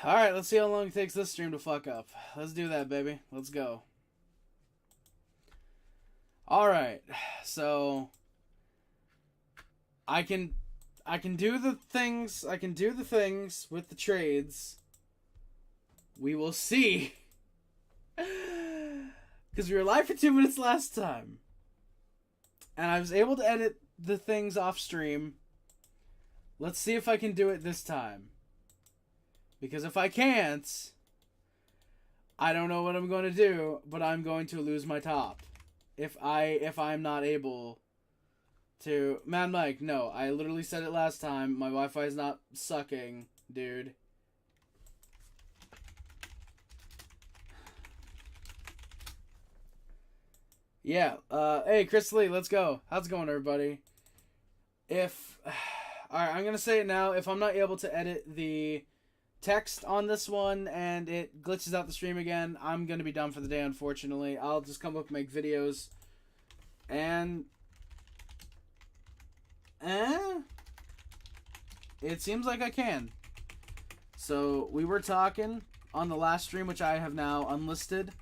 Alright, let's see how long it takes this stream to fuck up. Let's do that, baby. Let's go. Alright, so I can do the things with the trades. We will see. Because we were live for 2 minutes last time. And I was able to edit the things off stream. Let's see if I can do it this time. Because if I can't, I don't know what I'm going to do, but I'm going to lose my top. If I'm not able to... Man, Mike, no. I literally said it last time. My Wi-Fi is not sucking, dude. Yeah, hey, Chris Lee, let's go. How's it going, everybody? Alright, I'm gonna say it now. If I'm not able to edit the text on this one and it glitches out the stream again, I'm gonna be done for the day, unfortunately. I'll just come up and make videos. And... it seems like I can. So, we were talking on the last stream, which I have now unlisted.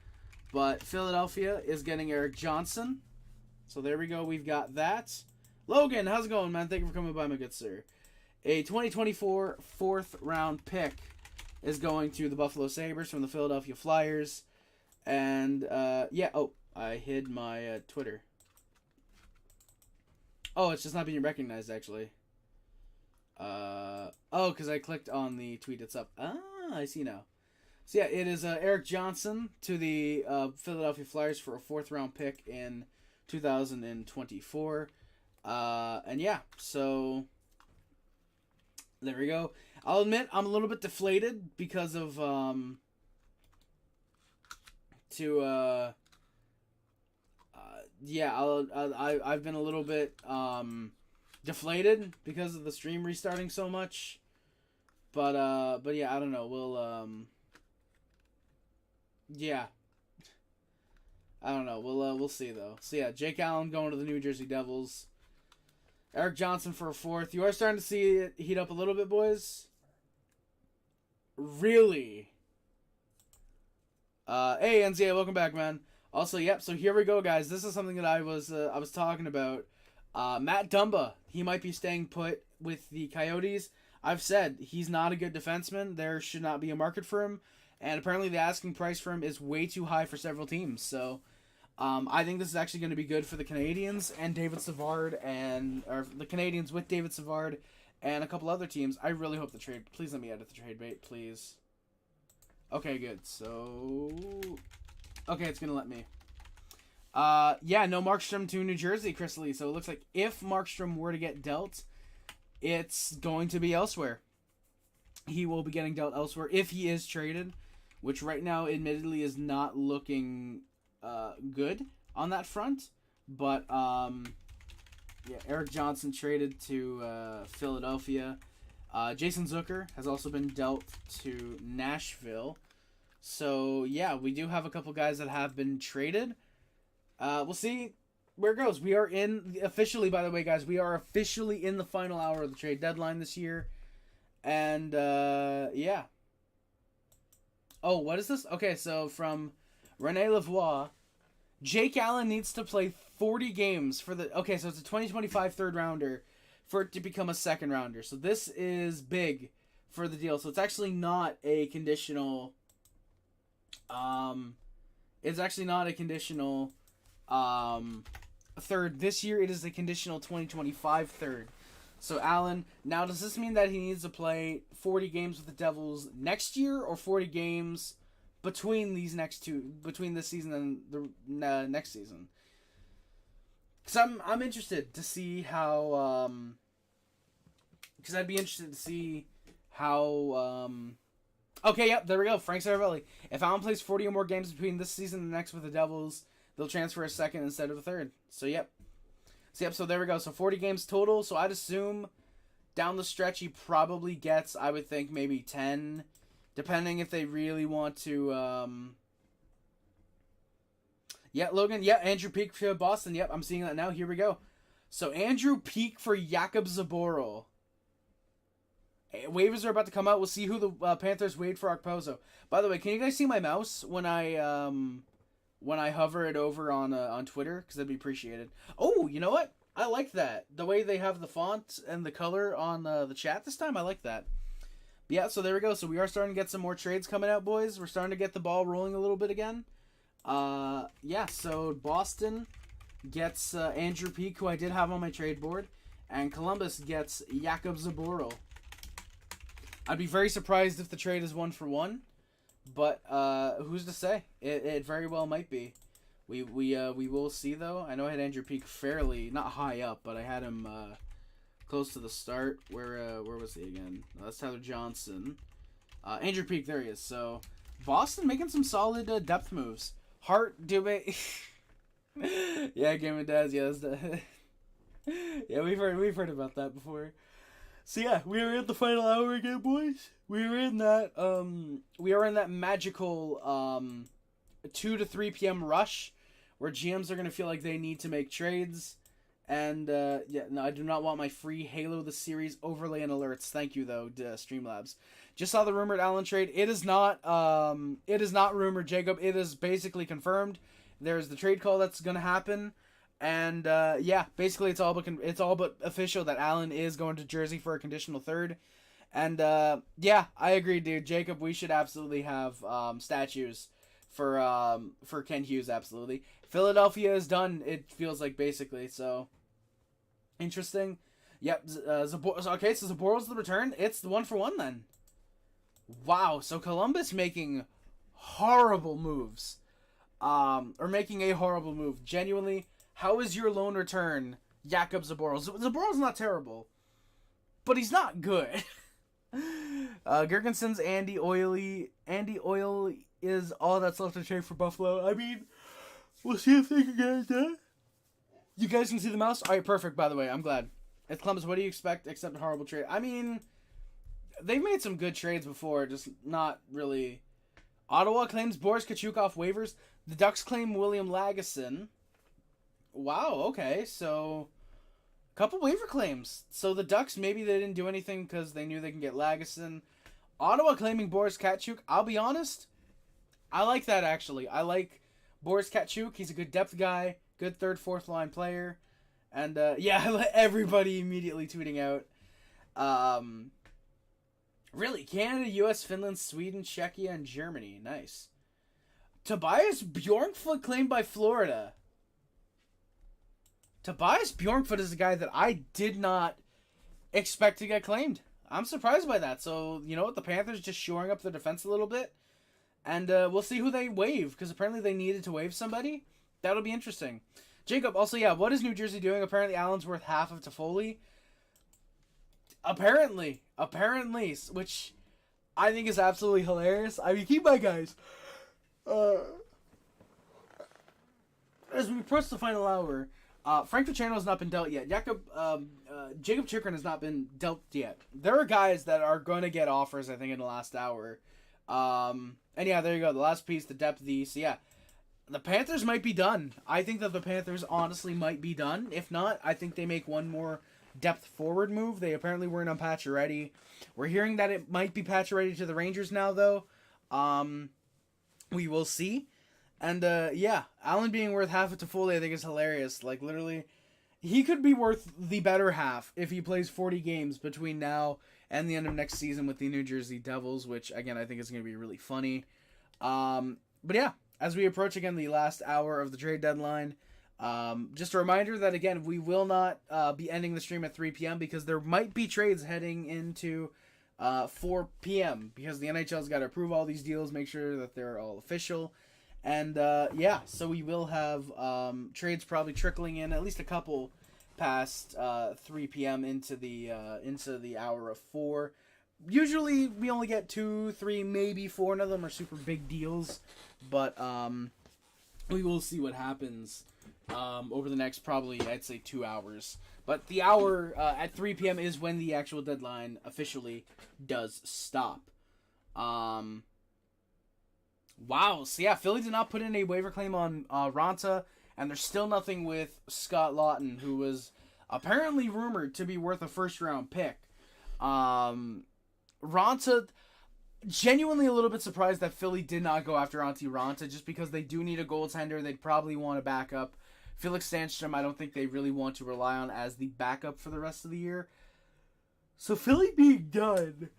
But Philadelphia is getting Eric Johnson. So there we go. We've got that. Logan, how's it going, man? Thank you for coming by, my good sir. A 2024 fourth round pick is going to the Buffalo Sabres from the Philadelphia Flyers. And, yeah. Oh, I hid my Twitter. Oh, it's just not being recognized, actually. Oh, because I clicked on the tweet that's up. Ah, I see now. So yeah, it is Eric Johnson to the Philadelphia Flyers for a fourth round pick in 2024. And yeah, so there we go. I'll admit I'm a little bit deflated because of I've been a little bit deflated because of the stream restarting so much. But yeah, I don't know. We'll yeah. I don't know. We'll see though. So yeah, Jake Allen going to the New Jersey Devils. Eric Johnson for a fourth. You are starting to see it heat up a little bit, boys. Really? Hey NCA, welcome back, man. Also, yep. So here we go, guys. This is something that I was talking about. Matt Dumba. He might be staying put with the Coyotes. I've said he's not a good defenseman. There should not be a market for him. And apparently the asking price for him is way too high for several teams. So I think this is actually going to be good for the Canadiens and David Savard, or the Canadiens with David Savard and a couple other teams. I really hope the trade... Please let me edit the trade bait, please. Okay, good. So... Okay, it's going to let me. Yeah, no Markstrom to New Jersey, Chris Lee. So it looks like if Markstrom were to get dealt, it's going to be elsewhere. He will be getting dealt elsewhere if he is traded, which right now, admittedly, is not looking good on that front. But, yeah, Eric Johnson traded to Philadelphia. Jason Zucker has also been dealt to Nashville. So, yeah, we do have a couple guys that have been traded. We'll see where it goes. We are officially, by the way, guys, we are officially in the final hour of the trade deadline this year. And, yeah. Oh, what is this? Okay, so from Rene Lavoie, Jake Allen needs to play 40 games for the... Okay, so it's a 2025 third rounder for it to become a second rounder. So this is big for the deal. So it's actually not a conditional... it's actually not a conditional third this year. It is a conditional 2025 third. So, Allen, now does this mean that he needs to play 40 games with the Devils next year, or 40 games between these next two, between this season and the next season? Because I'm interested to see how, because I'd be interested to see how, okay, yep, there we go, Frank Saravelli. If Allen plays 40 or more games between this season and the next with the Devils, they'll transfer a second instead of a third. So, yep. So there we go. So 40 games total. So I'd assume down the stretch he probably gets, I would think, maybe 10. Depending if they really want to... Yeah, Logan. Yeah, Andrew Peak for Boston. Yep, I'm seeing that now. Here we go. So Andrew Peak for Jakub Zaboral. waivers are about to come out. We'll see who the Panthers waived for Okposo. By the way, can you guys see my mouse when I hover it over on Twitter? Because that'd be appreciated. Oh, you know what? I like that. The way they have the font and the color on the chat this time, I like that. But yeah, so there we go. So we are starting to get some more trades coming out, boys. We're starting to get the ball rolling a little bit again. Yeah, so Boston gets Andrew Peeke, who I did have on my trade board. And Columbus gets Jakub Zboril. I'd be very surprised if the trade is 1-for-1. But who's to say? It very well might be. We will see, though. I know I had Andrew Peeke fairly, not high up, but I had him close to the start. Where was he again? No, that's Tyler Johnson. Andrew Peeke, there he is. So, Boston making some solid depth moves. Hart, Dubé. Yeah, Game of Dads, yeah, that's the... Yeah, we've heard about that before. So yeah, we are in the final hour again, boys. We are in that magical 2 to 3 p.m. rush where GMs are gonna feel like they need to make trades. And yeah, no, I do not want my free Halo the Series overlay and alerts. Thank you though, Streamlabs. Just saw the rumored Allen trade. It is not rumored, Jacob. It is basically confirmed. There's the trade call that's gonna happen. And yeah, basically it's all but official that Allen is going to Jersey for a conditional third. And yeah, I agree, dude. Jacob, we should absolutely have statues for Ken Hughes. Absolutely. Philadelphia is done. It feels like basically so. Interesting. Yep. Okay, so Zaboril's the return. It's the 1-for-1 then. Wow. So Columbus making horrible moves, or making a horrible move. Genuinely. How is your loan return, Jakub Zboril? Zaboril's not terrible, but he's not good. Gergenson's Andy Oily is all that's left to trade for Buffalo. I mean, we'll see if they can get it done. You guys can see the mouse? Alright, perfect, by the way. I'm glad. It's Columbus, what do you expect except a horrible trade? I mean, they've made some good trades before, just not really. Ottawa claims Boris Kachuk off waivers. The Ducks claim William Lagesson. Wow, okay, so a couple waiver claims. So the Ducks, maybe they didn't do anything because they knew they can get Lagesson. Ottawa claiming Boris Katchouk. I'll be honest, I like that actually. I like Boris Katchouk. He's a good depth guy, good third, fourth line player. And yeah, everybody immediately tweeting out. Really, Canada, US, Finland, Sweden, Czechia, and Germany. Nice. Tobias Bjorkfoot claimed by Florida. Tobias Bjorkfoot is a guy that I did not expect to get claimed. I'm surprised by that. So, you know what? The Panthers just shoring up their defense a little bit. And we'll see who they waive, because apparently they needed to waive somebody. That'll be interesting. Jacob, also, yeah, what is New Jersey doing? Apparently Allen's worth half of Toffoli. Apparently, which I think is absolutely hilarious. I mean, keep my guys. As we approach the final hour... Frank Vacherno has not been dealt yet. Jacob Chychrun has not been dealt yet. There are guys that are going to get offers, I think, in the last hour. And yeah, there you go. The last piece, the depth, so yeah. The Panthers might be done. I think that the Panthers honestly might be done. If not, I think they make one more depth forward move. They apparently weren't on Pacioretty. We're hearing that it might be Pacioretty to the Rangers now, though. We will see. And, yeah, Allen being worth half of Toffoli I think is hilarious. Like, literally, he could be worth the better half if he plays 40 games between now and the end of next season with the New Jersey Devils, which, again, I think is going to be really funny. But, yeah, as we approach, again, the last hour of the trade deadline, just a reminder that, again, we will not be ending the stream at 3 p.m. because there might be trades heading into 4 p.m. because the NHL's got to approve all these deals, make sure that they're all official. And, yeah, so we will have trades probably trickling in, at least a couple past 3 p.m. into the hour of 4. Usually we only get 2, 3, maybe 4. None of them are super big deals. But we will see what happens over the next probably, I'd say, 2 hours. But the hour at 3 p.m. is when the actual deadline officially does stop. Wow, so yeah, Philly did not put in a waiver claim on Ranta, and there's still nothing with Scott Lawton, who was apparently rumored to be worth a first-round pick. Raanta, genuinely a little bit surprised that Philly did not go after Antti Raanta, just because they do need a goaltender. They'd probably want a backup. Felix Sandstrom, I don't think they really want to rely on as the backup for the rest of the year. So Philly being done,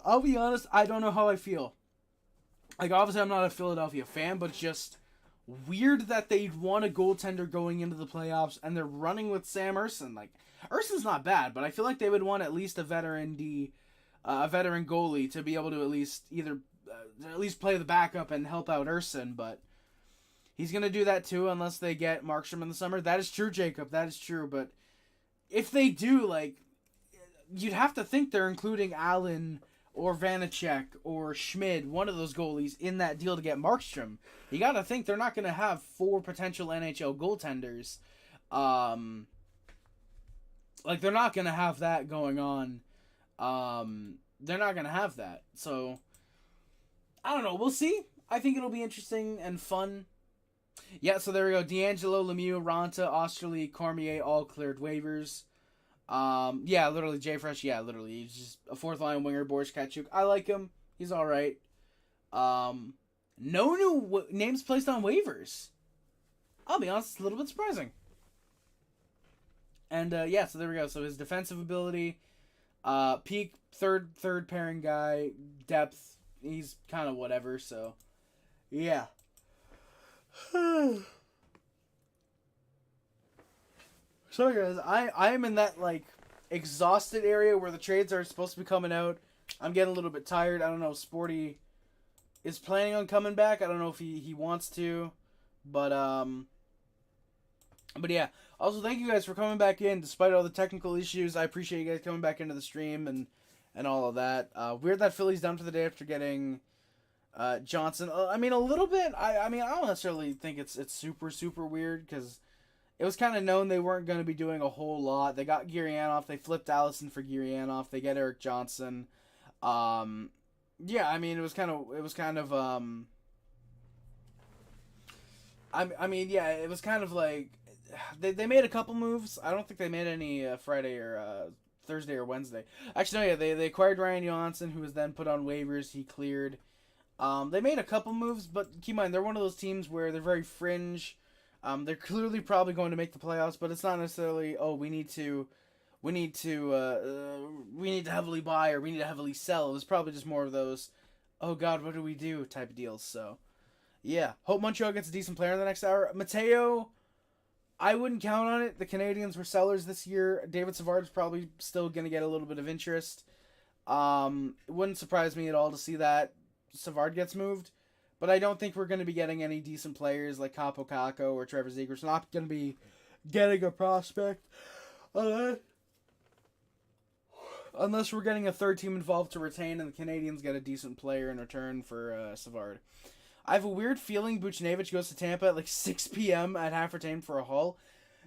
I'll be honest, I don't know how I feel. Like, obviously I'm not a Philadelphia fan, but just weird that they'd want a goaltender going into the playoffs, and they're running with Sam Ersson. Like, Ersson's not bad, but I feel like they would want at least a veteran goalie to be able to at least play the backup and help out Ersson, but he's going to do that too unless they get Markstrom in the summer. That is true, Jacob. That is true, but if they do, like, you'd have to think they're including Allen or Vanacek or Schmid, one of those goalies, in that deal to get Markstrom. You got to think they're not going to have 4 potential NHL goaltenders. Like, they're not going to have that going on. They're not going to have that. So, I don't know. We'll see. I think it'll be interesting and fun. Yeah, so there we go. D'Angelo, Lemieux, Raanta, Osterley, Cormier all cleared waivers. Yeah, literally, Jay Fresh, yeah, literally. He's just a 4th-line winger, Boris Katchuk. I like him. He's alright. No new names placed on waivers. I'll be honest, it's a little bit surprising. And, yeah, so there we go. So his defensive ability, peak third pairing guy, depth, he's kind of whatever, so, yeah. Sorry guys, I am in that, like, exhausted area where the trades are supposed to be coming out. I'm getting a little bit tired. I don't know if Sporty is planning on coming back. I don't know if he wants to. But yeah. Also, thank you guys for coming back in despite all the technical issues. I appreciate you guys coming back into the stream and all of that. Weird that Philly's done for the day after getting Johnson. I mean, a little bit. I mean, I don't necessarily think it's super, super weird, because it was kind of known they weren't going to be doing a whole lot. They got Gurianov. They flipped Allison for Gurianov. They get Eric Johnson. Yeah, I mean, it was kind of, I mean, yeah, it was kind of like, they made a couple moves. I don't think they made any Friday or Thursday or Wednesday. Actually, no, yeah, they acquired Ryan Johansson, who was then put on waivers. He cleared. They made a couple moves, but keep in mind, they're one of those teams where they're very fringe. They're clearly probably going to make the playoffs, but it's not necessarily, oh, we need to heavily buy or we need to heavily sell. It was probably just more of those, oh God, what do we do type of deals. So, yeah. Hope Montreal gets a decent player in the next hour. Mateo, I wouldn't count on it. The Canadians were sellers this year. David Savard's probably still going to get a little bit of interest. It wouldn't surprise me at all to see that Savard gets moved. But I don't think we're going to be getting any decent players like Capo Caco or Trevor Zegras. We're not going to be getting a prospect unless we're getting a third team involved to retain and the Canadians get a decent player in return for Savard. I have a weird feeling Buchnevich goes to Tampa at like 6 p.m. at half retained for a haul.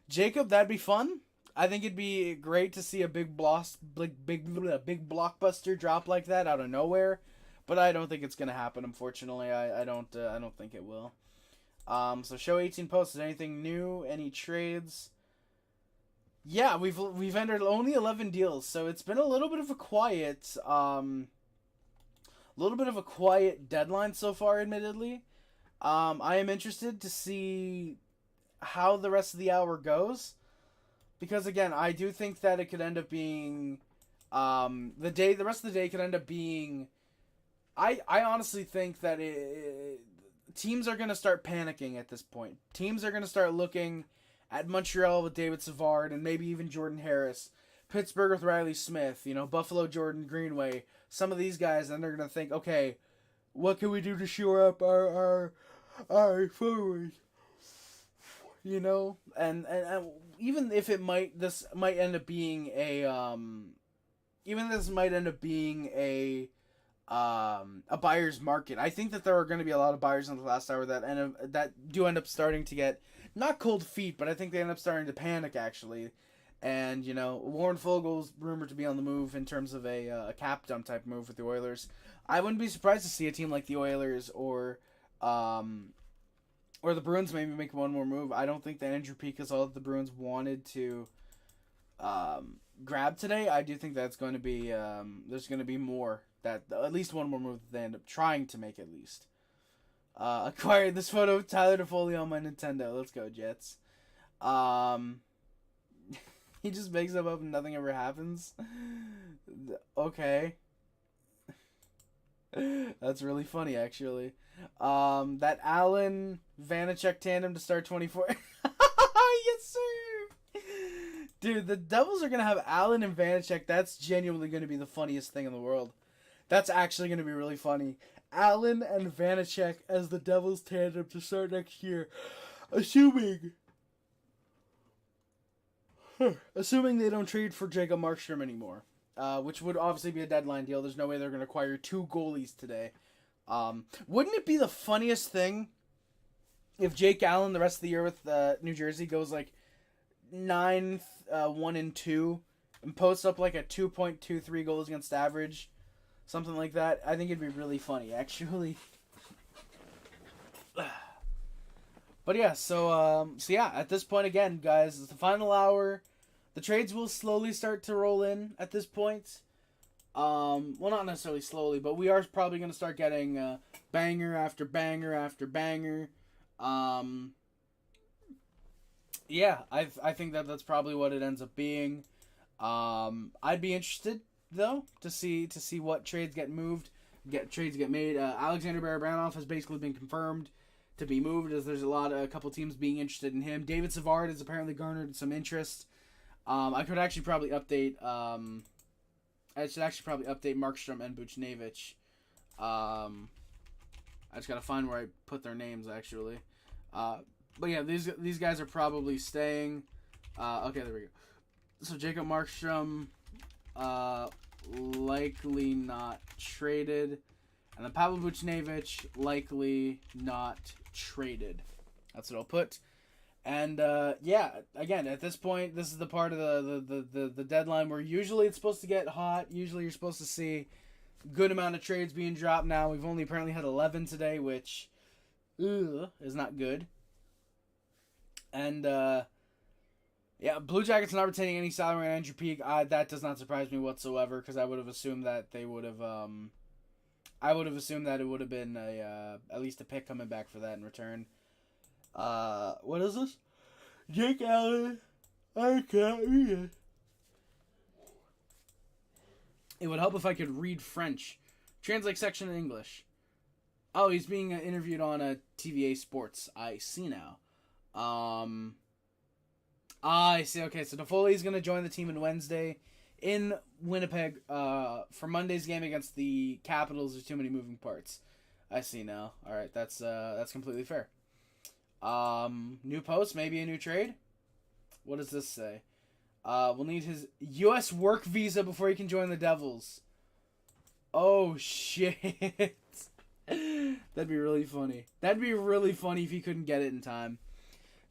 Jacob, that'd be fun. I think it'd be great to see a big blockbuster drop like that out of nowhere. But I don't think it's gonna happen. Unfortunately, I don't think it will. So show 18 posts. Is anything new? Any trades? Yeah, we've entered only 11 deals, so it's been a little bit of a quiet, deadline so far. Admittedly, I am interested to see how the rest of the hour goes, because again, I do think that it could end up being, the rest of the day could end up being. I honestly think that teams are going to start panicking at this point. Teams are going to start looking at Montreal with David Savard and maybe even Jordan Harris. Pittsburgh with Riley Smith. Buffalo, Jordan Greenway. Some of these guys, and they're going to think, okay, what can we do to shore up our forwards? And even if this might end up being a buyer's market. I think that there are going to be a lot of buyers in the last hour that do end up starting to get not cold feet, but I think they end up starting to panic actually. And Warren Fogel's rumored to be on the move in terms of a cap dump type move with the Oilers. I wouldn't be surprised to see a team like the Oilers or the Bruins maybe make one more move. I don't think that Andrew Peeke is all that the Bruins wanted to grab today, I do think that's going to be there's going to be more that at least one more move that they end up trying to make at least. Acquired this photo of Tyler Toffoli on my Nintendo. Let's go, Jets. He just makes them up and nothing ever happens. Okay. That's really funny, actually. That Allen Vanacek tandem to start 24. Yes, sir. Dude, the Devils are going to have Allen and Vanacek. That's genuinely going to be the funniest thing in the world. That's actually going to be really funny. Allen and Vanacek as the Devils tandem to start next year. Assuming they don't trade for Jacob Markstrom anymore. Which would obviously be a deadline deal. There's no way they're going to acquire 2 goalies today. Wouldn't it be the funniest thing if Jake Allen the rest of the year with New Jersey goes like 9, 1-2 and posts up like a 2.23 goals against average, something like that? I think it'd be really funny, actually. But yeah, so yeah, at this point again, guys, it's the final hour. The trades will slowly start to roll in at this point. Well, not necessarily slowly, but we are probably going to start getting banger after banger after banger. Yeah, I think that's probably what it ends up being. I'd be interested though to see what trades get moved, trades get made. Alexander Barabanov has basically been confirmed to be moved, as there's a couple teams being interested in him. David Savard has apparently garnered some interest. I could actually probably update. I should actually probably update Markstrom and Buchnevich. I just gotta find where I put their names actually. But yeah, these guys are probably staying. Okay, there we go. So Jacob Markstrom, likely not traded, and then Pavel Buchnevich likely not traded. That's what I'll put. And yeah, again, at this point, this is the part of the deadline where usually it's supposed to get hot. Usually you're supposed to see a good amount of trades being dropped now. We've only apparently had 11 today, which is not good. And yeah, Blue Jackets not retaining any salary on Andrew Peak. That does not surprise me whatsoever, because I would have assumed that they would have. I would have assumed that it would have been at least a pick coming back for that in return. What is this? Jake Allen. I can't read it. It would help if I could read French. Translate section in English. Oh, he's being interviewed on a TVA Sports. I see now. I see. Okay, so Toffoli's going to join the team on Wednesday in Winnipeg for Monday's game against the Capitals. There's too many moving parts. I see now. All right, that's completely fair. New post, maybe a new trade. What does this say? We'll need his U.S. work visa before he can join the Devils. Oh shit! That'd be really funny. That'd be really funny if he couldn't get it in time.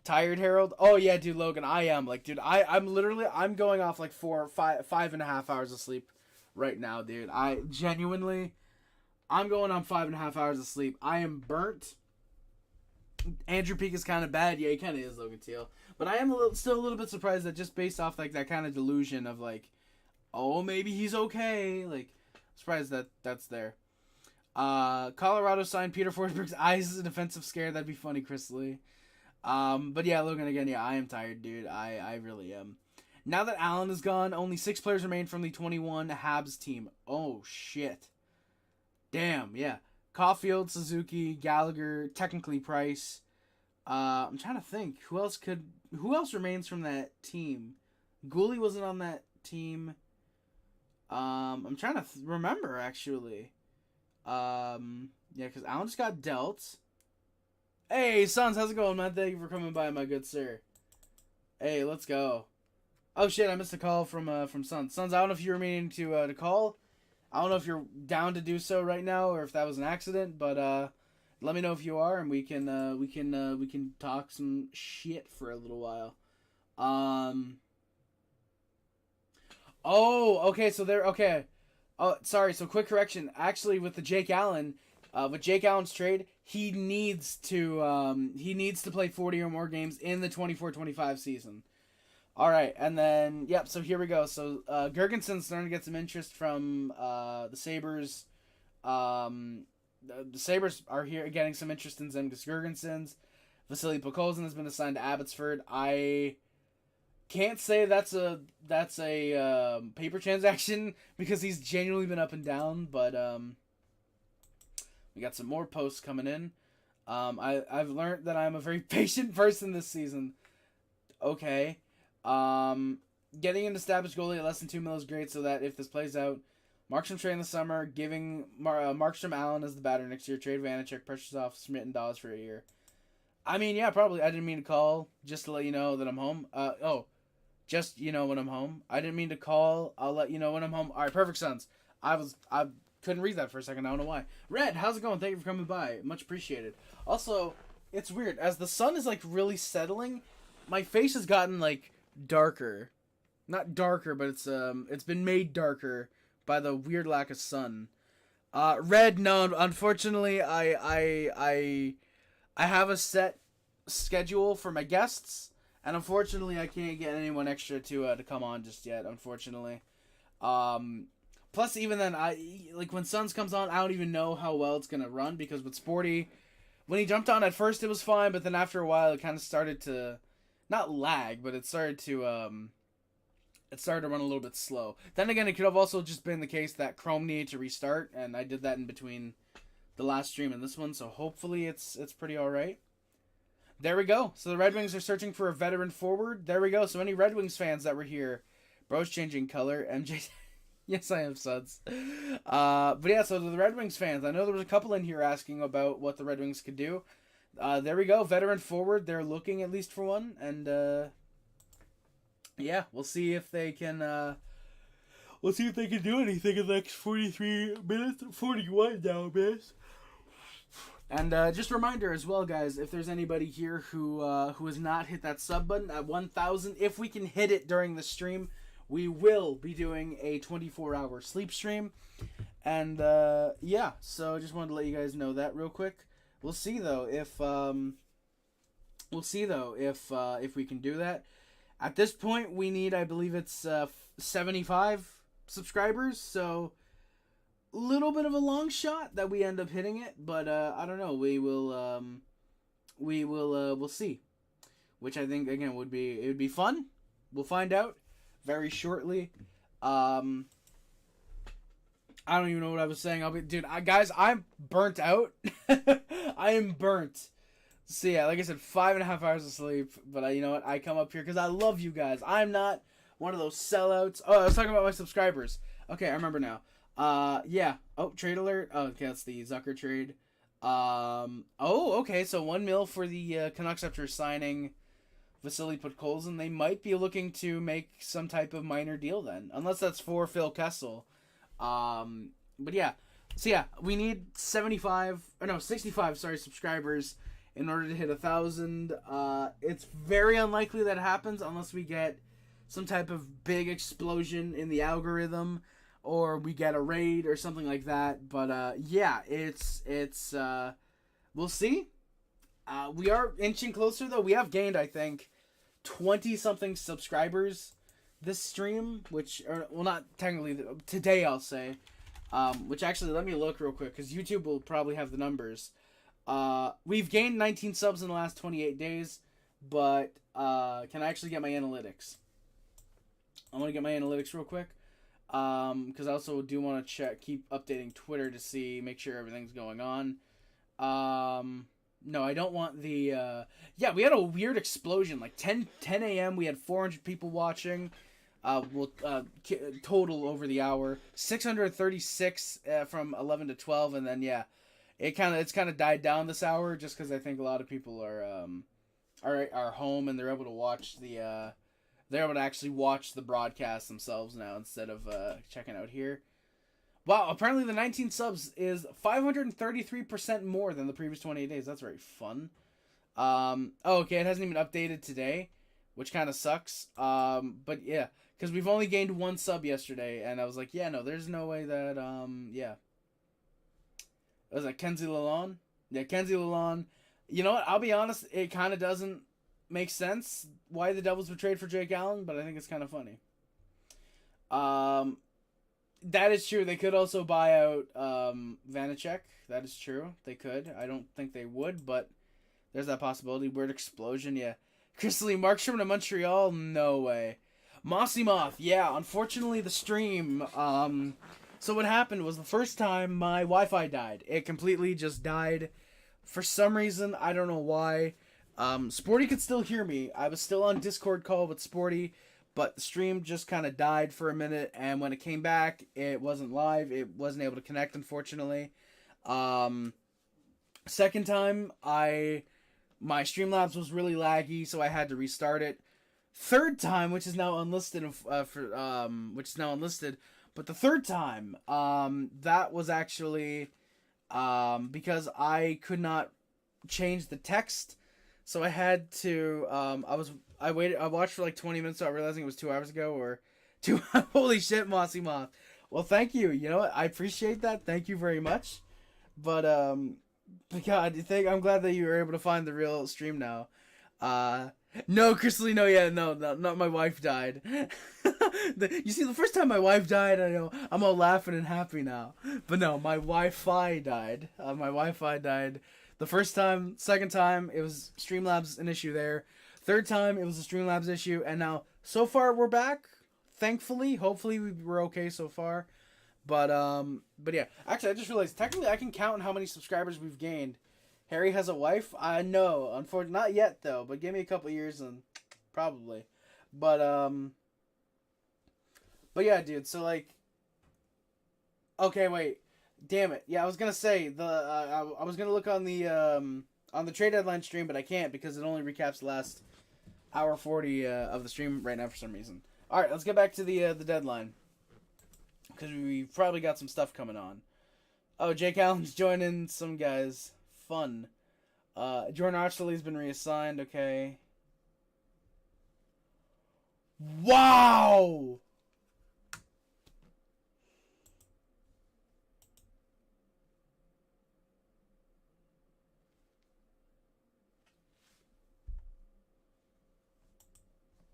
Tired, Hertl? Oh yeah, dude, Logan, I am I'm going off like 5.5 hours of sleep right now, dude. I'm going on 5.5 hours of sleep. I am burnt. Andrew Peak is kind of bad. Yeah, he kind of is, Logan Teal. But I am still a little bit surprised that just based off like that kind of delusion of like, oh, maybe he's okay. Like, surprised that that's there. Colorado signed Peter Forsberg's eyes as a defensive scare. That'd be funny, Chris Lee. But yeah, Logan, again, yeah, I am tired, dude. I really am. Now that Allen is gone, only 6 players remain from the 21 Habs team. Oh, shit. Damn, yeah. Caulfield, Suzuki, Gallagher, technically Price. I'm trying to think. Who else remains from that team? Goalie wasn't on that team. I'm trying to remember, actually. Yeah, because Allen just got dealt. Hey, Sons, how's it going, man? Thank you for coming by, my good sir. Hey, let's go. Oh, shit, I missed a call from Sons. Sons, I don't know if you were meaning to call. I don't know if you're down to do so right now or if that was an accident, but let me know if you are, and we can talk some shit for a little while. Oh, okay, so okay. Oh, sorry. So quick correction. Actually, with Jake Allen's trade, he needs to play 40 or more games in the 24-25 season. All right, and then yep. So here we go. So Gergensen's starting to get some interest from the Sabres. The Sabres are here getting some interest in Zemgus Girgensons. Vasily Podkolzin has been assigned to Abbotsford. I can't say that's a paper transaction because he's genuinely been up and down. But we got some more posts coming in. I've learned that I'm a very patient person this season. Okay. Getting an established goalie at less than $2 million is great, so that if this plays out, Markstrom trade in the summer, giving Markstrom Allen as the batter next year, trade Vanacek, pressures off Schmidt and Dawes for a year. I mean, yeah, probably. I didn't mean to call just to let you know that I'm home. Just when I'm home. I didn't mean to call. I'll let you know when I'm home. All right, perfect, Sons. I couldn't read that for a second. I don't know why. Red, how's it going? Thank you for coming by. Much appreciated. Also, it's weird as the sun is like really settling. My face has gotten like darker, not darker, but it's been made darker by the weird lack of sun. Red, no, unfortunately, I have a set schedule for my guests, and unfortunately, I can't get anyone extra to come on just yet. Unfortunately, plus even then, when Suns comes on, I don't even know how well it's gonna run because with Sporty, when he jumped on at first, it was fine, but then after a while, it kind of started to not lag, but it started to run a little bit slow. Then again, it could have also just been the case that Chrome needed to restart, and I did that in between the last stream and this one, so hopefully it's pretty alright. There we go. So the Red Wings are searching for a veteran forward. There we go. So any Red Wings fans that were here, bro's changing color. MJ, yes, I am, Suds. But yeah, so the Red Wings fans, I know there was a couple in here asking about what the Red Wings could do. There we go, veteran forward. They're looking at least for one, and yeah, we'll see if they can. We'll see if they can do anything in the next 43 minutes, 41 now, miss. And just a reminder as well, guys, if there's anybody here who has not hit that sub button at 1,000, if we can hit it during the stream, we will be doing a 24-hour sleep stream. And yeah, so just wanted to let you guys know that real quick. We'll see though if we can do that. At this point, we need, I believe it's 75 subscribers, so a little bit of a long shot that we end up hitting it, but I don't know. We'll see. Which I think again would be fun. We'll find out very shortly. I don't even know what I was saying. Guys, I'm burnt out. I am burnt. So yeah, like I said, 5.5 hours of sleep. But you know what? I come up here because I love you guys. I'm not one of those sellouts. Oh, I was talking about my subscribers. Okay, I remember now. Yeah. Oh, trade alert. Oh, okay, that's the Zucker trade. Oh, okay. So $1 million for the Canucks after signing Vasily Podkolzin. They might be looking to make some type of minor deal then, unless that's for Phil Kessel. But yeah. So yeah, we need 65 subscribers in order to hit 1,000. It's very unlikely that happens unless we get some type of big explosion in the algorithm or we get a raid or something like that. But yeah, it's we'll see. We are inching closer though. We have gained, I think, 20 something subscribers this stream, which are, well, not technically today, I'll say. Which actually, let me look real quick because YouTube will probably have the numbers. We've gained 19 subs in the last 28 days, but can I actually get my analytics? I want to get my analytics real quick, because I also do want to keep updating Twitter to make sure everything's going on. No, I don't want the. Yeah, we had a weird explosion. Like 10 a.m. we had 400 people watching. Total over the hour 636 from 11 to 12, and then yeah, it's kind of died down this hour just because I think a lot of people are home and they're able to actually watch the broadcast themselves now instead of checking out here. Wow, apparently the 19 subs is 533% more than the previous 28 days. That's very fun. Okay, it hasn't even updated today, which kind of sucks. But yeah, because we've only gained 1 sub yesterday, and I was like, yeah, no, there's no way that, yeah. Was that Kenzie Lalonde? Yeah, Kenzie Lalonde. You know what? I'll be honest, it kind of doesn't makes sense why the Devils would trade for Jake Allen, but I think it's kind of funny. That is true. They could also buy out Vanacek. That is true. They could. I don't think they would, but there's that possibility. Word explosion, yeah. Chris Lee, Markstrom to Montreal? No way. Mossy Moth, yeah. Unfortunately, the stream. So what happened was the first time my Wi-Fi died. It completely just died. For some reason, I don't know why. Sporty could still hear me. I was still on Discord call with Sporty, but the stream just kind of died for a minute, and when it came back, it wasn't live. It wasn't able to connect, unfortunately. Second time, my Streamlabs was really laggy, so I had to restart it. Third time, which is now unlisted, but the third time, that was actually because I could not change the text, so I had to. I watched for like 20 minutes without realizing it was 2 hours ago or 2. Holy shit, Mossy Moth. Well, thank you. You know what? I appreciate that. Thank you very much. But God, I'm glad that you were able to find the real stream now. No, Chris Lee, no, not my wife died. You see, the first time my wife died, I know I'm all laughing and happy now. But no, my Wi-Fi died. The first time, second time, it was Streamlabs an issue there. Third time, it was a Streamlabs issue, and now so far we're back. Thankfully, hopefully we're okay so far. But yeah, actually, I just realized technically I can count how many subscribers we've gained. Harry has a wife? I know. Unfortunately, not yet though. But give me a couple years and probably. But yeah, dude. So like, okay, wait, damn it. Yeah, I was gonna say I was gonna look on the trade deadline stream, but I can't because it only recaps the last hour 40 of the stream right now for some reason. All right, let's get back to the deadline because we've probably got some stuff coming on. Oh, Jake Allen's joining some guys. Fun. Jordan Archuley's been reassigned. Okay. Wow.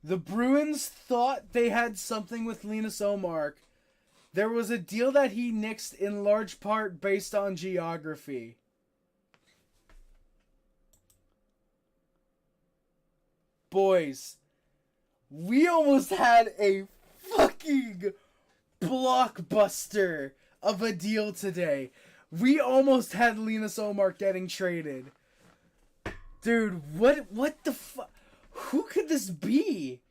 The Bruins thought they had something with Linus Ullmark. There was a deal that he nixed in large part based on geography. Boys, we almost had a fucking blockbuster of a deal today. We almost had Linus Ullmark getting traded. Dude, what the fuck? Who could this be?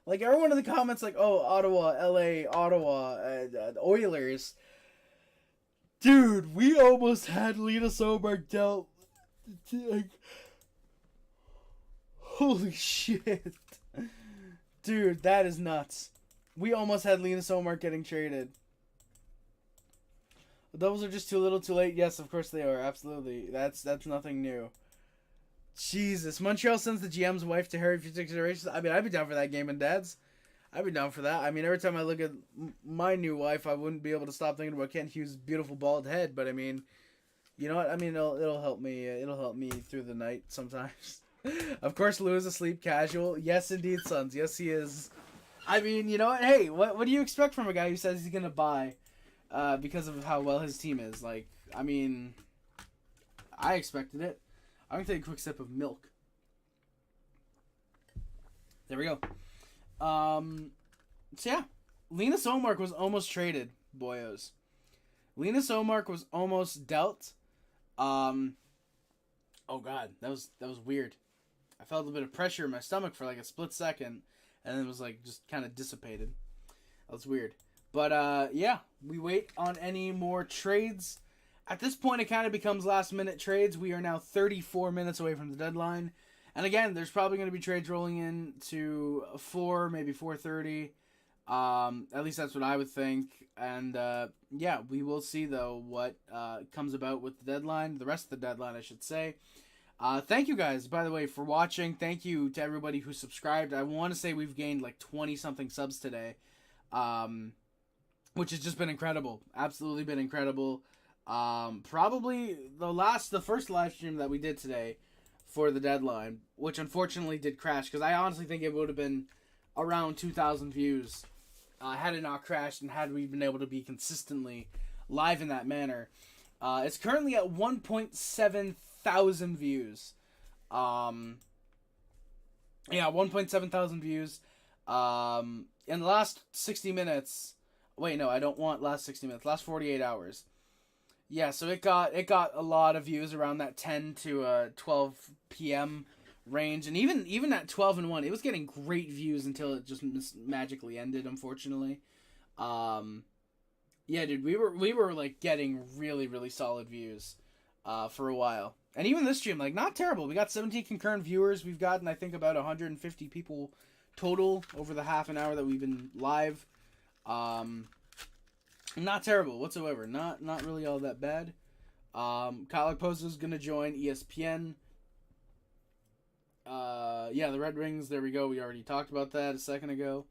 Like, everyone in the comments like, oh, Ottawa, LA, Ottawa, Oilers. Dude, we almost had Linus Ullmark dealt. Like, holy shit. Dude, that is nuts. We almost had Linus Ullmark getting traded. The Devils are just too little too late. Yes, of course they are. Absolutely. That's nothing new. Jesus. Montreal sends the GM's wife to Harry for considerations. I mean, I'd be down for that game and dads. I'd be down for that. I mean, every time I look at my new wife, I wouldn't be able to stop thinking about Kent Hughes' beautiful bald head. But I mean, you know what? I mean, it'll help me. It'll help me through the night sometimes. Of course, Lou is asleep casual. Yes, indeed, sons. Yes, he is. I mean, you know what? Hey, what do you expect from a guy who says he's gonna buy because of how well his team is? Like, I mean, I expected it. I'm going to take a quick sip of milk. There we go. So, yeah. Linus Ullmark was almost traded, boyos. Linus Ullmark was almost dealt. Oh, God. That was weird. I felt a bit of pressure in my stomach for like a split second, and then it was like just kind of dissipated. That was weird. But, yeah. We wait on any more trades. At this point, it kind of becomes last-minute trades. We are now 34 minutes away from the deadline. And again, there's probably going to be trades rolling in to 4, maybe 4:30. At least that's what I would think. And, yeah, we will see, though, what comes about with the deadline. The rest of the deadline, I should say. Thank you, guys, by the way, for watching. Thank you to everybody who subscribed. I want to say we've gained like 20-something subs today, which has just been incredible. Absolutely been incredible. Probably the first live stream that we did today, for the deadline, which unfortunately did crash, because I honestly think it would have been around 2,000 views had it not crashed and had we been able to be consistently live in that manner. It's currently at 1.7 thousand views. Yeah, 1.7 thousand views. In the last 60 minutes. Wait, no, I don't want last 60 minutes. Last 48 hours. Yeah, so it got a lot of views around that 10 to 12 p.m. range, and even at 12 and 1, it was getting great views until it just magically ended, unfortunately. Yeah, dude, we were like getting really solid views for a while. And even this stream, like, not terrible. We got 17 concurrent viewers. We've gotten, I think, about 150 people total over the half an hour that we've been live. Not terrible whatsoever. Not really all that bad. Kyle Pozo's gonna join ESPN. Yeah, the Red Wings. There we go. We already talked about that a second ago.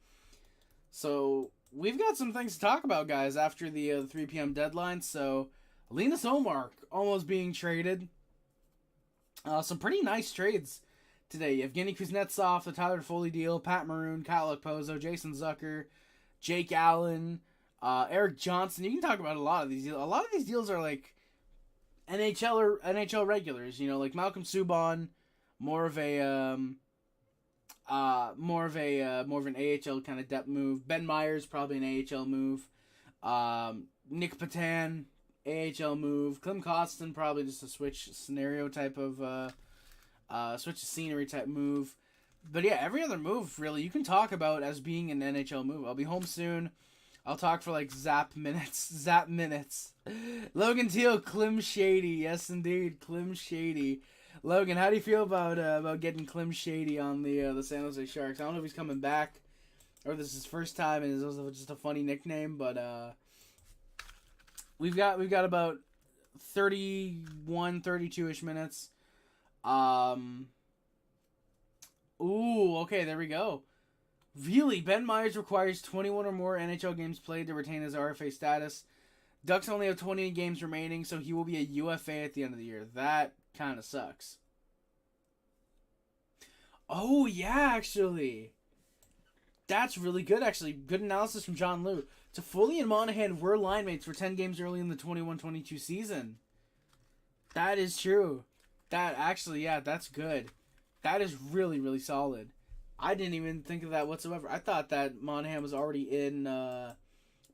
So we've got some things to talk about, guys, after the 3 p.m. deadline. So Linus Ullmark almost being traded. Some pretty nice trades today. Evgeny Kuznetsov, the Tyler Toffoli deal, Pat Maroon, Kyle Pozo, Jason Zucker, Jake Allen, Eric Johnson. You can talk about a lot of these deals. A lot of these deals are like NHL regulars. You know, like Malcolm Subban, more of an AHL kind of depth move. Ben Myers, probably an AHL move. Nick Patan, AHL move. Klim Kostin, probably just a switch scenario type of switch of scenery type move. But yeah, every other move really you can talk about as being an NHL move. I'll be home soon. I'll talk for like zap minutes. Logan Teal, Klim Shady, yes indeed, Klim Shady. Logan, how do you feel about getting Klim Shady on the San Jose Sharks? I don't know if he's coming back or this is his first time and it's also just a funny nickname, but we've got about 31, 32-ish minutes. Ooh, okay, there we go. Really, Ben Myers requires 21 or more NHL games played to retain his RFA status. Ducks only have 20 games remaining, so he will be a UFA at the end of the year. That kind of sucks. Oh, yeah, actually. That's really good, actually. Good analysis from John Liu. Toffoli and Monahan were line mates for 10 games early in the 21-22 season. That is true. That actually, yeah, that's good. That is really solid. I didn't even think of that whatsoever. I thought that Monahan was already in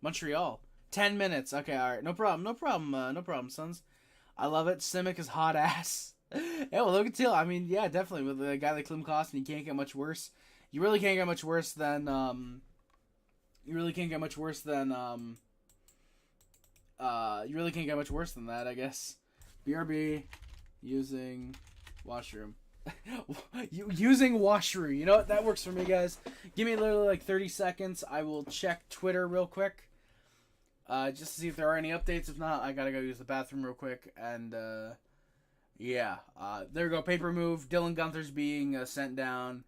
Montreal. 10 minutes. Okay, all right. No problem, sons. I love it. Simic is hot ass. Yeah, well, Logan Teal. I mean, yeah, definitely. With a guy like Klim Kostin, you can't get much worse. You really can't get much worse than that, I guess. BRB using washroom. Using washroom. You know what? That works for me, guys. Give me literally like 30 seconds. I will check Twitter real quick. Just to see if there are any updates. If not, I gotta go use the bathroom real quick. And, yeah. There we go. Paper move. Dylan Gunther's being sent down.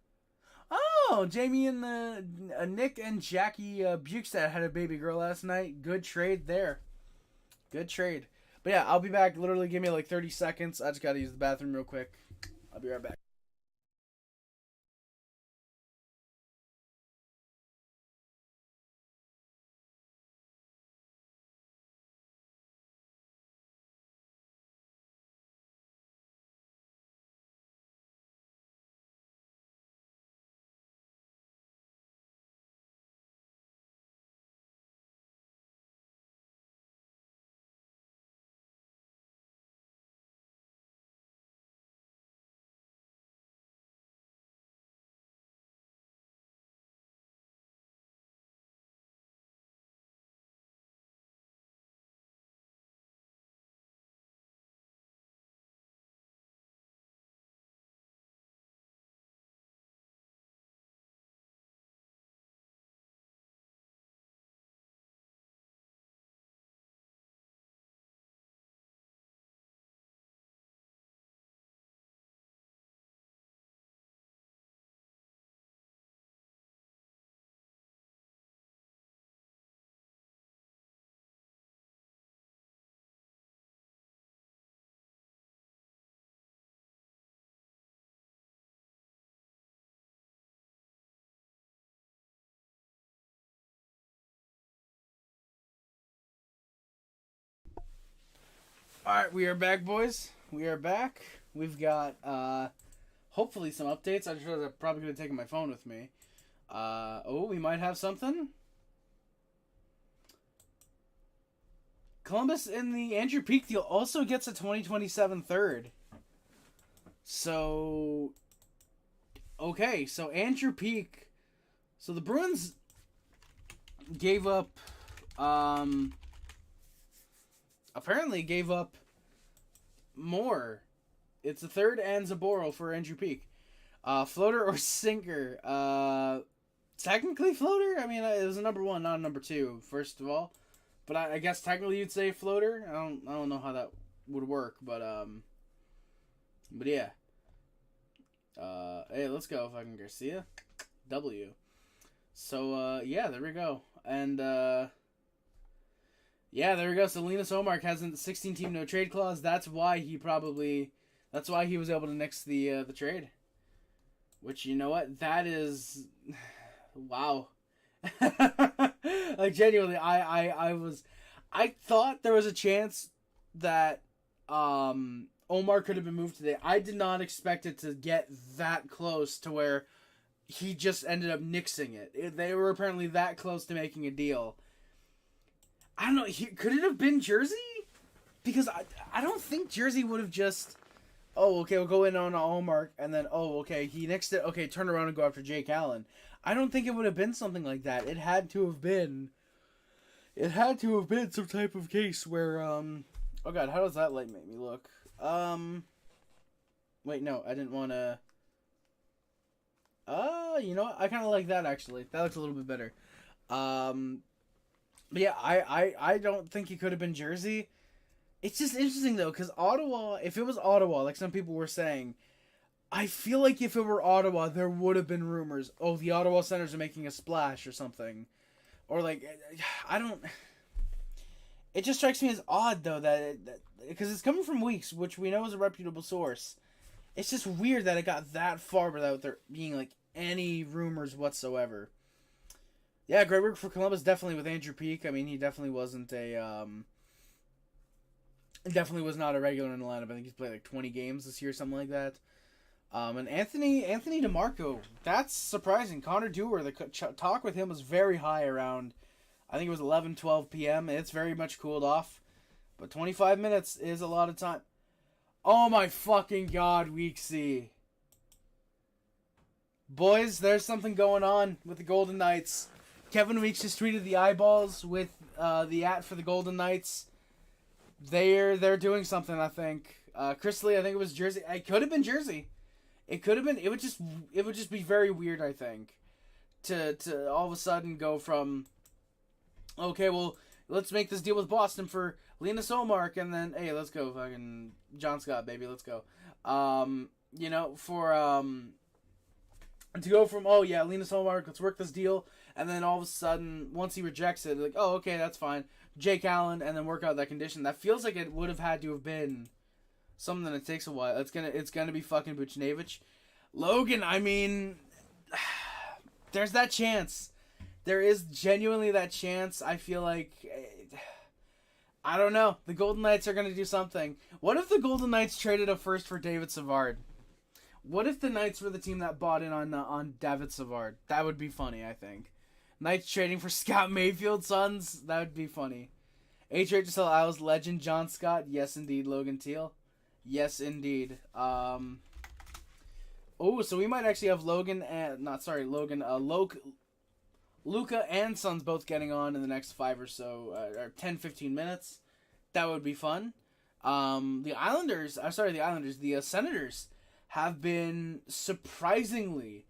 Oh, Jamie and Nick and Jackie Bukestad had a baby girl last night. Good trade there. Good trade. But yeah, I'll be back. Literally give me like 30 seconds. I just gotta use the bathroom real quick. I'll be right back. Alright, we are back, boys. We are back. We've got, hopefully some updates. I just realized I'm probably going to take my phone with me. We might have something. Columbus in the Andrew Peeke deal also gets a 2027 third. So, okay, so Andrew Peeke. So the Bruins gave up, apparently gave up more. It's a third and Zaboro for Andrew Peeke. Floater or sinker? Technically floater. I mean, it was a number 1, not a number 2. First of all, but I guess technically you'd say floater. I don't know how that would work, but yeah. Hey, let's go, fucking Garcia. W. So yeah, there we go, and yeah, there we go. So Linus Ullmark has a 16-team no trade clause. That's why he was able to nix the trade. Which, you know what? That is, wow. Like, genuinely, I thought there was a chance that Ullmark could have been moved today. I did not expect it to get that close to where he just ended up nixing it. They were apparently that close to making a deal. I don't know. Could it have been Jersey? Because I don't think Jersey would have just, oh, okay, we'll go in on Ullmark, and then, oh, okay, he nixed it. Okay, turn around and go after Jake Allen. I don't think it would have been something like that. It had to have been some type of case where, oh god, how does that light make me look? Wait, no, I didn't want to, you know what? I kind of like that, actually. That looks a little bit better. But yeah, I don't think it could have been Jersey. It's just interesting, though, because Ottawa, if it was Ottawa, like some people were saying, I feel like if it were Ottawa, there would have been rumors, oh, the Ottawa Senators are making a splash or something. Or, like, I don't, it just strikes me as odd, though, that because it's coming from Weeks, which we know is a reputable source. It's just weird that it got that far without there being, like, any rumors whatsoever. Yeah, great work for Columbus, definitely, with Andrew Peeke. I mean, he definitely wasn't definitely was not a regular in the lineup. I think he's played like 20 games this year, something like that. And Anthony DeMarco, that's surprising. Connor Dewar, the talk with him was very high around, I think it was 11, 12 p.m. It's very much cooled off. But 25 minutes is a lot of time. Oh my fucking god, Week C. Boys, there's something going on with the Golden Knights. Kevin Weeks just tweeted the eyeballs with the @ for the Golden Knights. They're doing something, I think. Chris Lee, I think it was Jersey. It could have been Jersey. It could have been. It would just be very weird, I think, to all of a sudden go from, okay, well, let's make this deal with Boston for Linus Ullmark, and then, hey, let's go, fucking John Scott, baby, let's go. You know, to go from, oh yeah, Linus Ullmark, let's work this deal, and then all of a sudden, once he rejects it, like, oh, okay, that's fine. Jake Allen, and then work out that condition. That feels like it would have had to have been something that takes a while. It's gonna be fucking Buchnevich. Logan, I mean, there's that chance. There is genuinely that chance. I feel like, I don't know. The Golden Knights are gonna do something. What if the Golden Knights traded a first for David Savard? What if the Knights were the team that bought in on David Savard? That would be funny, I think. Knights trading for Scott Mayfield, Suns? That would be funny. HHSL Isles legend John Scott? Yes, indeed. Logan Teal? Yes, indeed. Oh, so we might actually have Luca and Suns both getting on in the next 5 or so, or 10, 15 minutes. That would be fun. The Senators have been surprisingly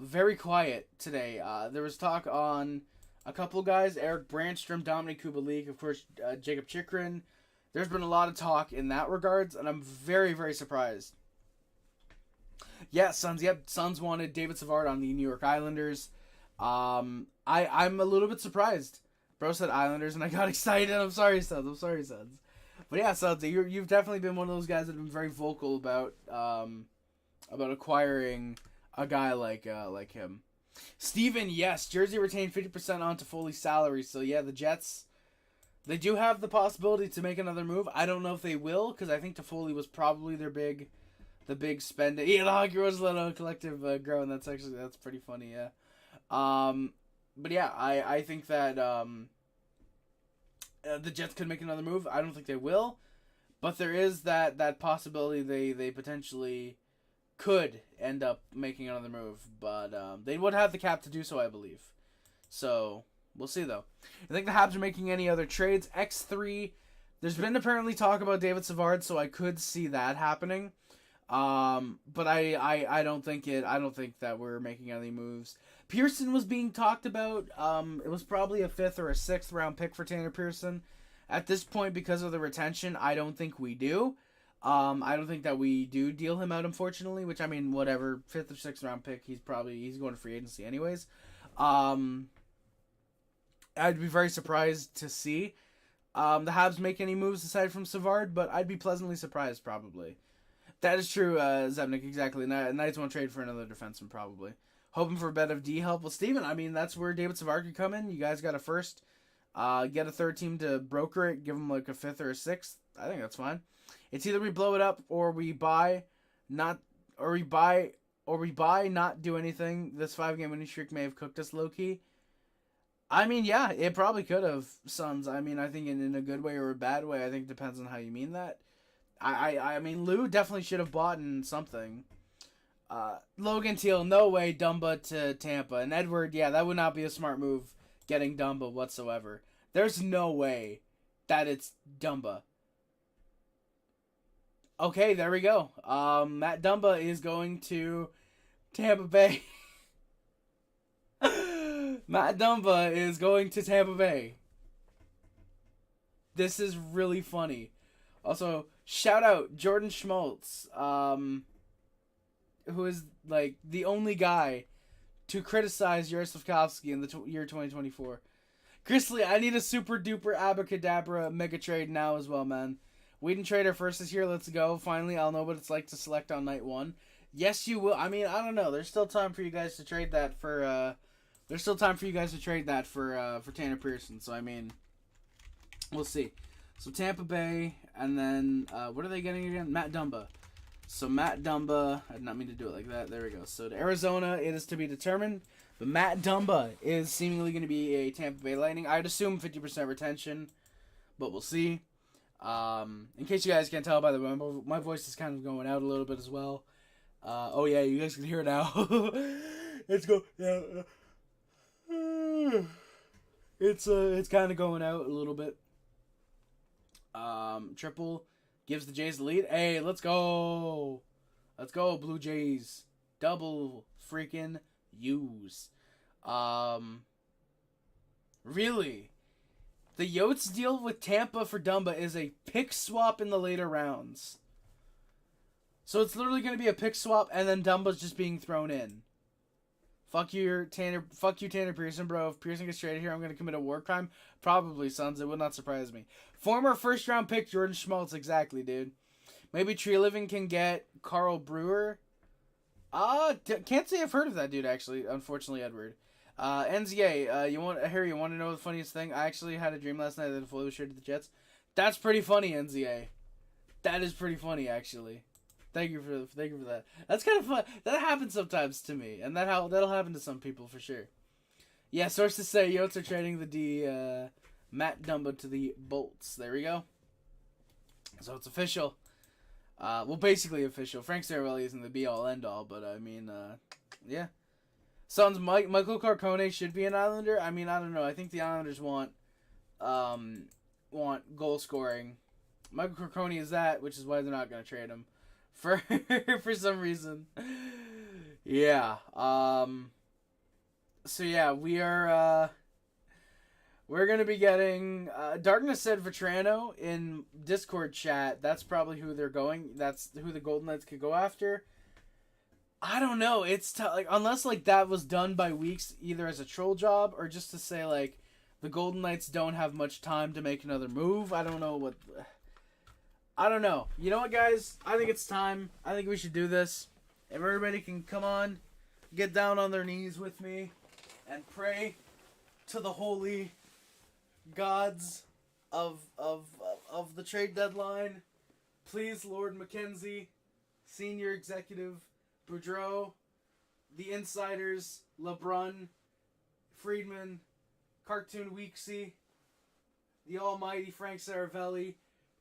very quiet today. There was talk on a couple guys, Eric Brandstrom, Dominic Kubalik, of course, Jacob Chikrin. There's been a lot of talk in that regards, and I'm very, very surprised. Yeah, Suns. Yep, Suns wanted David Savard on the New York Islanders. I'm a little bit surprised. Bro said Islanders, and I got excited. I'm sorry, Suns. But yeah, Suns, you've definitely been one of those guys that have been very vocal about acquiring a guy like him. Steven, yes, Jersey retained 50% on Toffoli's salary. So yeah, the Jets They do have the possibility to make another move. I don't know if they will, because I think Toffoli was probably the big spend. Yeah, the Hockey Rose Little Collective growing. That's pretty funny. Yeah. But yeah, I think that the Jets could make another move. I don't think they will, but there is that possibility they potentially could end up making another move. But they would have the cap to do so, I believe. So we'll see though. I think the Habs are making any other trades. X3. There's been apparently talk about David Savard, so I could see that happening. But I don't think that we're making any moves. Pearson was being talked about. It was probably a 5th or a 6th round pick for Tanner Pearson. At this point, because of the retention, I don't think we do. I don't think that we do deal him out, unfortunately, which, I mean, whatever, 5th or 6th round pick, he's going to free agency anyways. I'd be very surprised to see the Habs make any moves aside from Savard, but I'd be pleasantly surprised, probably. That is true, Zebnik, exactly. Knights won't trade for another defenseman, probably. Hoping for a bit of D help. Well, Steven, I mean, that's where David Savard could come in. You guys got a first. Get a third team to broker it, give them like a 5th or a 6th. I think that's fine. It's either we blow it up or we buy, not do anything. This 5-game winning streak may have cooked us low key. I mean, yeah, it probably could have, Suns. I mean, I think in a good way or a bad way. I think it depends on how you mean that. I mean, Lou definitely should have bought in something. Logan Teal, no way, Dumba to Tampa. And Edward, yeah, that would not be a smart move, getting Dumba whatsoever. There's no way that it's Dumba. Okay, there we go. Matt Dumba is going to Tampa Bay. Matt Dumba is going to Tampa Bay. This is really funny. Also, shout out Jordan Schmaltz, who is like the only guy to criticize Yuri Slafkovsky in the year 2024. Grizzly, I need a super duper abacadabra mega trade now as well, man. We didn't trade our first this year. Let's go. Finally, I'll know what it's like to select on night 1. Yes, you will. I mean, I don't know. There's still time for you guys to trade that for. For Tanner Pearson. So I mean, we'll see. So Tampa Bay, and then what are they getting again? Matt Dumba. So Matt Dumba. I did not mean to do it like that. There we go. So to Arizona, it is to be determined. But Matt Dumba is seemingly going to be a Tampa Bay Lightning. I'd assume 50% retention, but we'll see. In case you guys can't tell by the way, my voice is kind of going out a little bit as well. Oh yeah, you guys can hear it now. Let's go. Yeah. It's kind of going out a little bit. Triple gives the Jays the lead. Hey, let's go. Let's go, Blue Jays. Double freaking U's. Really? The Yotes deal with Tampa for Dumba is a pick swap in the later rounds. So it's literally going to be a pick swap and then Dumba's just being thrown in. Fuck you, Tanner Pearson, bro. If Pearson gets traded here, I'm going to commit a war crime. Probably, Sons. It would not surprise me. Former first-round pick Jordan Schmaltz, exactly, dude. Maybe Tree Living can get Carl Brewer. Can't say I've heard of that dude, actually. Unfortunately, Edward. NZA, you want to know the funniest thing? I actually had a dream last night that Toffoli was traded to the Jets. That's pretty funny, NZA. That is pretty funny, actually. Thank you for that. That's kind of fun. That happens sometimes to me, and that'll happen to some people for sure. Yeah, sources say Yotes are trading the Matt Dumba to the Bolts. There we go. So it's official. Well, basically official. Frank Cervelli isn't the be-all, end-all, but I mean, yeah. Suns, Michael Carcone should be an Islander. I mean, I don't know. I think the Islanders want goal scoring. Michael Carcone is that, which is why they're not going to trade him. For some reason. Yeah. So yeah, we're gonna be getting Darkness said Vetrano in Discord chat. That's probably who they're going. That's who the Golden Knights could go after. I don't know. It's like unless like that was done by Weeks either as a troll job or just to say like the Golden Knights don't have much time to make another move. I don't know what. I don't know. You know what, guys? I think it's time. I think we should do this. If everybody can come on, get down on their knees with me, and pray to the holy gods of the trade deadline. Please, Lord Mackenzie, Senior Executive, Boudreau, the Insiders, LeBrun, Friedman, Cartoon Weeksy, the almighty Frank Saravelli,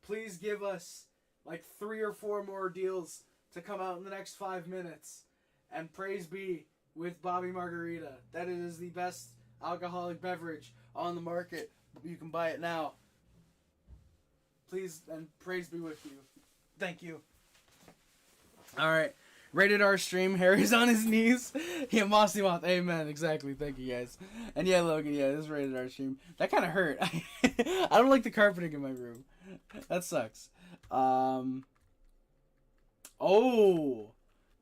please give us like 3 or 4 more deals to come out in the next 5 minutes. And praise be with Bobby Margarita. That it is the best alcoholic beverage on the market. You can buy it now. Please and praise be with you. Thank you. All right. Rated R stream. Harry's on his knees. Yeah, Mossy Moth. Amen. Exactly. Thank you, guys. And yeah, Logan. Yeah, this is rated R stream. That kind of hurt. I don't like the carpeting in my room. That sucks. Oh,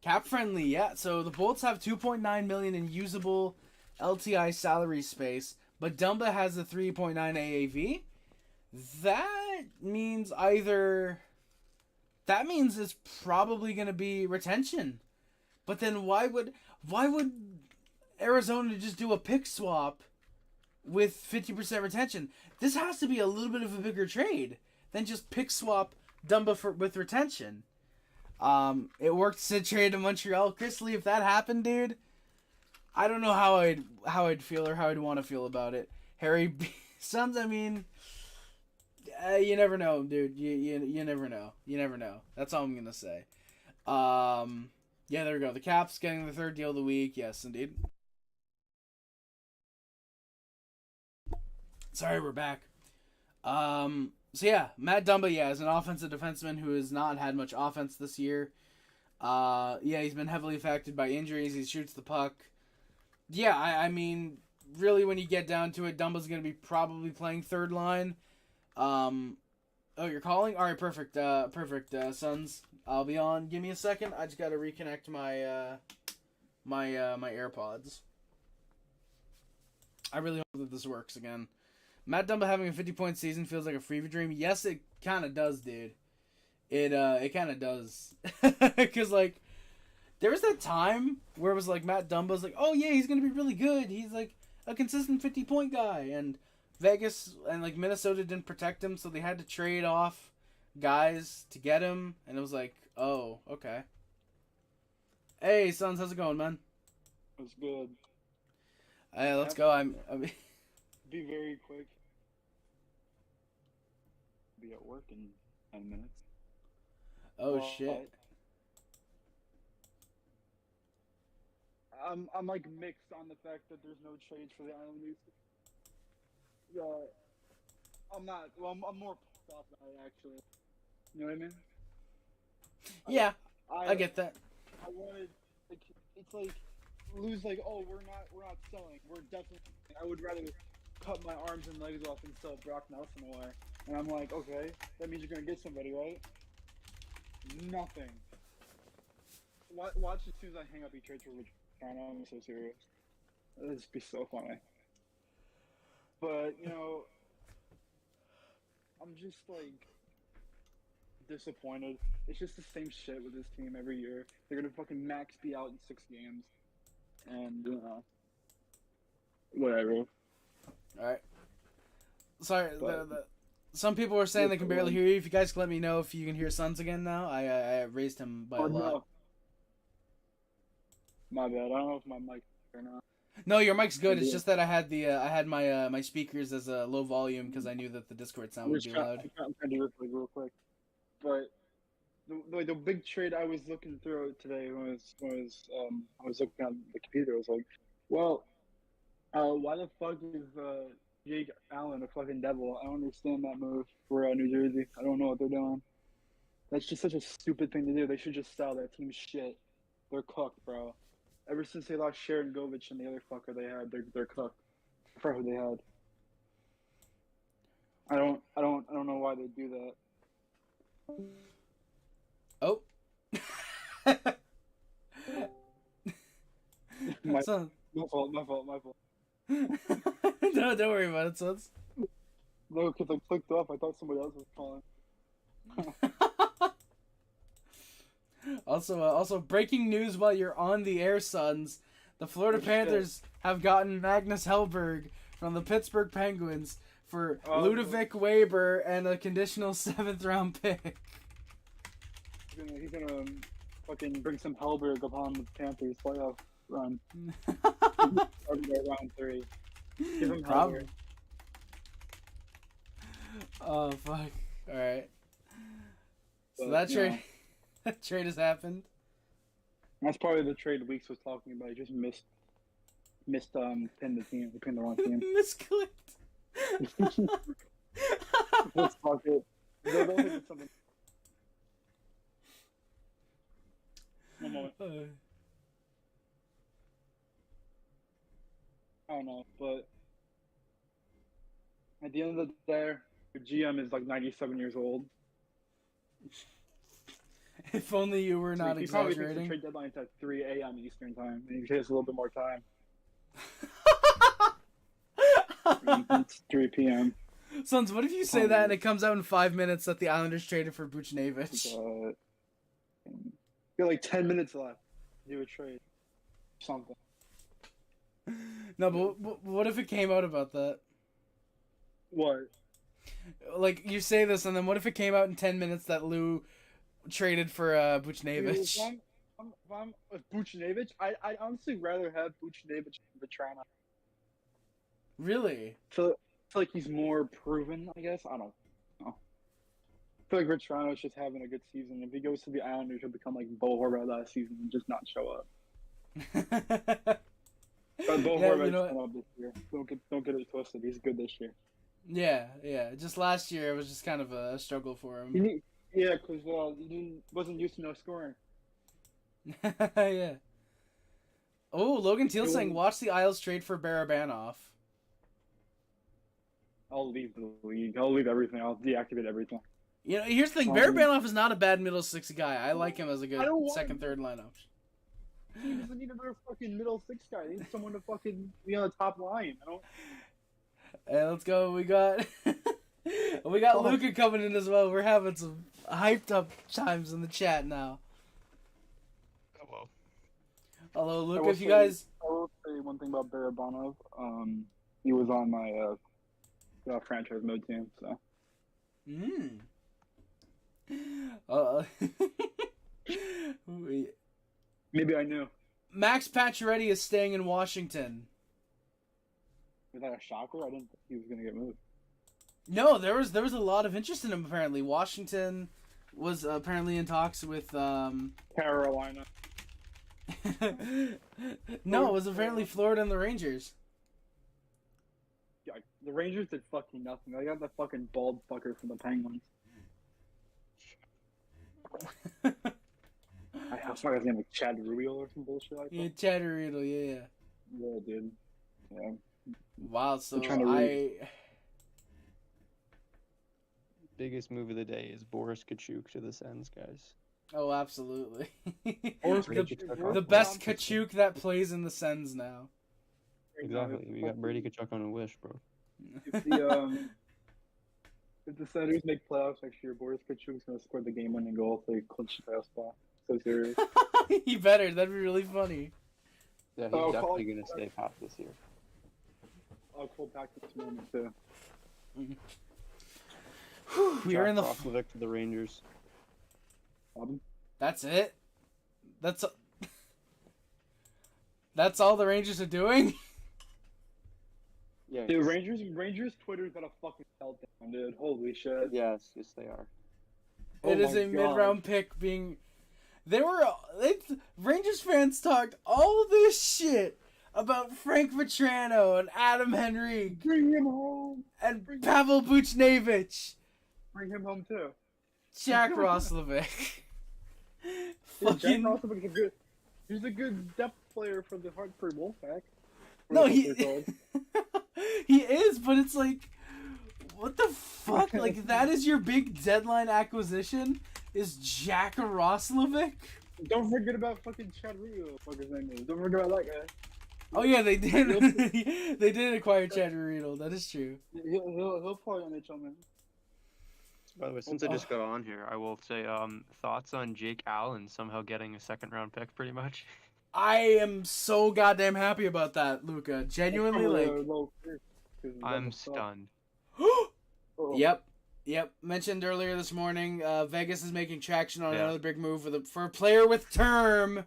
cap friendly. Yeah. So the Bolts have $2.9 million in usable LTI salary space, but Dumba has a 3.9 AAV. That means it's probably going to be retention. But then why would Arizona just do a pick swap with 50% retention? This has to be a little bit of a bigger trade than just pick swap Dumba with retention. It worked Sid trade to Montreal. Chris Lee, if that happened, dude, I don't know how I'd feel or how I'd want to feel about it. Harry Suns, I mean, you never know, dude. You never know. You never know. That's all I'm gonna say. Yeah, there we go. The Caps getting the 3rd deal of the week. Yes, indeed. Sorry, we're back. So yeah, Matt Dumba, is an offensive defenseman who has not had much offense this year. He's been heavily affected by injuries. He shoots the puck. Yeah, I mean, really, when you get down to it, Dumba's going to be probably playing 3rd line. Oh, you're calling? All right, perfect, Suns. I'll be on. Give me a second. I just got to reconnect my my AirPods. I really hope that this works again. Matt Dumba having a 50-point season feels like a fever dream. Yes, it kind of does, dude. It kind of does. Because, like, there was that time where it was like Matt Dumba's like, oh, yeah, he's going to be really good. He's, like, a consistent 50-point guy. And Vegas and, like, Minnesota didn't protect him, so they had to trade off guys to get him. And it was like, oh, okay. Hey, Sons, how's it going, man? It's good. Hey, let's go. Be very quick. Be at work in 10 minutes. Oh, shit. I'm like mixed on the fact that there's no trades for the Islanders. I'm not. Well, I'm more pissed off about it, actually. You know what I mean? Yeah, I get that. I wanted, like, it's like lose, like, oh, we're not selling. We're definitely. I would rather cut my arms and legs off and sell Brock Nelson away. And I'm like, okay, that means you're gonna get somebody, right? Nothing. Watch as soon as I hang up, he trades for Rich. I'm so serious. This would be so funny. But, you know, I'm just, like, disappointed. It's just the same shit with this team every year. They're gonna fucking max be out in 6 games. And, whatever. Alright. Sorry, some people were saying they can barely hear you. If you guys can let me know if you can hear Sons again now. I raised him by a lot. No. My bad. I don't know if my mic or not. No, your mic's good. It's just that I had my my speakers as a low volume because I knew that the Discord sound would be loud. I'm trying to do this real quick. But the big trade I was looking through today was I was looking on the computer. I was like, well, why the fuck is Jake Allen a fucking devil? I don't understand that move for New Jersey. I don't know what they're doing. That's just such a stupid thing to do. They should just sell. That team's shit. They're cooked, bro. Ever since they lost Sharon Govich and the other fucker they had, they're cooked. I forgot who they had. I don't know why they do that. Oh. my fault. No, don't worry about it, Sons. No, because I clicked off. I thought somebody else was calling. Also, breaking news while you're on the air, Sons. The Florida Panthers have gotten Magnus Hellberg from the Pittsburgh Penguins for Ludovic Weber and a conditional 7th-round pick. He's gonna fucking bring some Hellberg upon the Panthers playoff run. Round 3. Give him Hellberg. Oh fuck! All right. So that trade has happened. That's probably the trade Weeks was talking about. He just missed pin the team, pin the wrong team. Misclicked. Let's fuck it. They'll hit something. One moment. I don't know, but at the end of the day, the GM is like 97 years old. If only you were not he probably exaggerating. thinks the trade deadline's at 3 a.m. Eastern time, and he takes a little bit more time. It's 3 p.m. Sons, what if you say that and it comes out in 5 minutes that the Islanders traded for Buchnevich? You got like 10 minutes left to do a trade. Something. No, but what if it came out about that? What? Like, you say this, and then what if it came out in 10 minutes that Lou traded for Buchnevich? If I'm with Buchnevich, I'd honestly rather have Buchnevich than Vetrano. Really? I feel like he's more proven, I guess. I don't know. I feel like Vetrano's just having a good season. If he goes to the Islanders, he'll become like Bo Horvat last season and just not show up. But Bo Horvat's coming up this year. Don't get it twisted. He's good this year. Yeah. Just last year, it was just kind of a struggle for him. Yeah, because he wasn't used to no scoring. Yeah. Oh, Logan Teal saying, watch the Isles trade for Barabanov. I'll leave the league. I'll leave everything. I'll deactivate everything. You know, here's the thing. Barabanov is not a bad middle six guy. I like him as a good second, third lineup. He doesn't need another fucking middle six guy. He needs someone to fucking be on the top line. Hey, let's go. We got Luca coming in as well. We're having some hyped up times in the chat now. Hello, Luca. If you guys, I will say one thing about Barabanov. He was on my franchise mode team. So. Maybe I knew. Max Pacioretty is staying in Washington. Was that a shocker? I didn't think he was going to get moved. No, there was a lot of interest in him, apparently. Washington was apparently in talks with... Carolina. No, it was apparently Florida and the Rangers. Yeah, the Rangers did fucking nothing. They got the fucking bald fucker from the Penguins. I forgot his name, like Chad Rubiel or some bullshit like that. Yeah, Chad Rubiel, yeah. Yeah, dude. Yeah. Wow, so biggest move of the day is Boris Kachuk to the Sens, guys. Oh, absolutely. The best Kachuk that plays in the Sens now. Exactly. We got Brady Kachuk on a wish, bro. If the Senators make playoffs next year, Boris Kachuk's going to score the game-winning goal if they clinch the playoff spot. So serious. He better. That'd be really funny. Yeah, he's definitely going to stay pat this year. I'll call back this moment, too. We are in the... Roslovic to the Rangers. That's it? That's all the Rangers are doing? Yeah. Dude, Rangers Twitter's got a fucking meltdown, dude. Holy shit. Yes, they are. It is a mid-round pick being... Rangers fans talked all this shit about Frank Vetrano and Adam Henrique. Bring him home. And Pavel Buchnevich. Bring him home, too. Jack Roslovic. Jack Roslovic he's a good depth player for the Hartford Wolfpack. No, he is, but it's like, what the fuck? Like, that is your big deadline acquisition? Is Jack Roslovic? Don't forget about fucking Chad Rudo, fuck his name is. Don't forget about that guy. Oh yeah, they did. They did acquire Chad Rudo. That is true. He'll play on NHL, man. By the way, since I just got on here, I will say thoughts on Jake Allen somehow getting a second-round pick, pretty much. I am so goddamn happy about that, Luca. Genuinely, like, I'm stunned. Yep. Mentioned earlier this morning, Vegas is making traction on another big move for a player with term.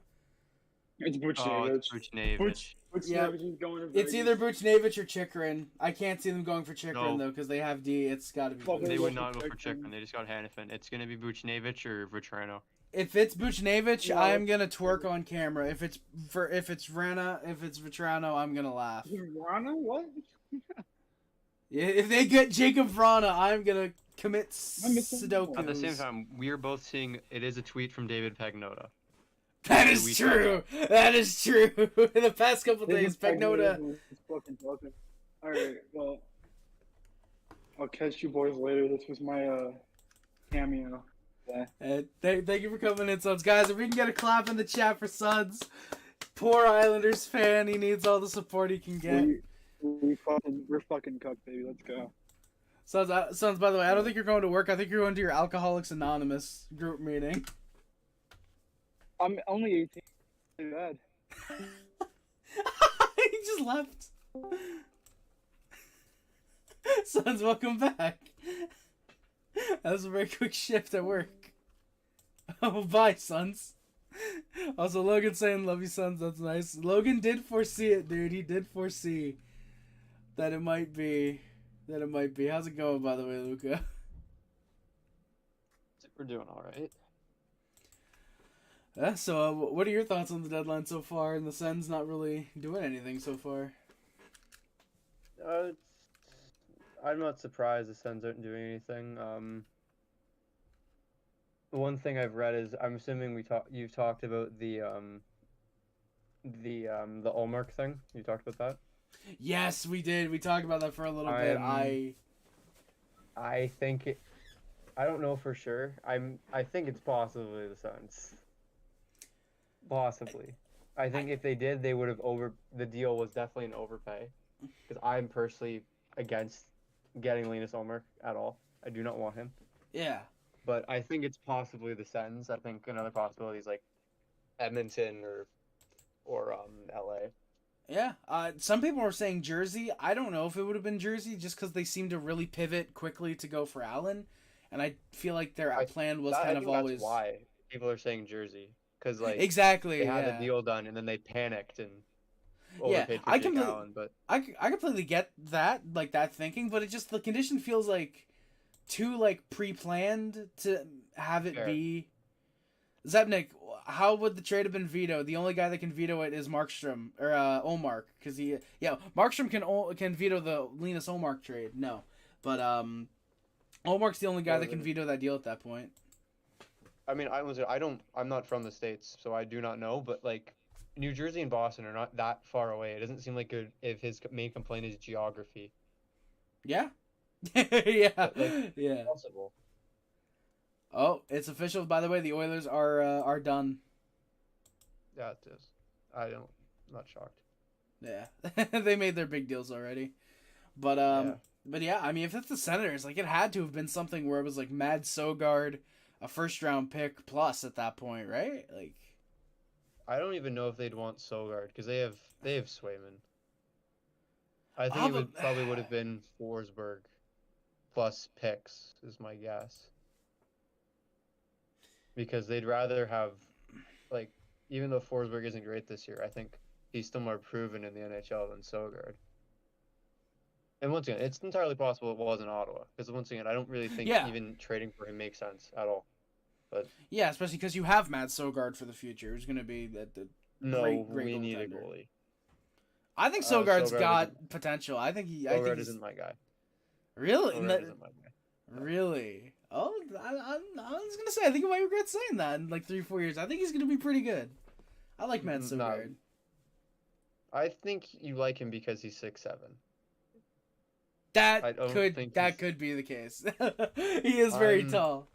It's Buchnevich. Buchnevich is going to Vegas. It's either Buchnevich or Chychrun. I can't see them going for Chychrun though, because they have D. It's got to be. They would not go for Chychrun. They just got Hanifin. It's gonna be Buchnevich or Vetrano. If it's Buchnevich, I'm gonna twerk on camera. If it's Vetrano, I'm gonna laugh. Vrana? What? Yeah, if they get Jacob Vrana, I'm gonna commit Sudoku. At the same time, we are both seeing it is a tweet from David Pagnotta. That is true. That is true. In the past couple days, Pagnotta. Alright, well, I'll catch you boys later. This was my cameo. Thank you for coming in, Suns. Guys, if we can get a clap in the chat for Suns. Poor Islanders fan. He needs all the support he can get. We're fucking cooked, baby. Let's go. Suns, by the way, I don't think you're going to work. I think you're going to your Alcoholics Anonymous group meeting. I'm only 18. Too bad. He just left. Suns, welcome back. That was a very quick shift at work. Oh, bye, Suns. Also, Logan saying, love you, Suns. That's nice. Logan did foresee it, dude. He did foresee that it might be. How's it going, by the way, Luca? We're doing all right. So, what are your thoughts on the deadline so far? And the Sens not really doing anything so far. I'm not surprised the Sens aren't doing anything. The one thing I've read is I'm assuming you've talked about the Ullmark thing. You talked about that? Yes, we did. We talked about that for a little bit. I think it. I don't know for sure. I think it's possibly the Sens. Possibly. I think if they did, they would have the deal was definitely an overpay. Because I'm personally against getting Linus Ullmark at all. I do not want him. Yeah. But I think it's possibly the Sens. I think another possibility is like Edmonton or LA. Yeah. Some people were saying Jersey. I don't know if it would have been Jersey just because they seem to really pivot quickly to go for Allen. And I feel like their plan was kind of always... That's why people are saying Jersey. Because exactly, they had the deal done and then they panicked and overpaid for Jake Allen. But I completely get that, like that thinking, but it just the condition feels like too pre-planned to have it be. Zebnik, how would the trade have been vetoed? The only guy that can veto it is Markstrom or Ullmark, because Markstrom can veto the Linus Ullmark trade. No, but Ullmark's the only guy that can veto that deal at that point. I mean, I'm not from the States, so I do not know, but New Jersey and Boston are not that far away. It doesn't seem like if his main complaint is geography. Yeah. Yeah. Yeah. Possible. Oh, it's official. By the way, the Oilers are done. Yeah, it is. I'm not shocked. Yeah. They made their big deals already. But yeah, I mean, if it's the Senators, it had to have been something where it was Mad Sogard, a first-round pick plus at that point, right? I don't even know if they'd want Sogard because they have Swayman. I think it probably would have been Forsberg plus picks is my guess. Because they'd rather have, even though Forsberg isn't great this year, I think he's still more proven in the NHL than Sogard. And once again, it's entirely possible it was in Ottawa. Because once again, I don't really think even trading for him makes sense at all. But yeah, especially because you have Matt Sogard for the future. Who's going to be the great we need goaltender. A goalie. I think Sogard's got potential. I think Sogard isn't my guy. Really? Sogard isn't my guy. Really? Oh, I was going to say, I think you might regret saying that in 3-4 years. I think he's going to be pretty good. I like Matt Sogard. I think you like him because he's 6'7". That could be the case. He is very tall.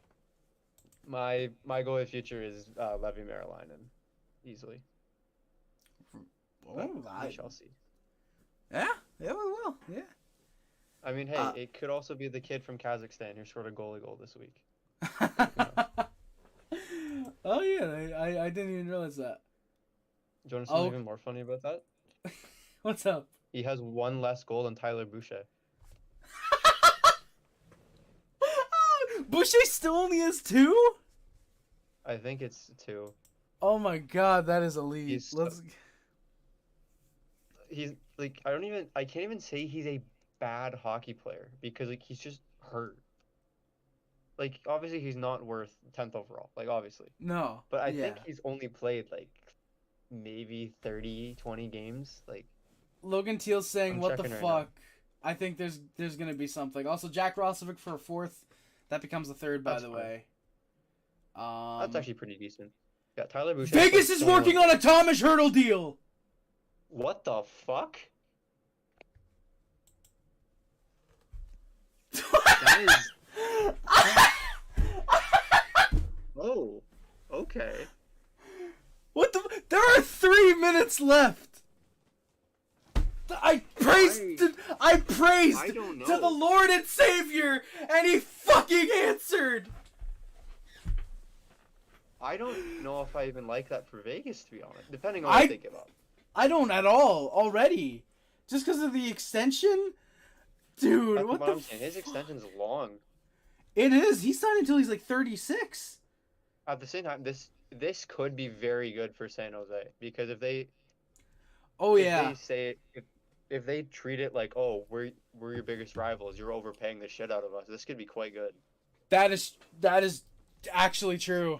My goal of the future is Levi Marilainen, easily. We shall see. Yeah, we will. Yeah. I mean, hey, it could also be the kid from Kazakhstan who scored a goalie goal this week. Oh yeah, I didn't even realize that. Do you want to see something even more funny about that? What's up? He has one less goal than Tyler Boucher. Boucher still only has 2? I think it's 2. Oh my god, that is elite. He's like I can't even say he's a bad hockey player because like he's just hurt. Like obviously he's not worth 10th overall, like obviously. No. But I think he's only played like maybe 30, 20 games. Like Logan Teal's saying, I'm "What the checking right fuck?" I think there's gonna be something. Also, Jack Roslovic for a 4th. That becomes a 3rd, by That's the fine. way. That's actually pretty decent. Yeah, Tyler Boucher. Vegas is working on a Thomas Hertl deal. What the fuck? That is. Oh, okay. What the? There are 3 minutes left. I prayed I don't know. to the Lord and Savior, and he fucking answered. I don't know if I even like that for Vegas, to be honest. Depending on what they give up. I don't at all already. Just because of the extension? Dude, That's what what the I'm saying. His extension's long. It is. He signed until he's like 36. At the same time, this could be very good for San Jose because if they if they treat it like, oh, we're your biggest rivals, you're overpaying the shit out of us, this could be quite good. That is actually true.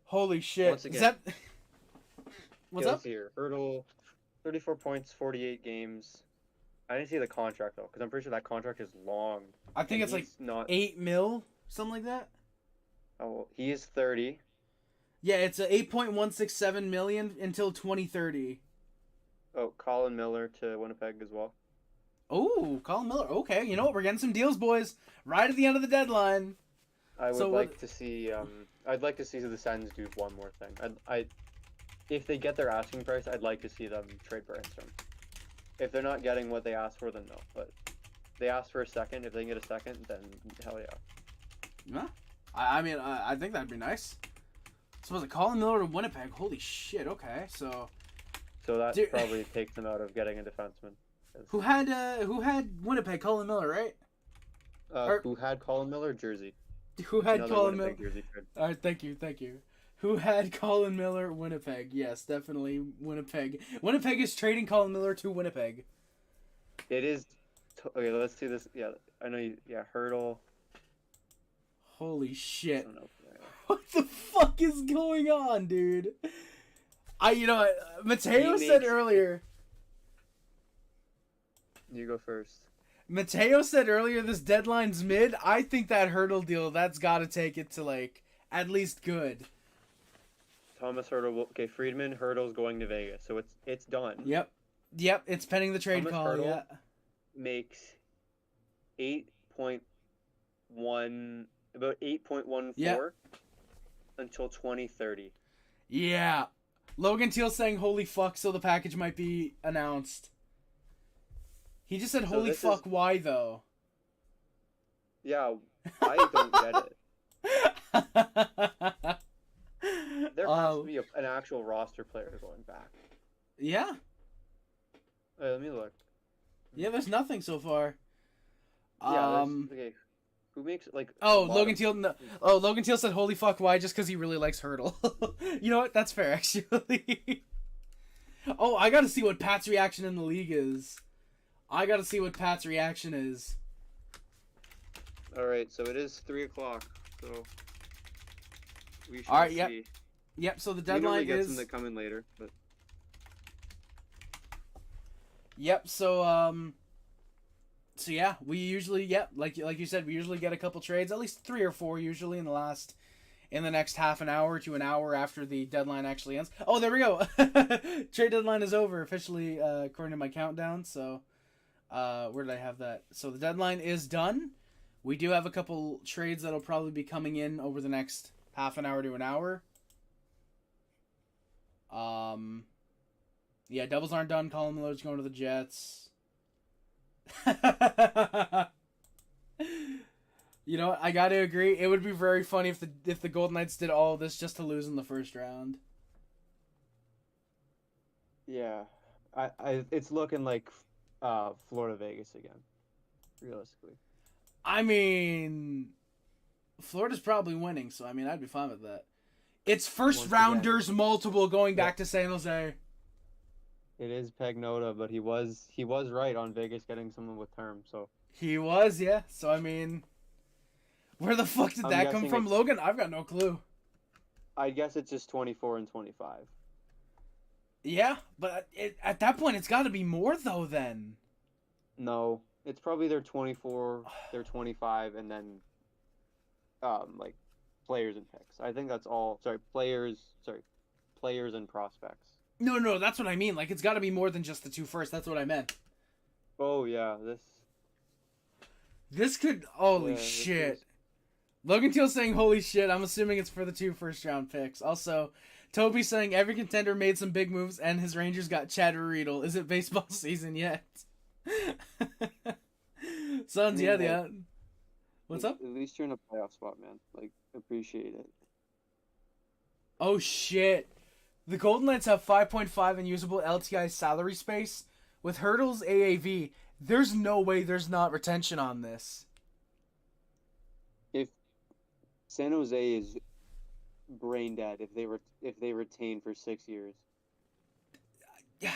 Holy shit. Once again, is that What's up? Here, Hertl, 34 points, 48 games. I didn't see the contract though, because I'm pretty sure that contract is long. I think it's like not 8 mil, something like that. Oh, he is 30. Yeah, it's a 8.167 million until 2030. Oh, Colin Miller to Winnipeg as well. Oh, Colin Miller. Okay, you know what? We're getting some deals, boys. Right at the end of the deadline. I would like to see. I'd like to see the Sens do one more thing. If they get their asking price, I'd like to see them trade Brandstrom. If they're not getting what they asked for, then no. But they asked for a second. If they can get a second, then hell yeah. Yeah. I mean, I think that'd be nice. So was it Colin Miller to Winnipeg? Holy shit. Okay, so that probably takes them out of getting a defenseman. Who had Winnipeg? Colin Miller, right? Who had Colin Miller? Jersey. Who had Another Colin Winnipeg Miller? Jersey trade. All right, thank you. Who had Colin Miller? Winnipeg. Yes, definitely Winnipeg. Winnipeg is trading Colin Miller to Winnipeg. It is. Okay, let's do this. Yeah, I know you. Yeah, Hertl. Holy shit. I don't know. What the fuck is going on, dude? Mateo said earlier. You go first. Mateo said earlier this deadline's mid. I think that Hertl deal, that's got to take it to, like, at least good. Thomas Hertl. Okay, Friedman. Hertl's going to Vegas, so it's done. Yep, it's pending the trade call. Hertl Yeah. Makes 8.1, about 8.14 until 2030. Yeah. Logan Teal saying holy fuck, so the package might be announced. He just said holy fuck, why though? Yeah, I don't get it. There has to be an actual roster player going back. Yeah. Let me look. Yeah, there's nothing so far. Yeah, okay. Who makes like? Logan Teal. No, Logan Teal said holy fuck, why? Just because he really likes Hertl. You know what? That's fair, actually. I gotta see what Pat's reaction in the league is. All right, so it is 3:00. So we should see. Yep. Yep. So the deadline is. Some that come in later, but. Yep. So So yeah, we usually like you said, we usually get a couple trades, at least 3 or 4 usually in the next half an hour to an hour after the deadline actually ends. Oh, there we go. Trade deadline is over officially according to my countdown. So where did I have that? So the deadline is done. We do have a couple trades that'll probably be coming in over the next half an hour to an hour. Yeah, doubles aren't done. Colin Miller's going to the Jets. You know what? I gotta agree. It would be very funny if the Golden Knights did all of this just to lose in the first round. Yeah, it's looking like Florida Vegas again, realistically. I mean, Florida's probably winning, so I mean, I'd be fine with that. It's first Once rounders again. multiple going back to San Jose. It is Pagnota, but he was right on Vegas getting someone with term. So He was, yeah. So I mean, where the fuck did I'm that come guessing from, it's- Logan? I've got no clue. I guess it's just 24 and 25. Yeah, but at that point, it's got to be more though. Then No, it's probably their 24, their 25, and then like players and picks. I think that's all. Players and prospects. no, that's what I mean. Like, it's got to be more than just the 2 first. That's what I meant. Oh yeah, This could. Holy Yeah, this shit. is- Logan Teal saying holy shit. I'm assuming it's for the 2 first-round picks. Also, Toby saying every contender made some big moves and his Rangers got Chad Riedel. Is it baseball season yet? Sons, I mean, yeah. What's up? At least you're in a playoff spot, man. Like, appreciate it. Oh shit. The Golden Knights have 5.5 in usable LTI salary space. With Hertl's AAV, there's no way there's not retention on this. If San Jose is brain dead if they retain for 6 years. Yeah.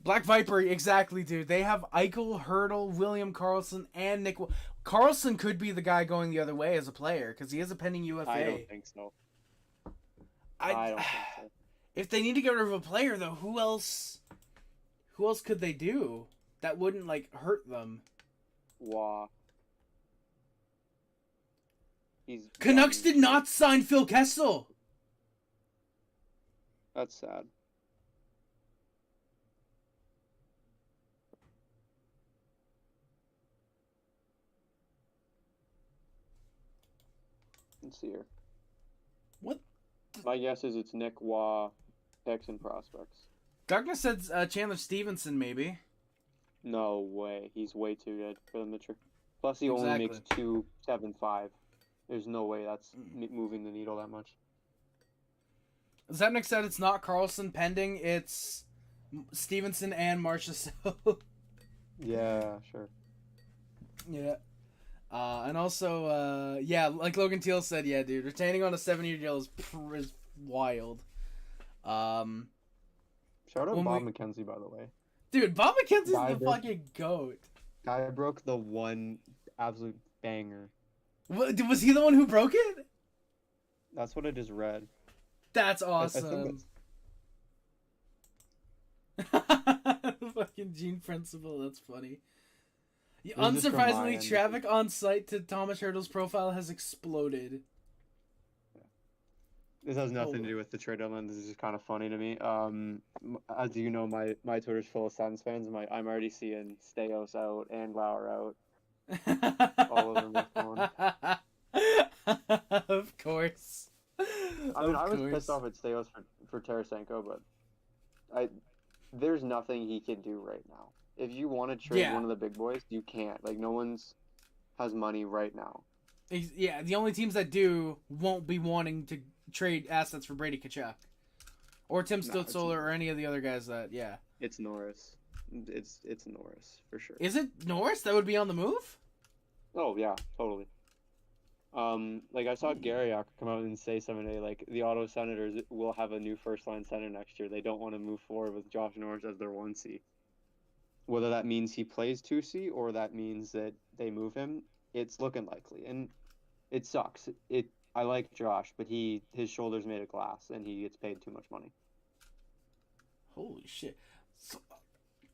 Black Viper, exactly, dude. They have Eichel, Hertl, William Karlsson, and Nick. Karlsson could be the guy going the other way as a player because he is a pending UFA. I don't think so. I don't think so. If they need to get rid of a player, though, who else could they do that wouldn't like hurt them? Wow. Canucks did not sign Phil Kessel. That's sad. Let's see here. What? My guess is it's Nick Waugh, picks and prospects. Darkness said Chandler Stevenson, maybe. No way. He's way too good for them to trade. Plus, he only makes $275. There's no way that's moving the needle that much. Zepnik said it's not Karlsson pending, it's Stevenson and Marchessault. Yeah, sure. Yeah. And also, like Logan Teal said, yeah, dude, retaining on a 7-year deal is wild. Shout out Bob McKenzie, by the way. Dude, Bob McKenzie's the fucking GOAT. Guy broke the one absolute banger. Was he the one who broke it? That's what I just read. That's I awesome. think Fucking Gene Principle, that's funny. This is from my Unsurprisingly, end. traffic on site to Thomas Hertl's profile has exploded. This has nothing to do with the trade deadline. This is just kind of funny to me. As you know, my Twitter's full of Sens fans. I'm already seeing Staios out and Lauer out. All over my phone. Of course. I mean, I was pissed off at Staios for Tarasenko, but there's nothing he can do right now. If you want to trade one of the big boys, you can't. Like, no one's has money right now. Yeah, the only teams that do won't be wanting to trade assets for Brady Tkachuk. Or Tim Stützle or any of the other guys that, yeah. It's Norris. It's Norris, for sure. Is it Norris that would be on the move? Oh, yeah, totally. Like, I saw Garriock come out and say something like, the Ottawa Senators will have a new first-line center next year. They don't want to move forward with Josh Norris as their 1C. Whether that means he plays 2C or that means that they move him, it's looking likely. And it sucks. I like Josh, but his shoulder's made of glass, and he gets paid too much money. Holy shit! So,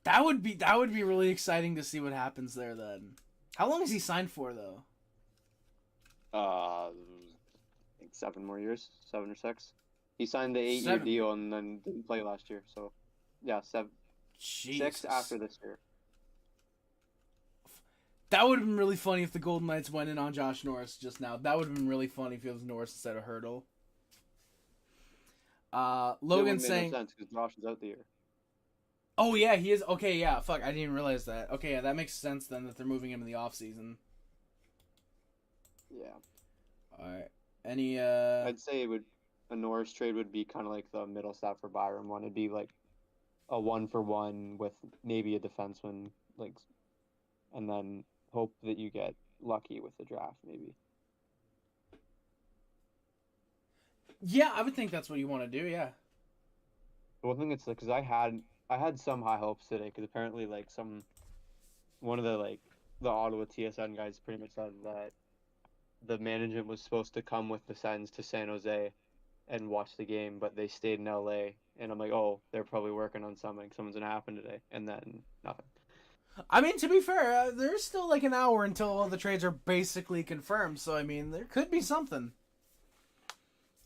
that would be really exciting to see what happens there. Then, how long is he signed for though? I think 7 more years, 7 or 6. He signed the 8-year deal and then didn't play last year. So, yeah, 7, Jesus. 6 after this year. That would have been really funny if the Golden Knights went in on Josh Norris just now. That would have been really funny if it was Norris instead of Hertl. Logan saying, no sense because Josh is out the year. "Oh yeah, he is." Okay, yeah. Fuck, I didn't even realize that. Okay, yeah, that makes sense then that they're moving him in the off season. Yeah. All right. Any? I'd say a Norris trade would be kind of like the middle step for Byram one. It'd be like a 1-for-1 with maybe a defenseman, like, and then hope that you get lucky with the draft, maybe. Yeah, I would think that's what you want to do. Yeah. The one thing it's like, because I had some high hopes today, because apparently like one of the like the Ottawa TSN guys pretty much said that the management was supposed to come with the Sens to San Jose and watch the game, but they stayed in LA. And I'm like, oh, they're probably working on something. Something's gonna happen today, and then nothing. I mean, to be fair, there's still like an hour until all the trades are basically confirmed. So I mean, there could be something.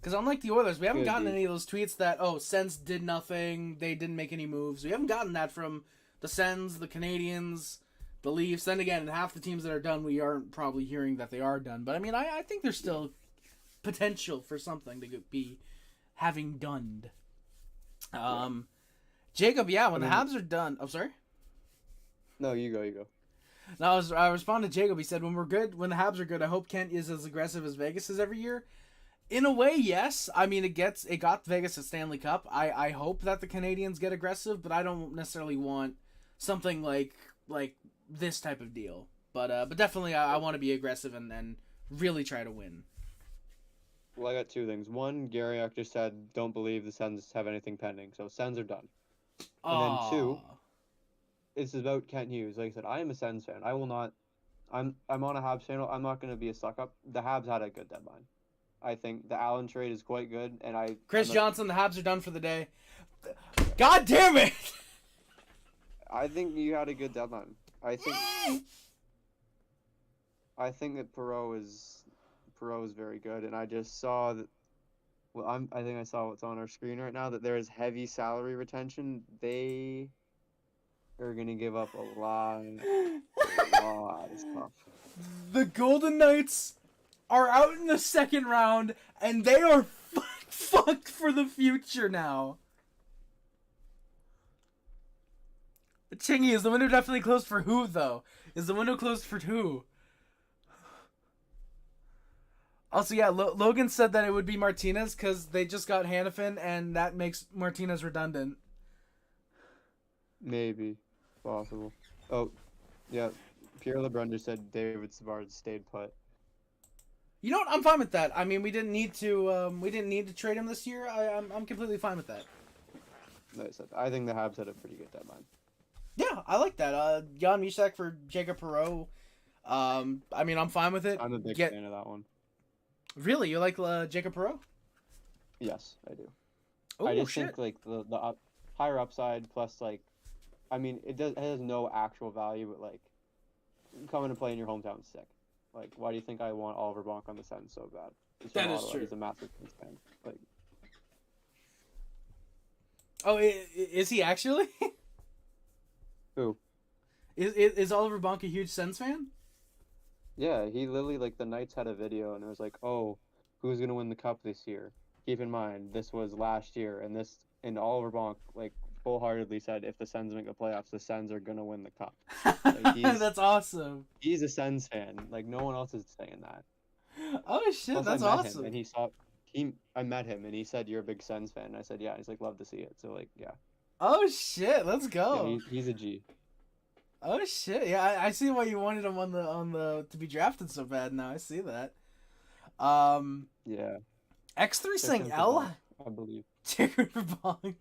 Because unlike the Oilers, we haven't gotten any of those tweets that, oh, Sens did nothing, they didn't make any moves. We haven't gotten that from the Sens, the Canadians, the Leafs. Then again, half the teams that are done, we aren't probably hearing that they are done. But I mean, I think there's still potential for something to be having done. Jacob, yeah, when the Habs are done... I'm sorry? No, you go. No, I responded to Jacob. He said, when the Habs are good, I hope Kent is as aggressive as Vegas is every year. In a way, yes. I mean, it got Vegas a Stanley Cup. I hope that the Canadians get aggressive, but I don't necessarily want something like this type of deal. But definitely, I want to be aggressive and really try to win. Well, I got two things. One, Garriock just said, don't believe the Sens have anything pending, so Sens are done. And then two, it's about Kent Hughes. Like I said, I am a Sens fan. I will not. I'm on a Habs channel. I'm not going to be a suck up. The Habs had a good deadline. I think the Allen trade is quite good, and Chris Johnson, the Habs are done for the day. God damn it! I think you had a good deadline. I think that Perreault is very good, and I just saw that. Well, I think I saw what's on our screen right now, that there is heavy salary retention. They are gonna give up a lot of stuff. The Golden Knights are out in the second round, and they are fucked for the future now. Chingy, is the window definitely closed for who, though? Is the window closed for who? Also, yeah, Logan said that it would be Martinez because they just got Hannafin, and that makes Martinez redundant. Maybe. Possible. Oh, yeah. Pierre LeBrun just said David Savard stayed put. You know what? I'm fine with that. I mean, we didn't need to trade him this year. I'm completely fine with that. Like I said, I think the Habs had a pretty good deadline. Yeah, I like that. Jan Mysak for Jacob Perreault. I mean, I'm fine with it. I'm a big fan of that one. Really, you like Jacob Perreault? Yes, I do. Oh, I just shit. think like the higher upside plus like, I mean, it has no actual value, but like coming to play in your hometown is sick. Like, why do you think I want Oliver Bonk on the Sens so bad? He's from Ottawa. True. He's a massive Sens fan. Like, oh, is he actually? Who? Is Oliver Bonk a huge Sens fan? Yeah, he literally, like, the Knights had a video, and it was like, oh, who's going to win the Cup this year? Keep in mind, this was last year, and Oliver Bonk, like, full-heartedly said, if the Sens make the playoffs, the Sens are going to win the Cup. Like, that's awesome. He's a Sens fan. Like, no one else is saying that. Oh, shit, plus, that's awesome. I met him, and he said, you're a big Sens fan. And I said, yeah. He's like, love to see it. So, like, yeah. Oh, shit, let's go. Yeah, he's a G. Oh shit! Yeah, I see why you wanted him on the to be drafted so bad. Now I see that. Yeah. X3 saying L. I believe. Jacob Bonk.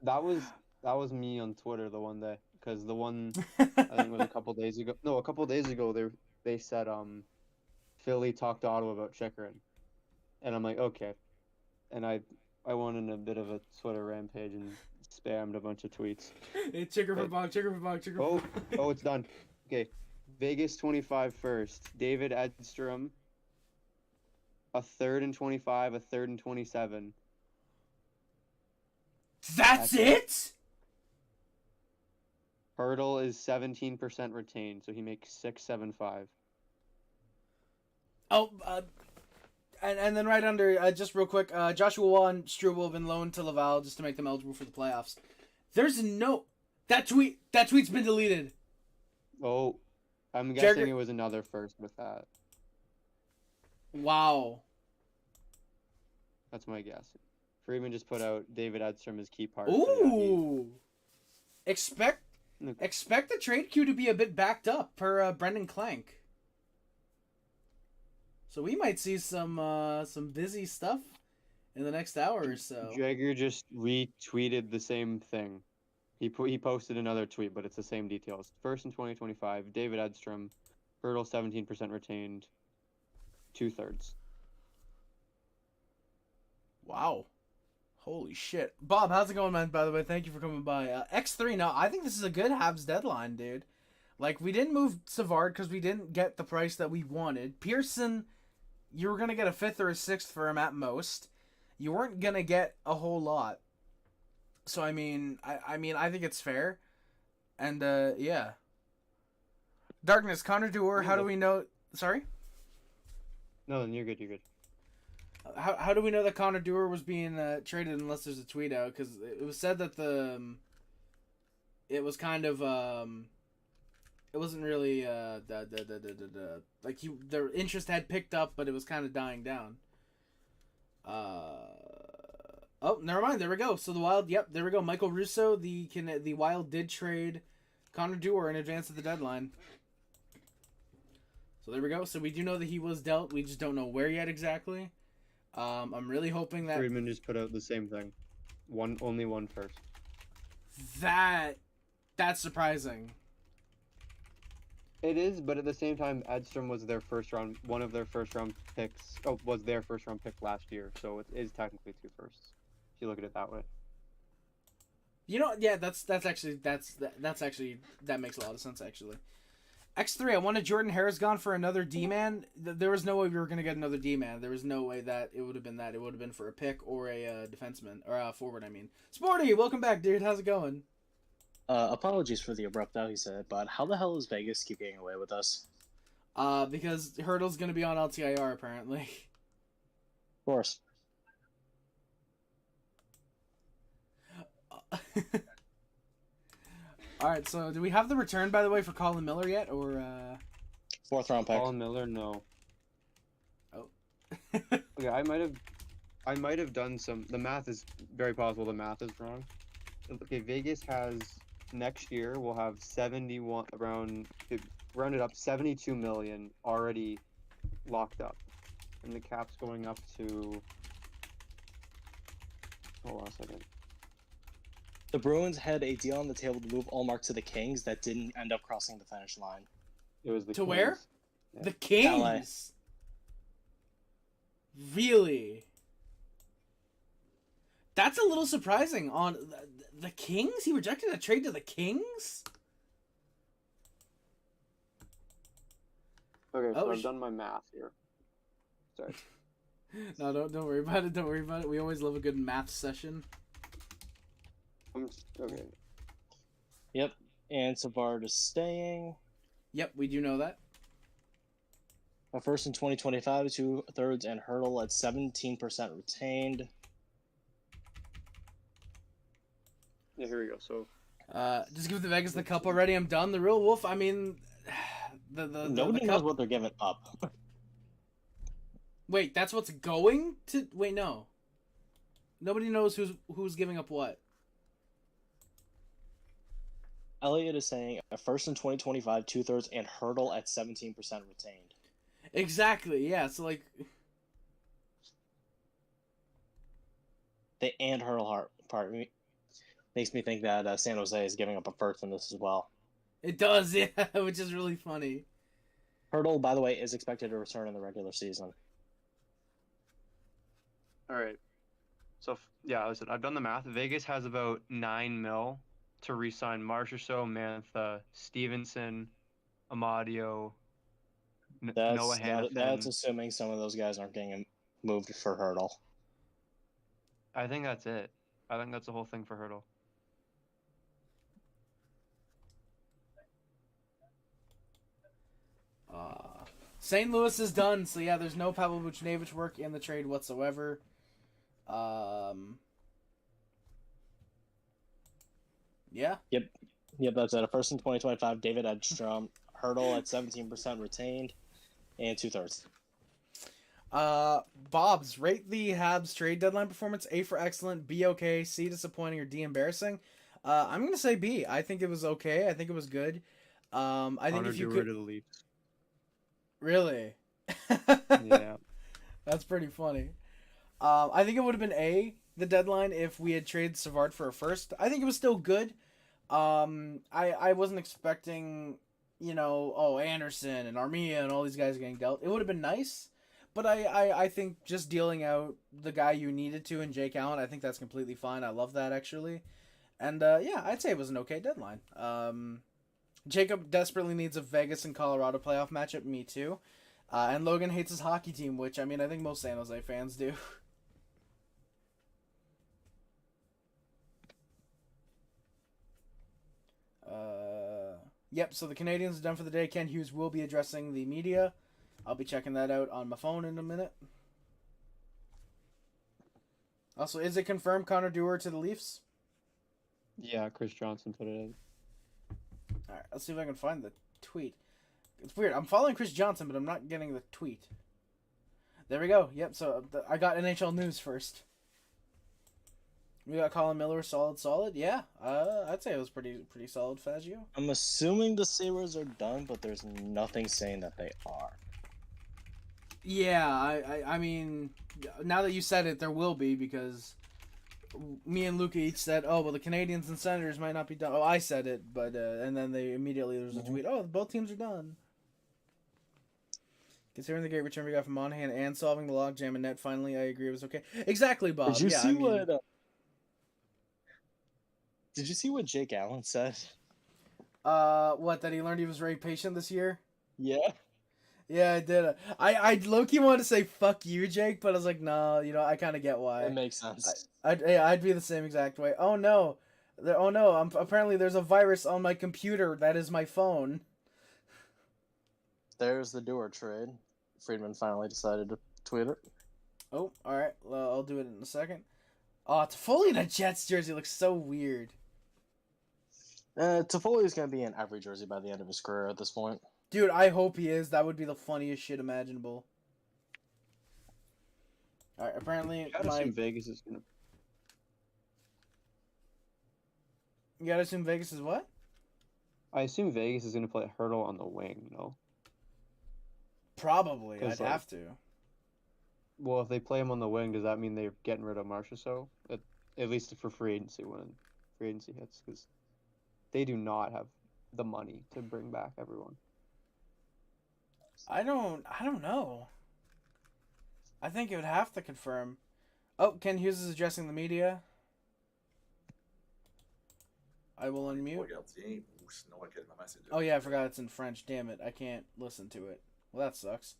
That was me on Twitter the one day, because the one I think it was a couple days ago. No, a couple days ago they said Philly talked to Ottawa about Chychrun, and I'm like, okay, and I went in a bit of a Twitter rampage and spammed a bunch of tweets. Hey, Chychrun for Bonk. Oh, it's done. Okay, Vegas 25 first. David Edstrom. A 3rd and 25, a 3rd and 27. That's it? Hertl is 17% retained, so he makes 675. Oh, and then right under, just real quick, Joshua Wall and Struble have been loaned to Laval just to make them eligible for the playoffs. There's no... That tweet's been deleted. Oh, I'm guessing it was another first with that. Wow. That's my guess. Freeman just put out David Edstrom as key part. Ooh. Expect the trade queue to be a bit backed up per Brendan Clank. So we might see some busy stuff in the next hour or so. Jagger just retweeted the same thing. He posted another tweet, but it's the same details. First in 2025, David Edstrom, Hertl 17% retained, 2/3. Wow. Holy shit. Bob, how's it going, man? By the way, thank you for coming by. X3, no, I think this is a good Habs deadline, dude. Like, we didn't move Savard because we didn't get the price that we wanted. Pearson, you were going to get a 5th or a 6th for him at most. You weren't going to get a whole lot. So, I mean, I think it's fair. And, yeah. Darkness, Connor Dewar, how do we know... Sorry? No, then you're good, you're good. How do we know that Connor Dewar was being traded unless there's a tweet out? Because it was said that it was kind of it wasn't really like their interest had picked up, but it was kind of dying down. Oh, never mind. There we go. So the Wild, yep, there we go. Michael Russo, the Wild did trade Connor Dewar in advance of the deadline. So there we go. So we do know that he was dealt. We just don't know where yet exactly. I'm really hoping that Friedman just put out the same thing. Only one first. That's surprising. It is, but at the same time, Edstrom was one of their first round picks. Oh, was their first round pick last year, so it is technically 2 firsts. If you look at it that way. You know, yeah, that makes a lot of sense actually. X3, I wanted Jordan Harris gone for another D-man. There was no way we were going to get another D-man. There was no way that it would have been that. It would have been for a pick or a defenseman. Or a forward, I mean. Sporty, welcome back, dude. How's it going? Apologies for the abrupt outset, but how the hell is Vegas keep getting away with us? Because Hertl's going to be on LTIR, apparently. Of course. Alright, so do we have the return, by the way, for Colin Miller yet, or, 4th round pick. Colin Miller, no. Oh. Okay, I might have done some... The math is very possible the math is wrong. Okay, Vegas has... Next year, we'll have rounded up 72 million already locked up. And the cap's going up to... Hold on a second. The Bruins had a deal on the table to move Ullmark to the Kings that didn't end up crossing the finish line. It was the To Kings. where? Yeah. The Kings? Really? That's a little surprising. On the Kings? He rejected a trade to the Kings? Okay, so Oh, I've done my math here. Sorry. No, don't worry about it. Don't worry about it. We always love a good math session. Okay. Yep, and Savard is staying. Yep, we do know that. A first in 2025, 2/3, and Hertl at 17% retained. Yeah, here we go. So, Just give the Vegas the cup already. I'm done. The real Wolf, I mean, Nobody knows what they're giving up. Wait, that's what's going to... Wait, no. Nobody knows who's giving up what. Elliott is saying a first in 2025, 2/3, and Hertl at 17% retained. Exactly, yeah. So, like... The and Hertl part makes me think that San Jose is giving up a first in this as well. It does, yeah, which is really funny. Hertl, by the way, is expected to return in the regular season. all right. So, yeah, listen, I've done the math. Vegas has about 9 mil to re-sign Marchessault, Mantha, Stevenson, Amadio, Noah Hannafin. That's assuming some of those guys aren't getting moved for Hertl. I think that's it. I think that's the whole thing for Hertl. St. Louis is done, so yeah, there's no Pavel Buchnevich work in the trade whatsoever. Yeah. Yep, that's at a first in 2025, David Edstrom, Hertl at 17% retained, and 2/3. Bob's, rate the Habs trade deadline performance: A for excellent, B okay, C disappointing, or D embarrassing. I'm gonna say B. I think it was okay. I think it was good. I think if you could... to the Leafs. Really? Yeah. That's pretty funny. I think it would have been the deadline if we had traded Savard for a first. I think it was still good. I wasn't expecting, Anderson and Armia and all these guys getting dealt. It would have been nice, but I think just dealing out the guy you needed to in Jake Allen, I think that's completely fine. I love that, actually. And, I'd say it was an okay deadline. Jacob desperately needs a Vegas and Colorado playoff matchup. Me too. And Logan hates his hockey team, which, I mean, I think most San Jose fans do. Yep, so the Canadians are done for the day. Ken Hughes will be addressing the media. I'll be checking that out on my phone in a minute. Also, is it confirmed Connor Dewar to the Leafs? Yeah, Chris Johnson put it in. Alright, let's see if I can find the tweet. It's weird. I'm following Chris Johnson, but I'm not getting the tweet. There we go. Yep, so I got NHL news first. We got Colin Miller, solid. Yeah, I'd say it was pretty solid, Fazio. I'm assuming the Sabres are done, but there's nothing saying that they are. Yeah, I mean, now that you said it, there will be, because me and Luca each said, oh, well, the Canadians and Senators might not be done. Oh, I said it, but, and then there was a tweet, oh, both teams are done. Considering the great return we got from Monahan and solving the logjam in net, finally, I agree it was okay. Exactly, Bob. Did you see what Jake Allen said? What, that he learned he was very patient this year? Yeah. Yeah, I did. I low-key wanted to say fuck you, Jake, but I was like, no, I kind of get why. It makes sense. I'd be the same exact way. Oh no, apparently there's a virus on my computer. That is my phone. There's the Dewar trade. Friedman finally decided to tweet it. Oh, all right. Well, I'll do it in a second. Oh, Toffoli in a Jets jersey looks so weird. Toffoli is going to be in every jersey by the end of his career at this point. Dude, I hope he is. That would be the funniest shit imaginable. All right, apparently You gotta assume Vegas is gonna. You gotta assume Vegas is what? I assume Vegas is gonna play Hertl on the wing. No. Probably. I'd have to. Well, if they play him on the wing, does that mean they're getting rid of Marchessault? At least for free agency when free agency hits, because they do not have the money to bring back everyone. I don't know. I think it would have to confirm. Oh, Ken Hughes is addressing the media. I will unmute. Oh yeah, I forgot it's in French. Damn it, I can't listen to it. Well, that sucks.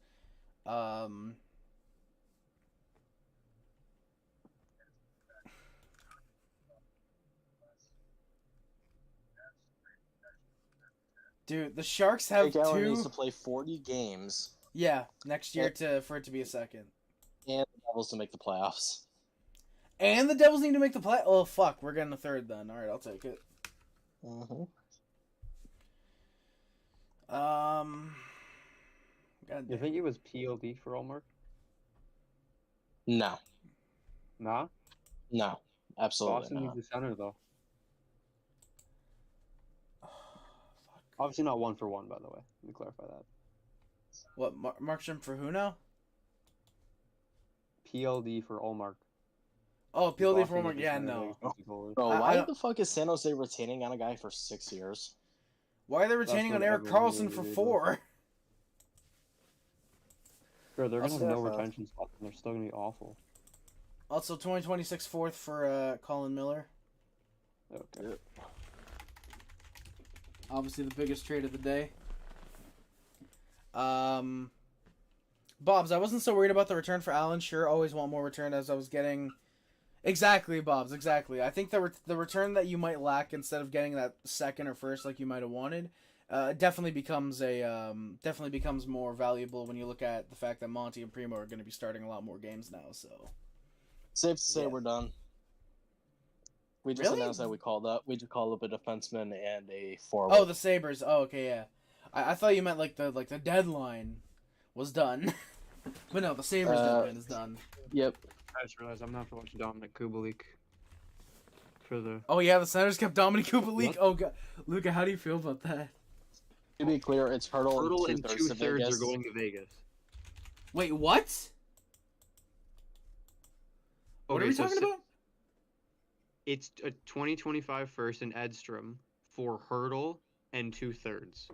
Dude, the Sharks have Jake Allen two. needs to play 40 games. Yeah, next year for it to be a second. And the Devils to make the playoffs. And the Devils need to make the play. Oh fuck, we're getting a third then. All right, I'll take it. Mm-hmm. You think it was PLD for Ullmark? No. Nah? No. Absolutely Boston not. needs a center, though. Fuck. Obviously not 1-for-1, by the way. Let me clarify that. What, Markstrom for who now? PLD for Ullmark. Oh, PLD Boston for Ullmark. needs a Yeah, center, no. Bro, I why don't- the fuck is San Jose retaining on a guy for 6 years? Why are they retaining on what Erik everyone Karlsson really for does. 4? Bro, they're going to have no Also, retention spots, and they're still going to be awful. Also, 2026 fourth for Colin Miller. Okay. Obviously, the biggest trade of the day. Bobs, I wasn't so worried about the return for Allen. Sure, always want more return as I was getting. Exactly, Bobs. Exactly. I think the return that you might lack instead of getting that second or first like you might have wanted, definitely becomes more valuable when you look at the fact that Monty and Primo are going to be starting a lot more games now. So Safe to say we're done. We just Really? announced that we just called up a defenseman and a forward. Oh, the Sabres. Oh, okay, yeah. I thought you meant like the deadline was done, but no, the Sabres deadline is done. Yep. I just realized I'm going to have to watch Dominic Kubalik for the... Oh yeah, the Senators kept Dominic Kubalik. What? Oh god, Luca, how do you feel about that? To be clear, it's Hertl and two-thirds to Vegas. are going to Vegas. Wait, what? What are we talking about? It's a 2025 first in Edstrom for Hertl and 2/3.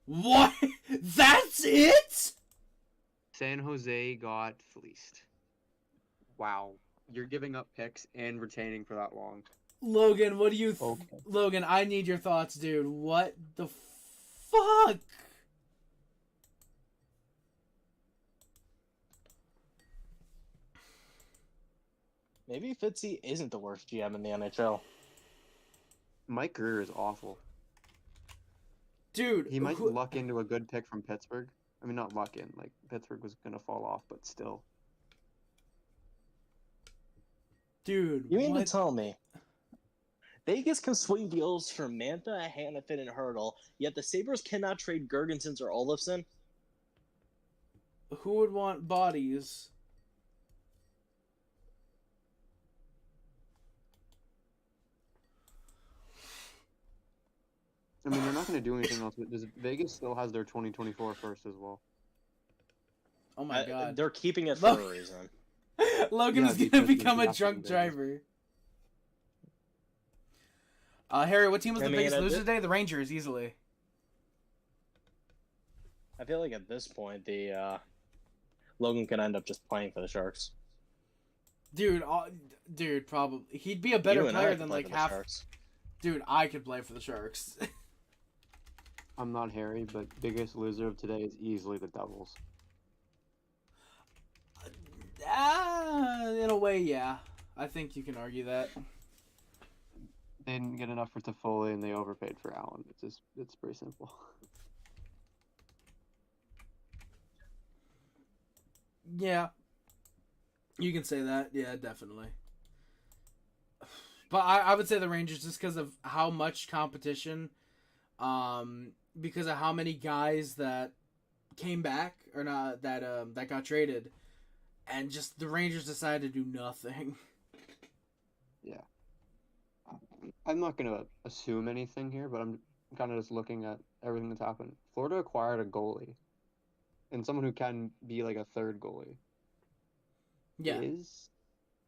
What? That's it? San Jose got fleeced. Wow. You're giving up picks and retaining for that long. Logan, what do you... Okay. Logan, I need your thoughts, dude. What the fuck? Maybe Fitzy isn't the worst GM in the NHL. Mike Greer is awful. Dude, He might luck into a good pick from Pittsburgh. I mean, not luck in. Like, Pittsburgh was going to fall off, but still. Dude, You mean what? to tell me Vegas can swing deals for Mantha, Hannafin, and Hertl, yet the Sabres cannot trade Gergensons or Olofsson? Who would want bodies? I mean, they're not going to do anything else. Vegas still has their 2024 first as well. Oh my god. They're keeping it for a reason. Logan Yeah, is going to because become he's a drunk Vegas. driver. Harry, what team was the I mean, biggest at loser thi- today? The Rangers, easily. I feel like at this point, the Logan can end up just playing for the Sharks. Dude, probably. He'd be a better You and I player could than play like for the half. Sharks. Dude, I could play for the Sharks. I'm not Harry, but biggest loser of today is easily the Devils. In a way, yeah. I think you can argue that. They didn't get enough for Toffoli, and they overpaid for Allen. It's pretty simple. Yeah. You can say that. Yeah, definitely. But I would say the Rangers just because of how much competition, because of how many guys that came back or not that got traded, and just the Rangers decided to do nothing. Yeah. I'm not going to assume anything here, but I'm kind of just looking at everything that's happened. Florida acquired a goalie, and someone who can be like a third goalie. Yeah. Is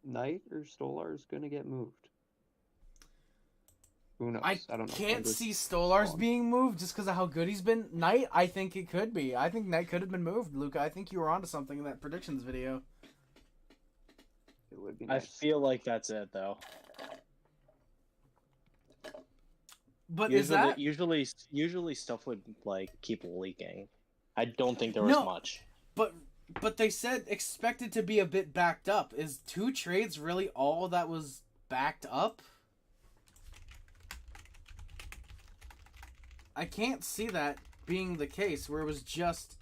Knight or Stolarz going to get moved? Who knows? I don't know. can't see Stolarz being moved just because of how good he's been. Knight, I think it could be. I think Knight could have been moved, Luca. I think you were onto something in that predictions video. It would be I nice. feel like that's it, though. But is that... Usually stuff would like keep leaking. I don't think there was No. much. But they said expected to be a bit backed up. Is 2 trades really all that was backed up? I can't see that being the case where it was just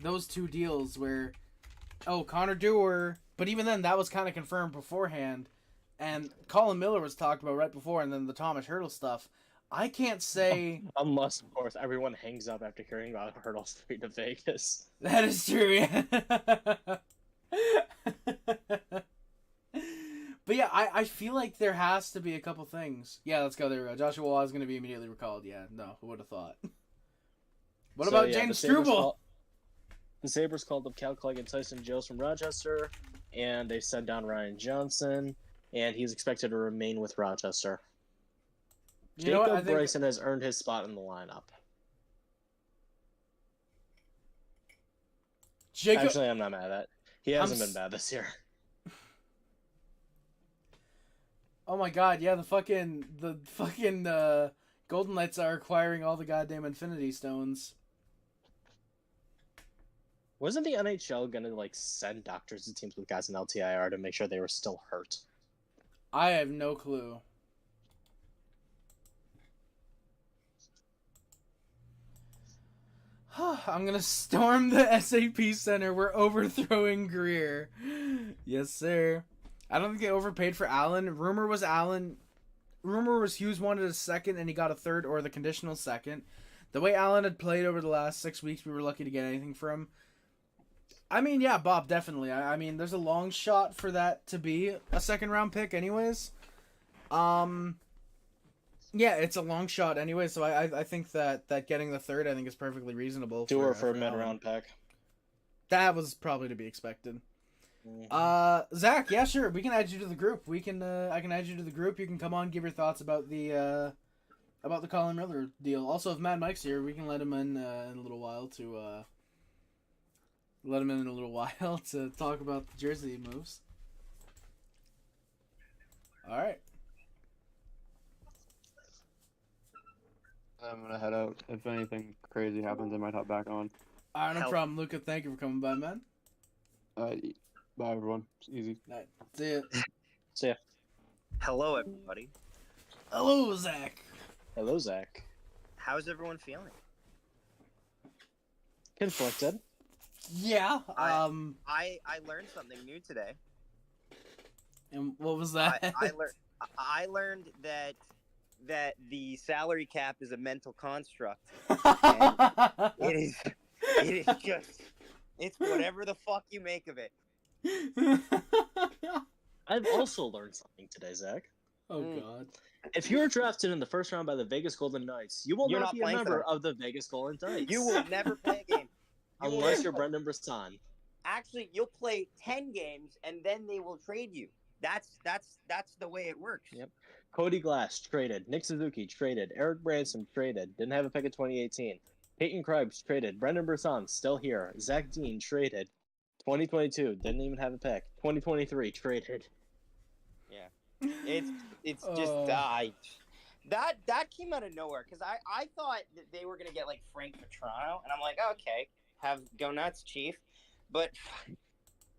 those 2 deals where, Connor Dewar, but even then that was kind of confirmed beforehand, and Colin Miller was talked about right before, and then the Thomas Hertl stuff. I can't say... Unless, of course, everyone hangs up after hearing about Hertl's trade to Vegas. That is true, yeah. But yeah, I feel like there has to be a couple things. Yeah, let's go. There we go. Joshua Waugh is going to be immediately recalled. Yeah, no, who would have thought? What about James Struble? The Sabres called up Cal Clegg and Tyson Jones from Rochester, and they sent down Ryan Johnson, and he's expected to remain with Rochester. You know what? I Jacob think... Bryson has earned his spot in the lineup. Actually, I'm not mad at that. He hasn't been bad this year. Oh my god, yeah, the fucking Golden Knights are acquiring all the goddamn Infinity Stones. Wasn't the NHL gonna like send doctors to teams with guys in LTIR to make sure they were still hurt? I have no clue. I'm gonna storm the SAP Center. We're overthrowing Greer. Yes, sir. I don't think they overpaid for Allen. Rumor was Hughes wanted a second and he got a third or the conditional second. The way Allen had played over the last 6 weeks, we were lucky to get anything from him. I mean, yeah, Bob, definitely. I mean, there's a long shot for that to be a second round pick anyways. Yeah, it's a long shot anyway, so I think that getting the third, I think, is perfectly reasonable. For a for mid-round pick. That was probably to be expected. Zach, yeah, sure. We can add you to the group. I can add you to the group. You can come on, give your thoughts about the Colin Miller deal. Also, if Mad Mike's here, we can let him in a little while to talk about the jersey moves. All right. I'm gonna head out. If anything crazy happens, I might hop back on. All right, no problem, Luca. Thank you for coming by, man. Bye, everyone. It's easy. All right. See ya. See ya. Hello, everybody. Hello, Zach. Hello, Zach. How's everyone feeling? Conflicted. Yeah. I learned something new today. And what was that? I learned that the salary cap is a mental construct. It is just it's whatever the fuck you make of it. I've also learned something today, Zach. Oh God. If you were drafted in the first round by the Vegas Golden Knights, you will You're not not be a playing for member them. of the Vegas Golden Knights. You will never play a game. Unless you're Brendan Brisson. Actually, you'll play 10 games and then they will trade you. That's the way it works. Yep. Cody Glass traded. Nick Suzuki traded. Eric Branson traded. Didn't have a pick in 2018. Peyton Krebs traded. Brendan Brisson still here. Zach Dean traded. 2022 didn't even have a pick. 2023 traded. Yeah. It's just that came out of nowhere because I thought that they were gonna get like Frank Petrano and I'm like, okay, go nuts, Chief. But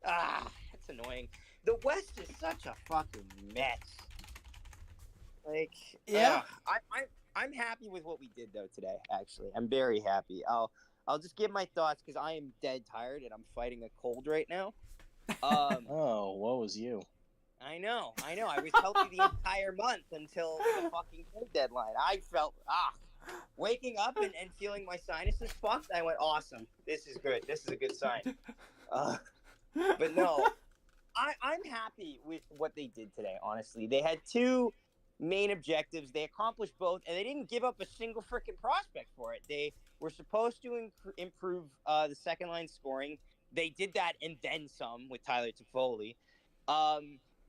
it's annoying. The West is such a fucking mess. Like, Yeah. I'm happy with what we did though today. Actually, I'm very happy. I'll just give my thoughts because I am dead tired and I'm fighting a cold right now. Oh, woe is you. I know. I was healthy the entire month until the fucking trade deadline. I felt waking up and feeling my sinuses fucked. I went, awesome. This is good. This is a good sign. But no, I'm happy with what they did today. Honestly, they had two main objectives. They accomplished both, and they didn't give up a single freaking prospect for it. They were supposed to improve the second line scoring. They did that and then some with Tyler Toffoli.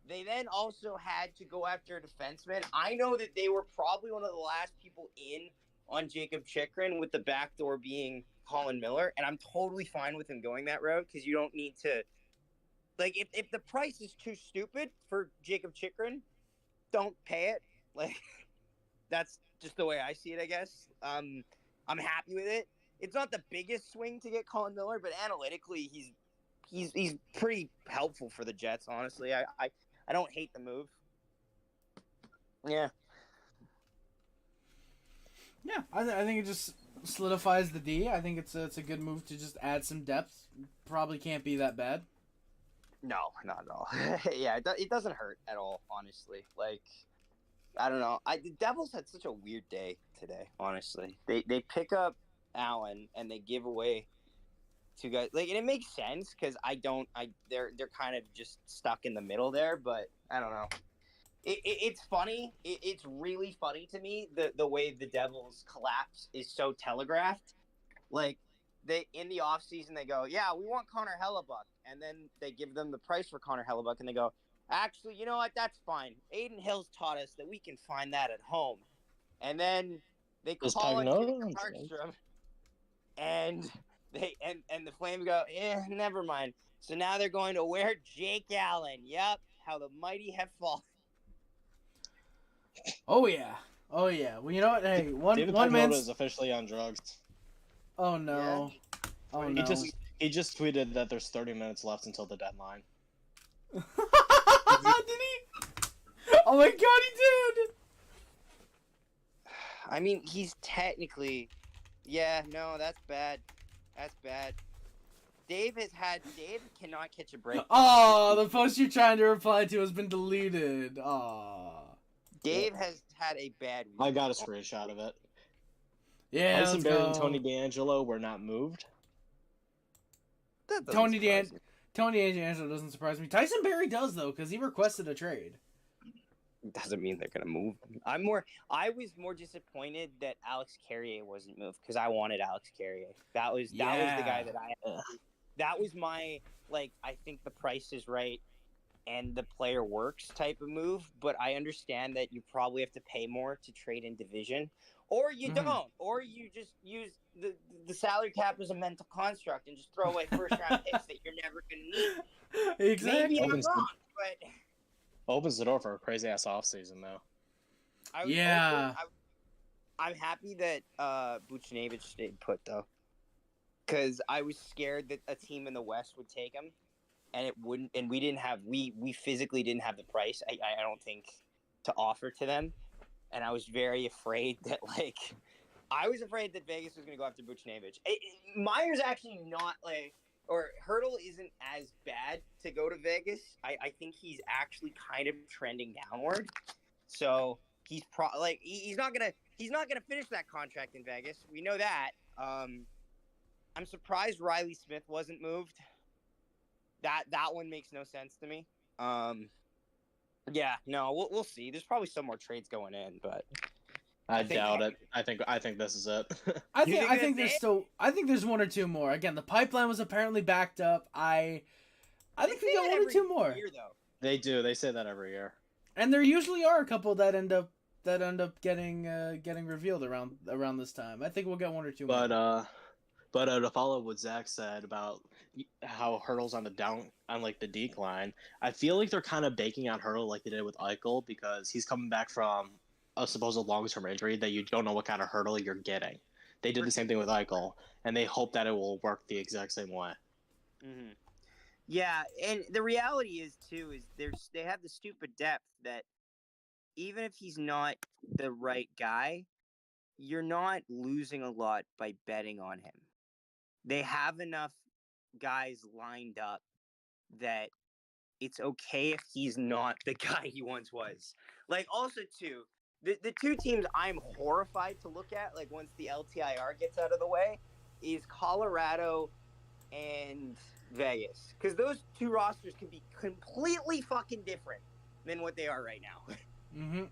They then also had to go after a defenseman. I know that they were probably one of the last people in on Jacob Chikrin, with the back door being Colin Miller, and I'm totally fine with him going that route because you don't need to. Like, if the price is too stupid for Jacob Chikrin, don't pay it. Like, that's just the way I see it, I guess. I'm happy with it. It's not the biggest swing to get Colin Miller, but analytically, he's pretty helpful for the Jets. Honestly, I don't hate the move. Yeah. Yeah, I think it just solidifies the D. I think it's a good move to just add some depth. Probably can't be that bad. No, not at all. Yeah, it doesn't hurt at all, honestly. Like, I don't know. The Devils had such a weird day today, honestly. They pick up Allen and they give away two guys. Like, and it makes sense because they're kind of just stuck in the middle there, but I don't know. It's funny. It's really funny to me the way the Devils collapse is so telegraphed. Like, they in the offseason they go, yeah, we want Connor Hellebuck, and then they give them the price for Connor Hellebuck, and they go, actually, you know what? That's fine. Aiden Hill's taught us that we can find that at home, and then they call it Markstrom, and the Flames go, never mind. So now they're going to wear Jake Allen. Yep, how the mighty have fallen. Oh yeah. Well, you know what? Hey, one man's is officially on drugs. Oh no. Yeah. Oh no. He just tweeted that there's 30 minutes left until the deadline. Did he? Oh my god, he did! I mean, he's technically... Yeah, no, that's bad. That's bad. Dave cannot catch a break. Oh, the post you're trying to reply to has been deleted. Oh. Dave has had a bad week. I got a screenshot of it. Yeah, Tyson let's Barry go. and Tony DeAngelo were not moved. That doesn't Tony surprise me. DeAngelo doesn't surprise me. Tyson Barry does, though, because he requested a trade. Doesn't mean they're gonna move him. I was more disappointed that Alex Carrier wasn't moved because I wanted Alex Carrier. That was the guy that I had. That was my, like, I think the price is right and the player works type of move, but I understand that you probably have to pay more to trade in division, or you don't, or you just use the salary cap as a mental construct and just throw away first-round picks that you're never going to need. Exactly. Maybe I'm wrong, but... Opens the door for a crazy-ass offseason, though. I'm happy that Buchnevich stayed put, though. Because I was scared that a team in the West would take him, and it wouldn't. And we physically didn't have the price. I don't think to offer to them, and I was very afraid that I was afraid that Vegas was going to go after Buchnevich. Meyer's actually not or Hertl isn't as bad to go to Vegas. I think he's actually kind of trending downward. So he's he's not gonna finish that contract in Vegas. We know that. I'm surprised Riley Smith wasn't moved. That one makes no sense to me. Yeah, no, we'll see. There's probably some more trades going in, but I doubt it. I think this is it. I think there's one or two more. Again, the pipeline was apparently backed up. I think we got one or two more. Year, though. They do. They say that every year. And there usually are a couple that end up getting revealed around this time. I think we'll get one or two more. But to follow what Zach said about how Hertl's on the decline, I feel like they're kind of baking on Hertl like they did with Eichel, because he's coming back from a supposed long-term injury that you don't know what kind of Hertl you're getting. They did the same thing with Eichel, and they hope that it will work the exact same way. Mm-hmm. Yeah, and the reality is too they have the stupid depth that even if he's not the right guy, you're not losing a lot by betting on him. They have enough guys lined up that it's okay if he's not the guy he once was. Also, too, the two teams I'm horrified to look at, once the LTIR gets out of the way, is Colorado and Vegas. Because those two rosters can be completely fucking different than what they are right now. Mm-hmm.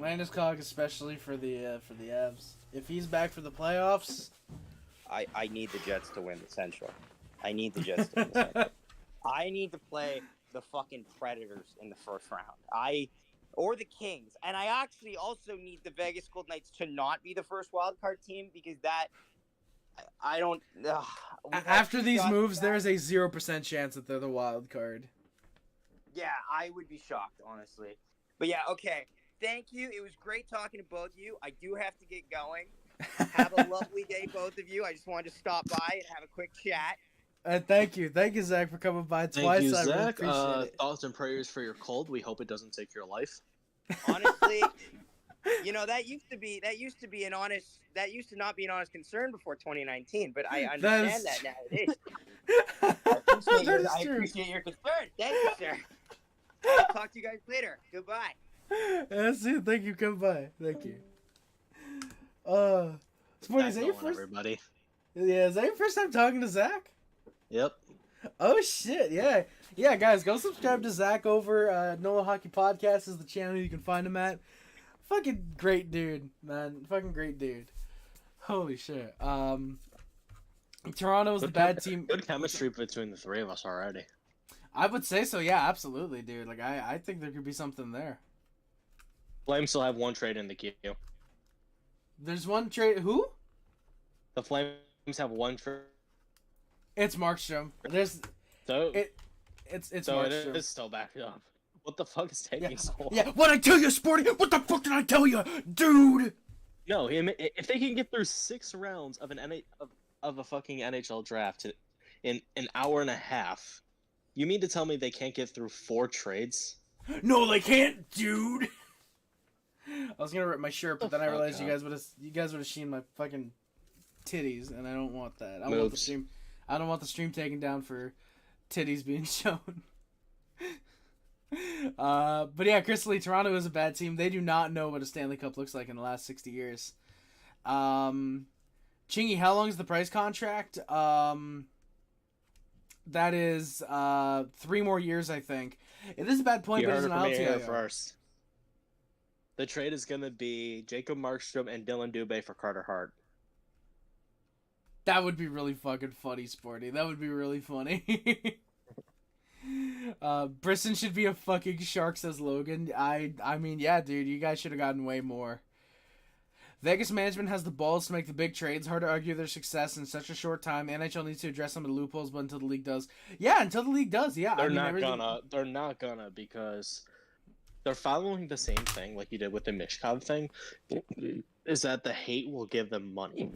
Landeskog, especially for the Avs. If he's back for the playoffs, I need the Jets to win the Central. I need the Jets to win the Central. I need to play the fucking Predators in the first round. Or the Kings. And I actually also need the Vegas Golden Knights to not be the first wildcard team, because that I don't. After these moves, there is a 0% chance that they're the wild card. Yeah, I would be shocked, honestly. But yeah, okay. Thank you. It was great talking to both of you. I do have to get going. Have a lovely day, both of you. I just wanted to stop by and have a quick chat. Thank you, Zach, for coming by twice. Thank you, I really Zach. appreciate it. Thoughts and prayers for your cold. We hope it doesn't take your life. Honestly, that used to not be an honest concern before 2019, but I understand that now. It is. I appreciate your concern. Thank you, sir. I'll talk to you guys later. Goodbye. That's it. Thank you. Come by. Thank you. Sporty, is that your first? Everybody. Yeah, is that your first time talking to Zach? Yep. Oh shit! Yeah, guys, go subscribe to Zach over NOLA Hockey Podcast is the channel you can find him at. Fucking great dude, man. Fucking great dude. Holy shit. Toronto's the bad team. Good chemistry between the three of us already. I would say so. Yeah, absolutely, dude. I think there could be something there. Flames still have one trade in the queue. There's one trade. Who? The Flames have one trade. It's Markstrom. It's Markstrom. It is still backed up. What the fuck is taking so long? Yeah, what I tell you, Sporty? What the fuck did I tell you, dude? No, if they can get through 6 rounds of of a fucking NHL draft in an hour and a half, you mean to tell me they can't get through 4 trades? No, they can't, dude. I was gonna rip my shirt, but then I realized you guys would have seen my fucking titties, and I don't want that. I don't want the stream taken down for titties being shown. But yeah, Chris Lee, Toronto is a bad team. They do not know what a Stanley Cup looks like in the last 60 years. Chingy, how long is the price contract? That is 3 more years, I think. It is a bad point, but it's an LTIR. First. The trade is going to be Jacob Markstrom and Dylan Dubé for Carter Hart. That would be really fucking funny, Sporty. That would be really funny. Brisson should be a fucking shark, says Logan. I mean, yeah, dude, you guys should have gotten way more. Vegas management has the balls to make the big trades. Hard to argue their success in such a short time. NHL needs to address some of the loopholes, but until the league does. Yeah, until the league does, yeah. They're not gonna because they're following the same thing like you did with the Mishkov thing. Is that the hate will give them money.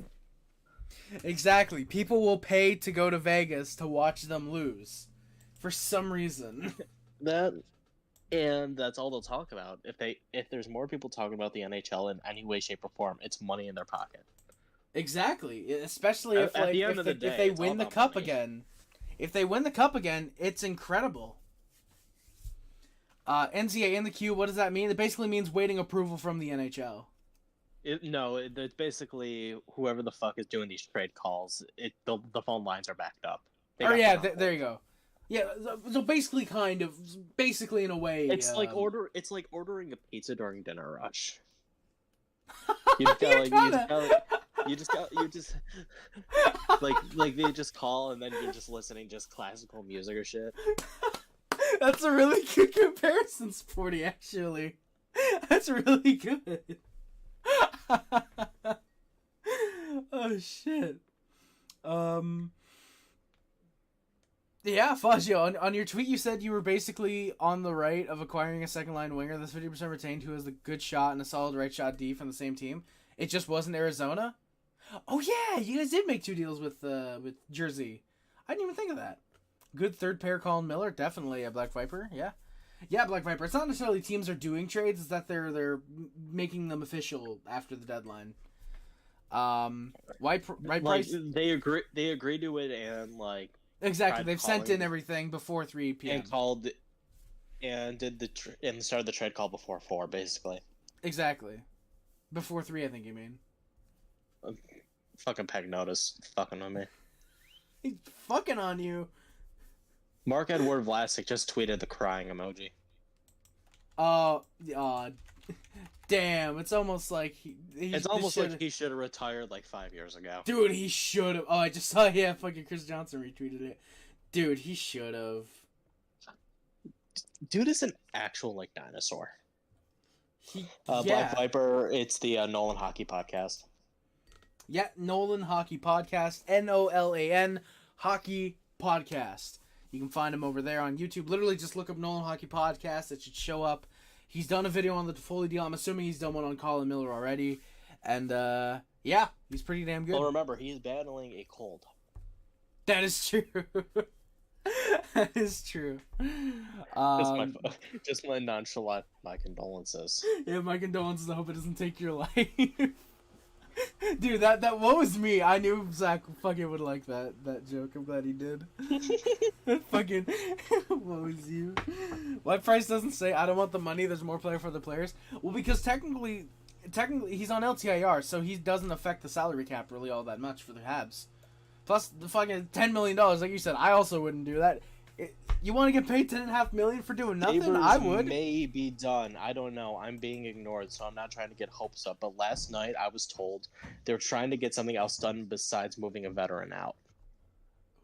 Exactly. People will pay to go to Vegas to watch them lose. For some reason. And that's all they'll talk about. If there's more people talking about the NHL in any way, shape, or form, it's money in their pocket. Exactly. Especially if if they win the cup again. If they win the cup again, it's incredible. NCA in the queue, what does that mean? It basically means waiting approval from the NHL. It's basically whoever the fuck is doing these trade calls. The phone lines are backed up. There you go. Yeah, so basically in a way, it's like ordering a pizza during dinner rush. You just like they just call and then you're just listening just classical music or shit. That's a really good comparison, Sporty. Actually, that's really good. Oh shit. Yeah, Fazio, on your tweet you said you were basically on the right of acquiring a second-line winger that's 50% retained who has a good shot and a solid right shot D from the same team. It just wasn't Arizona? Oh yeah, you guys did make 2 deals with Jersey. I didn't even think of that. Good third pair, Colin Miller, definitely a Black Viper, yeah. Yeah, Black Viper. It's not necessarily teams are doing trades, it's that they're making them official after the deadline. Price? They agree to it and like exactly. They've sent in everything before 3 p.m. and started the trade call before 4, basically. Exactly. Before 3, I think you mean. Fucking Peg notice, fucking on me. He's fucking on you. Mark Edward Vlasic just tweeted the crying emoji. Damn! It's almost like he should have retired like 5 years ago. Dude, he should have. Oh, I just saw. Yeah, fucking Chris Johnson retweeted it. Dude, he should have. Dude is an actual like dinosaur. Yeah. Black Viper. It's the Nolan Hockey Podcast. Yeah, Nolan Hockey Podcast. NOLAN Hockey Podcast. You can find him over there on YouTube. Literally, just look up Nolan Hockey Podcast. It should show up. He's done a video on the Toffoli deal. I'm assuming he's done one on Colin Miller already. And, yeah, he's pretty damn good. Well, remember, he's battling a cold. That is true. That is true. Just my nonchalant, my condolences. Yeah, my condolences. I hope it doesn't take your life. Dude, that what was me? I knew Zach fucking would like that joke. I'm glad he did. Fucking what was you? Why Price doesn't say I don't want the money? There's more player for the players. Well, because technically he's on LTIR, so he doesn't affect the salary cap really all that much for the Habs. Plus the fucking $10 million, like you said, I also wouldn't do that. You want to get paid $10.5 million for doing nothing? Sabres I would. May be done. I don't know. I'm being ignored, so I'm not trying to get hopes up. But last night, I was told they're trying to get something else done besides moving a veteran out.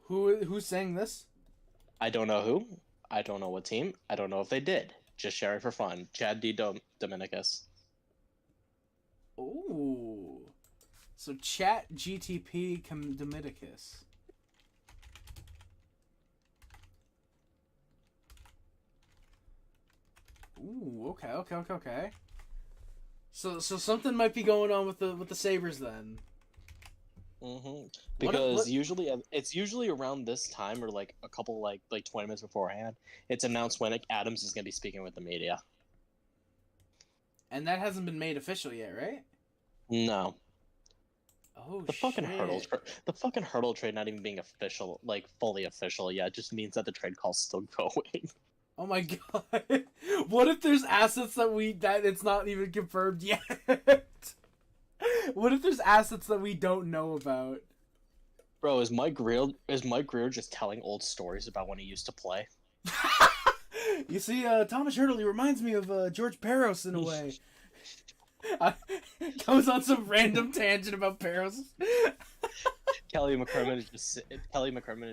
Who's saying this? I don't know who. I don't know what team. I don't know if they did. Just sharing for fun. Chad D. Dominicus. Ooh. So Chat GTP Dominicus. Ooh, okay. So something might be going on with the Sabres then. Mm-hmm. Because usually it's usually around this time or like a couple like 20 minutes beforehand, it's announced when Adams is going to be speaking with the media. And that hasn't been made official yet, right? No. Oh, the fucking Hertl trade not even being official, like fully official yet, just means that the trade call's still going. Oh my god. What if there's assets that it's not even confirmed yet? What if there's assets that we don't know about? Bro, is Mike Greer just telling old stories about when he used to play? You see, Thomas Hertl, he reminds me of George Peros in a way. Goes on some random tangent about Peros. Kelly McCrimmon is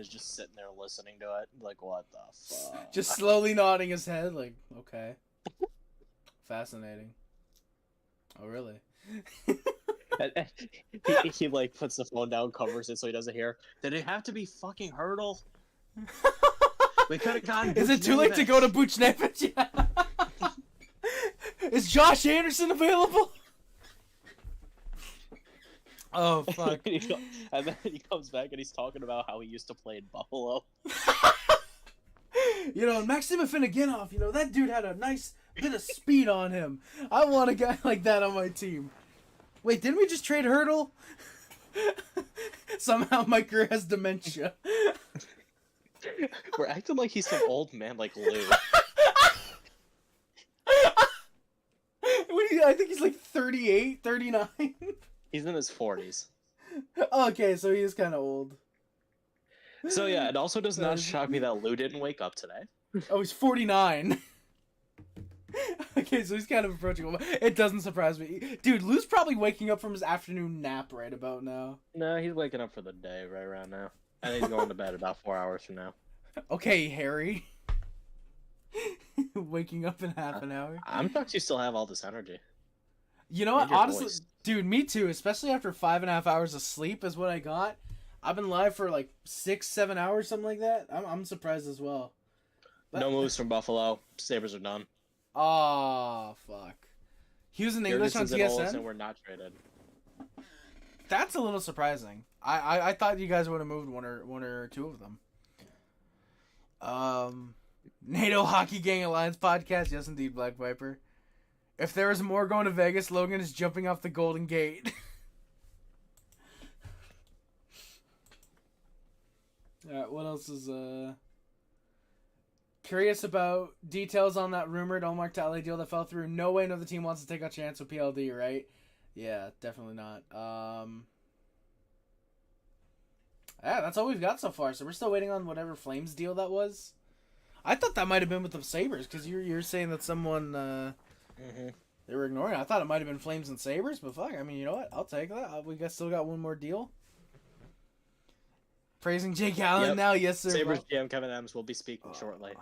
just sitting there listening to it, like, what the fuck? Just slowly nodding his head, like, okay. Fascinating. Oh, really? he like puts the phone down, covers it so he doesn't hear. Did it have to be fucking Hertl? We could have gone. Is it too late to go to Buchnevich? Yeah. Is Josh Anderson available? Oh, fuck. And then he comes back and he's talking about how he used to play in Buffalo. You know, Maxim Afinogenov, you know, that dude had a nice bit of speed on him. I want a guy like that on my team. Wait, didn't we just trade Hertl? Somehow Mike Greer has dementia. We're acting like he's some old man like Lou. I think he's like 38, 39. He's in his 40s. Okay, so he is kind of old. So yeah, it also does not shock me that Lou didn't wake up today. Oh, he's 49. Okay, so he's kind of approaching. It doesn't surprise me. Dude, Lou's probably waking up from his afternoon nap right about now. No, he's waking up for the day right around now. I think he's going to bed about 4 hours from now. Okay, Harry. Waking up in half an hour. I'm shocked you still have all this energy. You know what? And your Honestly, voice. dude, me too. Especially after 5.5 hours of sleep is what I got. I've been live for like 6-7 hours, something like that. I'm surprised as well. But... No moves from Buffalo. Sabres are done. Oh, fuck. He was in English on TSN? And we're not traded. That's a little surprising. I thought you guys would have moved one or two of them. NATO Hockey Gang Alliance podcast. Yes, indeed, Black Viper. If there is more going to Vegas, Logan is jumping off the Golden Gate. Alright, what else is curious about details on that rumored Ullmark to LA deal that fell through? No way another team wants to take a chance with PLD, right? Yeah, definitely not. Yeah, that's all we've got so far. So we're still waiting on whatever Flames deal that was. I thought that might have been with the Sabres because you're saying that someone they were ignoring. I thought it might have been Flames and Sabres, but fuck, I mean, you know what? I'll take that. Still got one more deal. Praising Jake Allen now, yes sir. Sabres GM Kevin Adams will be speaking shortly.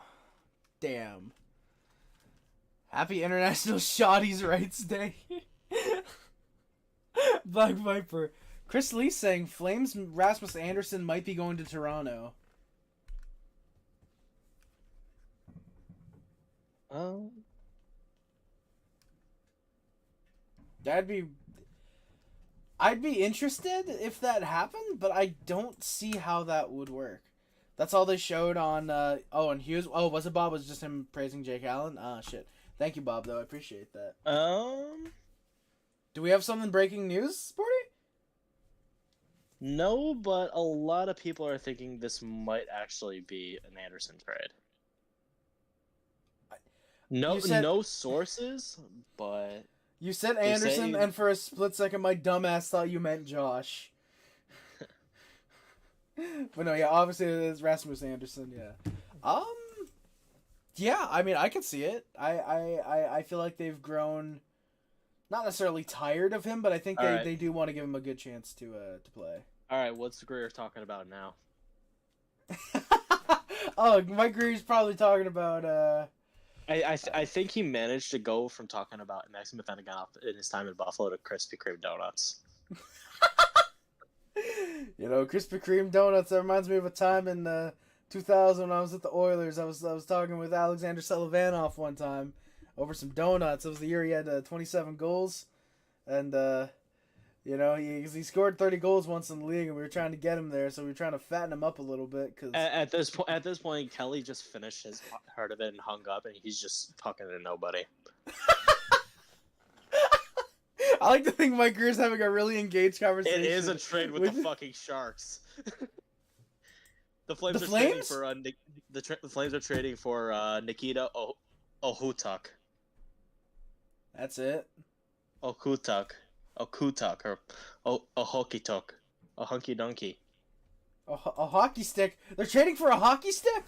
Damn. Happy International Shotties Rights Day. Black Viper. Chris Lee saying Flames Rasmus Anderson might be going to Toronto. I'd be interested if that happened, but I don't see how that would work. That's all they showed on and Hughes. Oh, was it Bob? Was it just him praising Jake Allen? Ah, shit. Thank you, Bob, though. I appreciate that. Do we have something breaking news, Sporty? No, but a lot of people are thinking this might actually be an Anderson trade. No sources, but... You said Anderson, and for a split second, my dumbass thought you meant Josh. But no, yeah, obviously it is Rasmus Anderson, yeah. Yeah, I mean, I can see it. I feel like they've grown, not necessarily tired of him, but I think they do want to give him a good chance to play. All right, what's Greer talking about now? Oh, Mike Greer's probably talking about... I think he managed to go from talking about Maxim Afinogenov in his time in Buffalo to Krispy Kreme donuts. You know, Krispy Kreme donuts. That reminds me of a time in 2000 when I was at the Oilers. I was talking with Alexander Selivanoff one time over some donuts. It was the year he had 27 goals, and you know he scored 30 goals once in the league, and we were trying to get him there, so we were trying to fatten him up a little bit. Cause at this point, Kelly just finished his part of it and hung up, and he's just talking to nobody. I like to think Mike Greer's having a really engaged conversation. It is a trade with the fucking Sharks. The Flames trading for the Flames are trading for Nikita Ohutuk. That's it. Okutuk or Ohokituk, a hunky donkey. A hockey stick. They're trading for a hockey stick.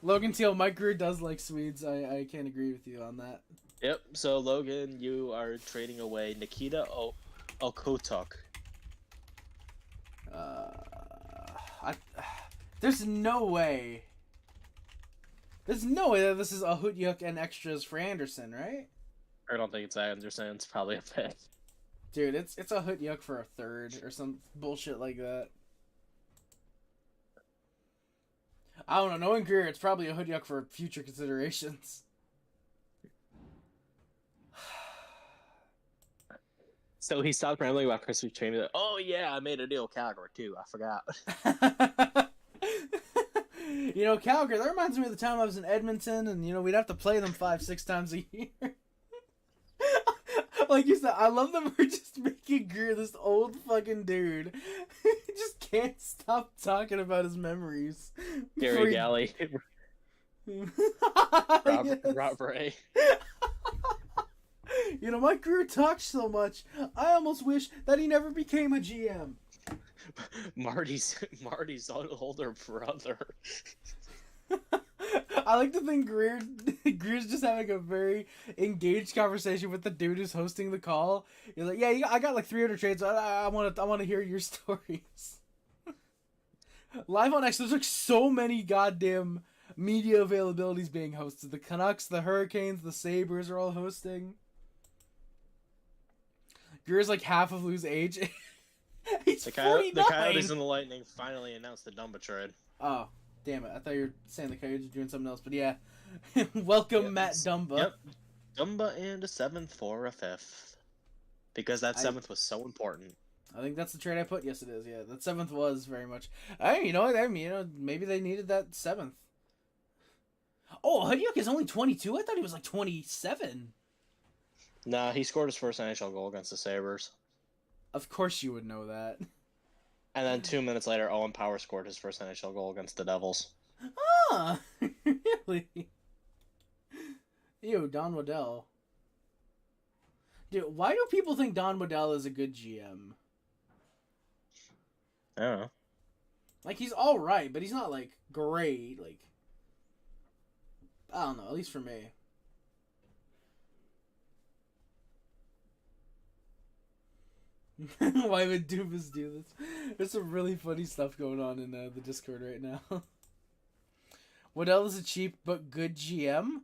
Logan Teal, Mike Greer does like Swedes. I can't agree with you on that. Yep. So Logan, you are trading away Nikita Okutuk There's no way. There's no way that this is a Hutyuk and extras for Anderson, right? I don't think it's Anderson. It's probably a pick. Dude, it's a Hutyuk for a third or some bullshit like that. I don't know. Knowing Greer, it's probably a Hutyuk for future considerations. So he stopped rambling about Christmas trade. Like, oh yeah, I made a deal with Calgary too. I forgot. You know, Calgary, that reminds me of the time I was in Edmonton, and, you know, we'd have to play them 5-6 times a year. Like you said, I love that we're just making Greer this old fucking dude. He just can't stop talking about his memories. Gary Galley. Yes. Rob Ray. You know, my Greer talks so much, I almost wish that he never became a GM. Marty's older brother. I like to think Greer's just having a very engaged conversation with the dude who's hosting the call. You're like, yeah, I got like 300 trades. I want to hear your stories. Live on X, there's like so many goddamn media availabilities being hosted. The Canucks, the Hurricanes, the Sabres are all hosting. Greer's like half of Lou's age. He's 49. The Coyotes and the Lightning finally announced the Dumba trade. Oh, damn it. I thought you were saying the Coyotes were doing something else, but yeah. Welcome, Yep. Matt Dumba. Yep. Dumba and a 7th for a 5th. Because that 7th was so important. I think that's the trade I put. Yes, it is. Yeah, that 7th was very much. Hey, you know what? I mean, you know, maybe they needed that 7th. Oh, Hudyuk is only 22? I thought he was like 27. Nah, he scored his first NHL goal against the Sabres. Of course you would know that. And then 2 minutes later, Owen Power scored his first NHL goal against the Devils. Ah, really? Ew, Don Waddell. Dude, why do people think Don Waddell is a good GM? I don't know. Like, he's alright, but he's not, like, great. Like, I don't know, at least for me. Why would Dubas do this? There's some really funny stuff going on in the Discord right now. Waddell is a cheap but good GM?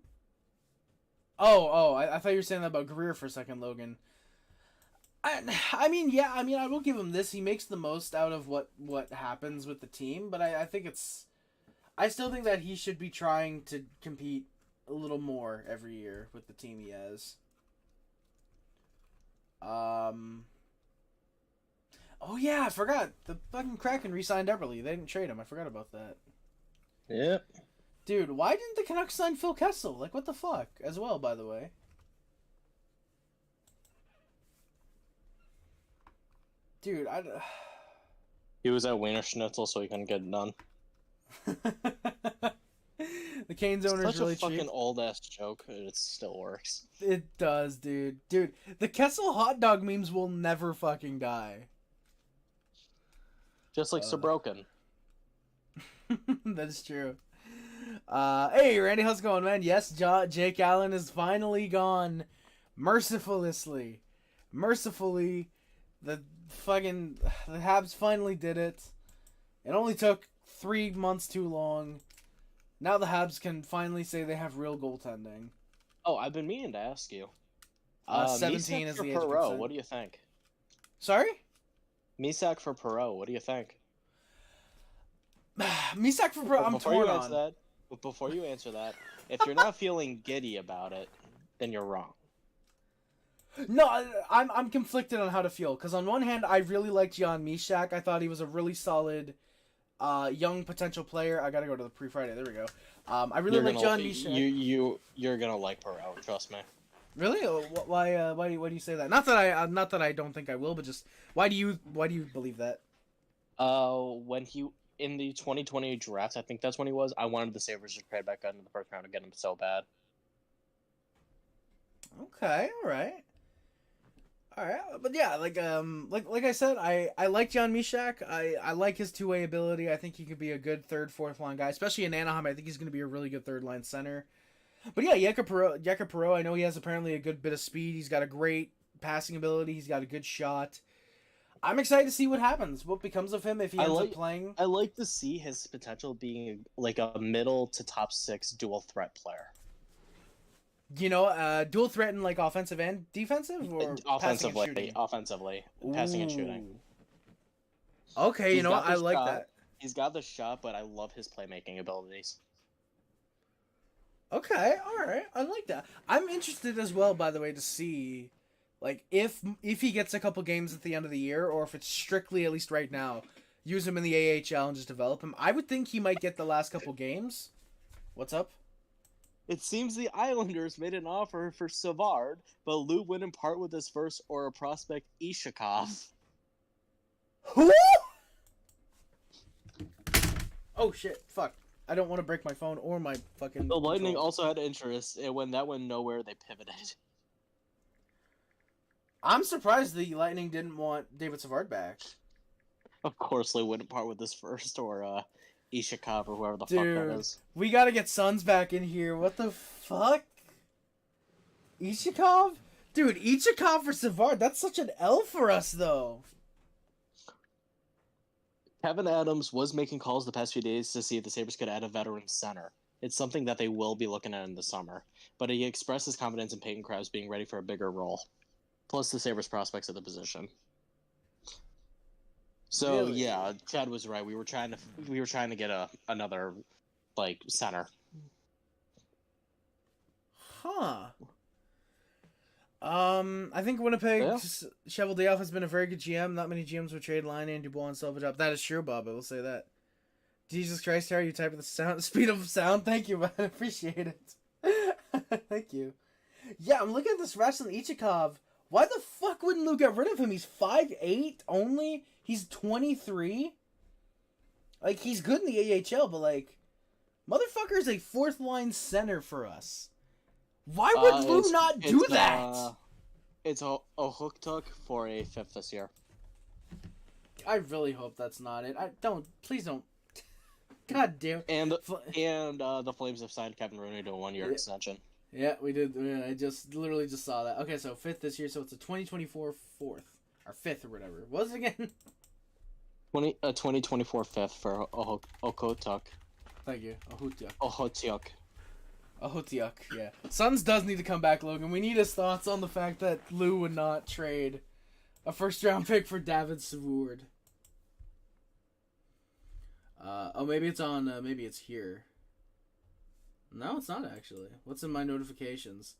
I thought you were saying that about Greer for a second, Logan. I mean, yeah, I will give him this. He makes the most out of what happens with the team, but I think I still think that he should be trying to compete a little more every year with the team he has. Oh yeah, I forgot. The fucking Kraken re-signed Eberle. They didn't trade him. I forgot about that. Yep. Dude, why didn't the Canucks sign Phil Kessel? Like, what the fuck? As well, by the way. Dude, He was at Wiener Schnitzel, so he couldn't get it done. The Canes owner is really Such a cheap. fucking old-ass joke, and it still works. It does, dude. Dude, the Kessel hot dog memes will never fucking die. Just like Sobrokin. That is true. Hey, Randy, how's it going, man? Yes, Jake Allen is finally gone. Mercifully. The Habs finally did it. It only took 3 months too long. Now the Habs can finally say they have real goaltending. Oh, I've been meaning to ask you. 17 Misak is for the age of Perot, consent. what do you think? Sorry? Misak for Perot, what do you think? Misak for But I'm before torn you on. answer that, but before you answer that, if you're not feeling giddy about it, then you're wrong. No, I'm conflicted on how to feel, because on one hand, I really liked Jan Mysak. I thought he was a really solid young potential player. I gotta go to the pre-Friday. There we go. I really like Jan Mysak. You're gonna like Perot, trust me. Really? Why do you say that? Not that I don't think I will, but just why do you believe that? When he in the 2020 draft, I think that's when he was. I wanted the Sabres to trade back into the first round to get him so bad. Okay, all right, but yeah, like I said, I like Jan Mysak. I like his two-way ability. I think he could be a good third, fourth line guy, especially in Anaheim. I think he's going to be a really good third line center. But yeah, Jakob Perreault, I know he has apparently a good bit of speed. He's got a great passing ability. He's got a good shot. I'm excited to see what happens. What becomes of him if he ends up playing. I like to see his potential being like a middle to top 6 dual threat player. You know, dual threat in like offensive and defensive, or Offensively, passing and shooting. Okay, you know what? I like that. He's got the shot, but I love his playmaking abilities. Okay, all right, I like that. I'm interested as well, by the way, to see, like, if he gets a couple games at the end of the year, or if it's strictly, at least right now, use him in the AHL and just develop him. I would think he might get the last couple games. What's up? It seems the Islanders made an offer for Savard, but Lou wouldn't part with his first or a prospect Ishikov. Who? Oh shit! Fuck! I don't want to break my phone or my fucking. The Lightning also had interest, and when that went nowhere, they pivoted. I'm surprised the Lightning didn't want David Savard back. Of course, Lou wouldn't part with his first or Ishikov or whoever the Dude, fuck that is. We gotta get Suns back in here. What the fuck? Ishikov? Dude, Ishikov for Savard. That's such an L for us, though. Kevin Adams was making calls the past few days to see if the Sabres could add a veteran center. It's something that they will be looking at in the summer. But he expressed his confidence in Peyton Krebs being ready for a bigger role. Plus the Sabres prospects at the position. So Really? yeah, Chad was right. We were trying to get another like center. Huh. I think Winnipeg's Cheveldayoff has been a very good GM. Not many GMs would trade Line and Dubois and salvage up. That is true, Bob. I will say that. Jesus Christ, Harry, you type with the speed of sound. Thank you, man. I appreciate it. Thank you. Yeah, I'm looking at this wrestling Ichikov. Why the fuck wouldn't Lou get rid of him? He's 5'8" only. He's 23. Like, he's good in the AHL, but like, motherfucker is a fourth line center for us. Why would Lou not do that? It's a hook tuck for a 5th this year. I really hope that's not it. Please don't. God damn. And the Flames have signed Kevin Rooney to a 1-year extension. Yeah, we did. Yeah, I literally just saw that. Okay, so 5th this year, so it's a 2024 4th or 5th or whatever. What was it again? 2024 5th for Okotuk. Thank you. Ohotiuk. Ahotiuk, yeah. Suns does need to come back, Logan. We need his thoughts on the fact that Lou would not trade a first-round pick for David Savard. Maybe it's on. Maybe it's here. No, it's not actually. What's in my notifications?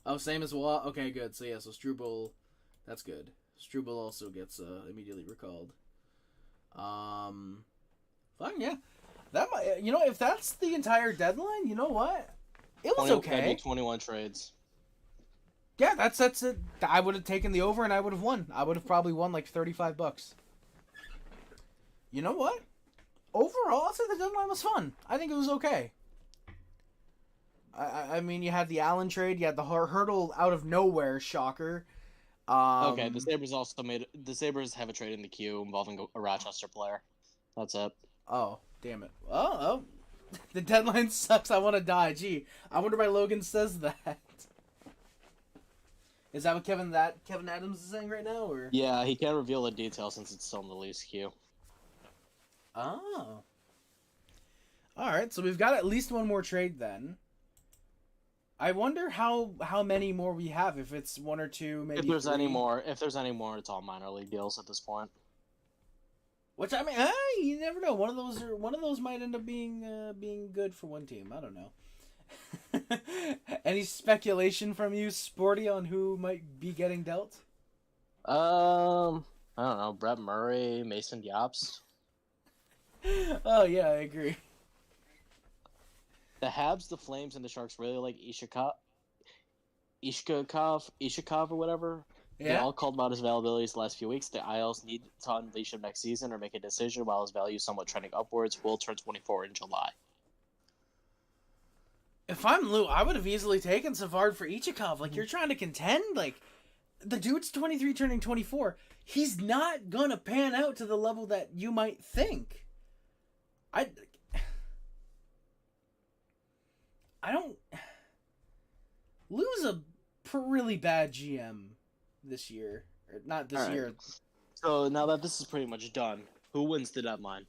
Oh, same as Watt. Okay, good. So yeah, so Struble, that's good. Struble also gets immediately recalled. Fine, yeah. That might, if that's the entire deadline, you know what? It was okay. 21 trades. Yeah, that's it. I would have taken the over and I would have won. I would have probably won like $35. You know what? Overall, I'd say the deadline was fun. I think it was okay. I mean, you had the Allen trade, you had the Hertl out of nowhere, shocker. Okay, the Sabres have a trade in the queue involving a Rochester player. That's it. Oh, damn it. Oh. The deadline sucks. I want to die. Gee, I wonder why Logan says that. Is that what Kevin Adams is saying right now, or? Yeah, he can't reveal the details since it's still in the lease queue. Oh. All right, so we've got at least one more trade then. I wonder how many more we have. If it's one or two, maybe. If there's 3. any more, it's all minor league deals at this point. Which, I mean, you never know. One of those might end up being good for one team. I don't know. Any speculation from you, Sporty, on who might be getting dealt? I don't know. Brett Murray, Mason Yops. Oh yeah, I agree. The Habs, the Flames, and the Sharks really like Ishikov or whatever. Yeah. They all called about his availability the last few weeks. The Isles need to unleash him next season or make a decision while his value is somewhat trending upwards. Will turn 24 in July. If I'm Lou, I would have easily taken Savard for Ichikov. Like, you're trying to contend? Like, the dude's 23 turning 24. He's not gonna pan out to the level that you might think. I don't... Lou's a really bad GM this year. Or not this year. So now that this is pretty much done, who wins the deadline?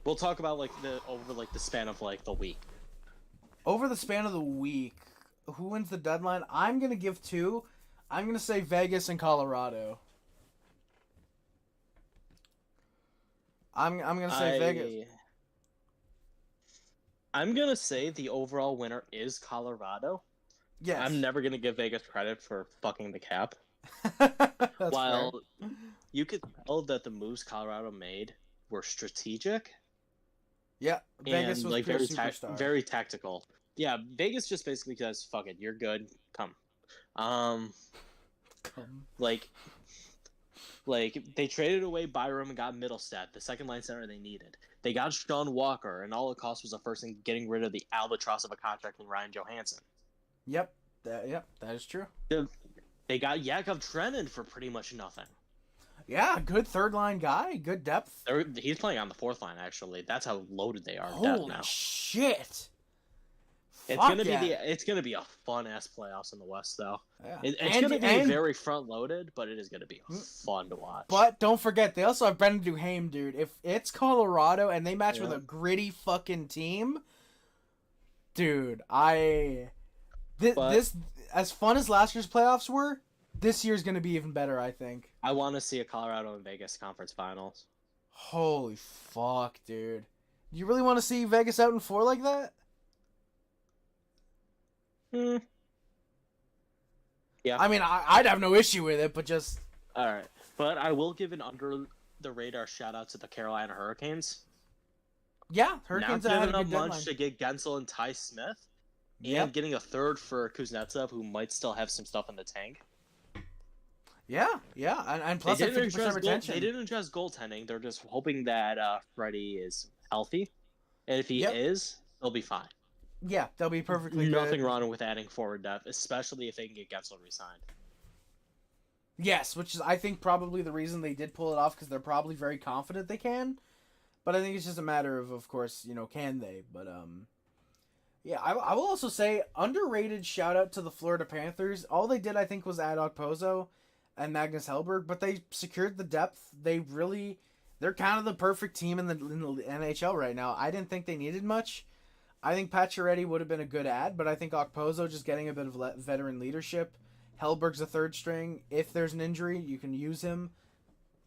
We'll talk about over the span of the week. Over the span of the week, who wins the deadline? I'm gonna give two. I'm gonna say Vegas and Colorado. I'm gonna say Vegas. I'm gonna say the overall winner is Colorado. Yes. I'm never gonna give Vegas credit for fucking the cap. That's While fair. you could tell that the moves Colorado made were strategic. Yeah, Vegas and was pure very superstar. very tactical. Yeah, Vegas just basically says, "Fuck it, you're good. Come." Like they traded away Byram and got Middlestat, the second line center they needed. They got Sean Walker, and all it cost was the first thing, getting rid of the albatross of a contract in Ryan Johansson. Yep, that is true. They got Yakov Trenin for pretty much nothing. Yeah, good third line guy, good depth. He's playing on the fourth line, actually. That's how loaded they are. Holy now. shit! It's gonna be a fun ass playoffs in the West, though. Yeah. It's gonna be very front loaded, but it is gonna be fun to watch. But don't forget, they also have Brendan Duhaime, dude. If it's Colorado and they match with a gritty fucking team, dude, this as fun as last year's playoffs were, this year's gonna be even better, I think. I want to see a Colorado and Vegas conference finals. Holy fuck, dude! You really want to see Vegas out in 4 like that? Yeah. I mean, I'd have no issue with it, but just... All right. But I will give an under-the-radar shout-out to the Carolina Hurricanes. Yeah, Hurricanes not had a giving good up much deadline. to get Gensel and Ty Smith. Yep. And getting a third for Kuznetsov, who might still have some stuff in the tank. Yeah, and plus a 50% retention. They didn't address goaltending. They're just hoping that Freddie is healthy. And if he is, they'll be fine. Yeah, they'll be perfectly Nothing good. wrong with adding forward depth, especially if they can get Gensel re-signed. Yes, which is, I think, probably the reason they did pull it off, because they're probably very confident they can. But I think it's just a matter of course, can they? But, yeah, I will also say, underrated shout-out to the Florida Panthers. All they did, I think, was add Okposo and Magnus Hellberg, but they secured the depth. They're kind of the perfect team in the NHL right now. I didn't think they needed much. I think Pacioretty would have been a good ad, but I think Okposo just getting a bit of veteran leadership. Hellberg's a third string. If there's an injury, you can use him.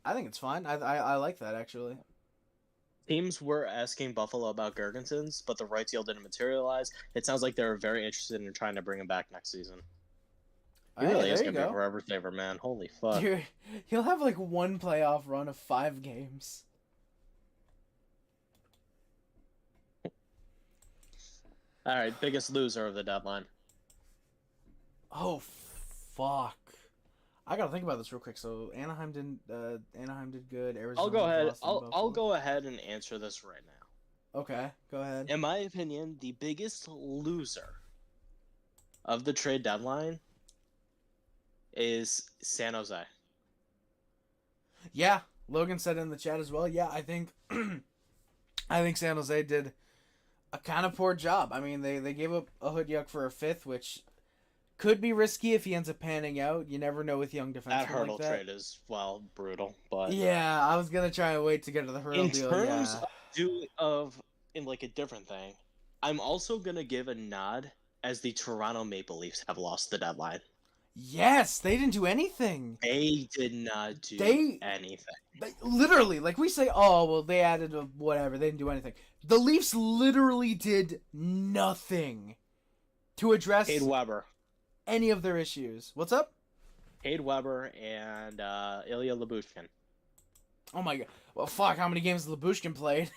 I think it's fine. I like that, actually. Teams were asking Buffalo about Gergensons, but the right deal didn't materialize. It sounds like they're very interested in trying to bring him back next season. He really is going to be a forever saver, man. Holy fuck. Dude, he'll have like one playoff run of 5 games. All right, biggest loser of the deadline. Oh, fuck. I gotta think about this real quick. So Anaheim did good. Arizona. I'll go ahead. Boston, I'll go ahead and answer this right now. Okay, go ahead. In my opinion, the biggest loser of the trade deadline is San Jose. Yeah, Logan said in the chat as well. Yeah, I think San Jose did a kind of poor job. I mean, they gave up a Hudyuk for a 5th, which could be risky if he ends up panning out. You never know with young defensemen That Hertl like that. trade is, brutal. But yeah, I was gonna try and wait to get to the Hertl deal. In terms in like a different thing, I'm also gonna give a nod as the Toronto Maple Leafs have lost the deadline. Yes, they didn't do anything. They did not do anything. Literally, like we say, oh, well, they added a whatever. They didn't do anything. The Leafs literally did nothing to address Cade Weber. any of their issues. What's up? Cade Weber and Ilya Lyubushkin. Oh my god. Well, fuck, how many games Lyubushkin played?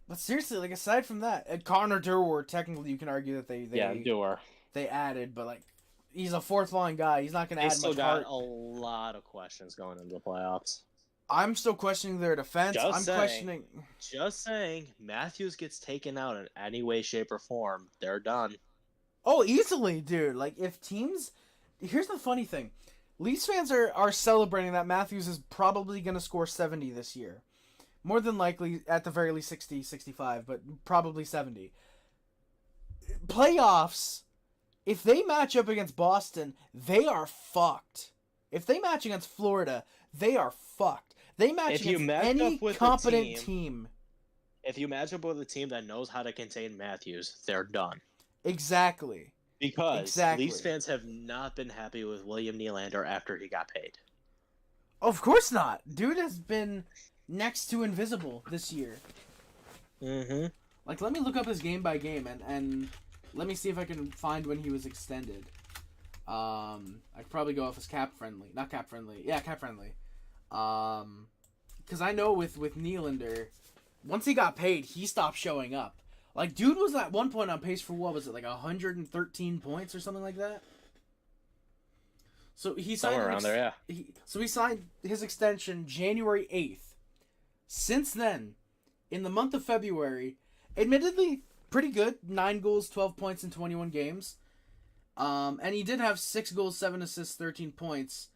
But seriously, like, aside from that, Connor Dewar, technically you can argue that they added, but like, he's a 4th line guy. He's not going to add much still heart. got a lot of questions going into the playoffs. I'm still questioning their defense. Just saying, Matthews gets taken out in any way, shape, or form. They're done. Oh, easily, dude. Like, if teams... Here's the funny thing. Leafs fans are celebrating that Matthews is probably going to score 70 this year. More than likely, at the very least 60, 65, but probably 70. Playoffs, if they match up against Boston, they are fucked. If they match against Florida, they are fucked. They match against any competent team. If you match up with a team that knows how to contain Matthews, they're done. Exactly. Because Leafs fans have not been happy with William Nylander after he got paid. Of course not. Dude has been next to invisible this year. Mm-hmm. Like, let me look up his game by game and let me see if I can find when he was extended. I could probably go off as cap friendly. Not cap friendly. Yeah, cap friendly. Because I know with Nylander, once he got paid, he stopped showing up. Like, dude was at one point on pace for, what was it, like 113 points or something like that? So he signed somewhere around there, yeah. So he signed his extension January 8th. Since then, in the month of February, admittedly pretty good, 9 goals, 12 points in 21 games. And he did have 6 goals, 7 assists, 13 points.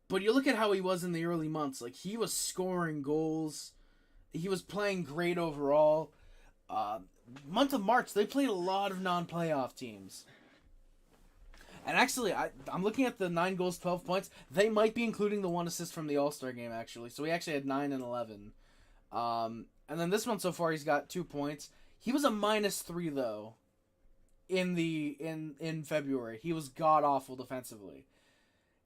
But you look at how he was in the early months. Like, he was scoring goals. He was playing great overall. Month of March, they played a lot of non-playoff teams. And actually, I'm looking at the 9 goals, 12 points. They might be including the 1 assist from the All-Star game, actually. So he actually had 9 and 11. And then this one so far, he's got 2 points. He was a -3, though, in February. He was god-awful defensively.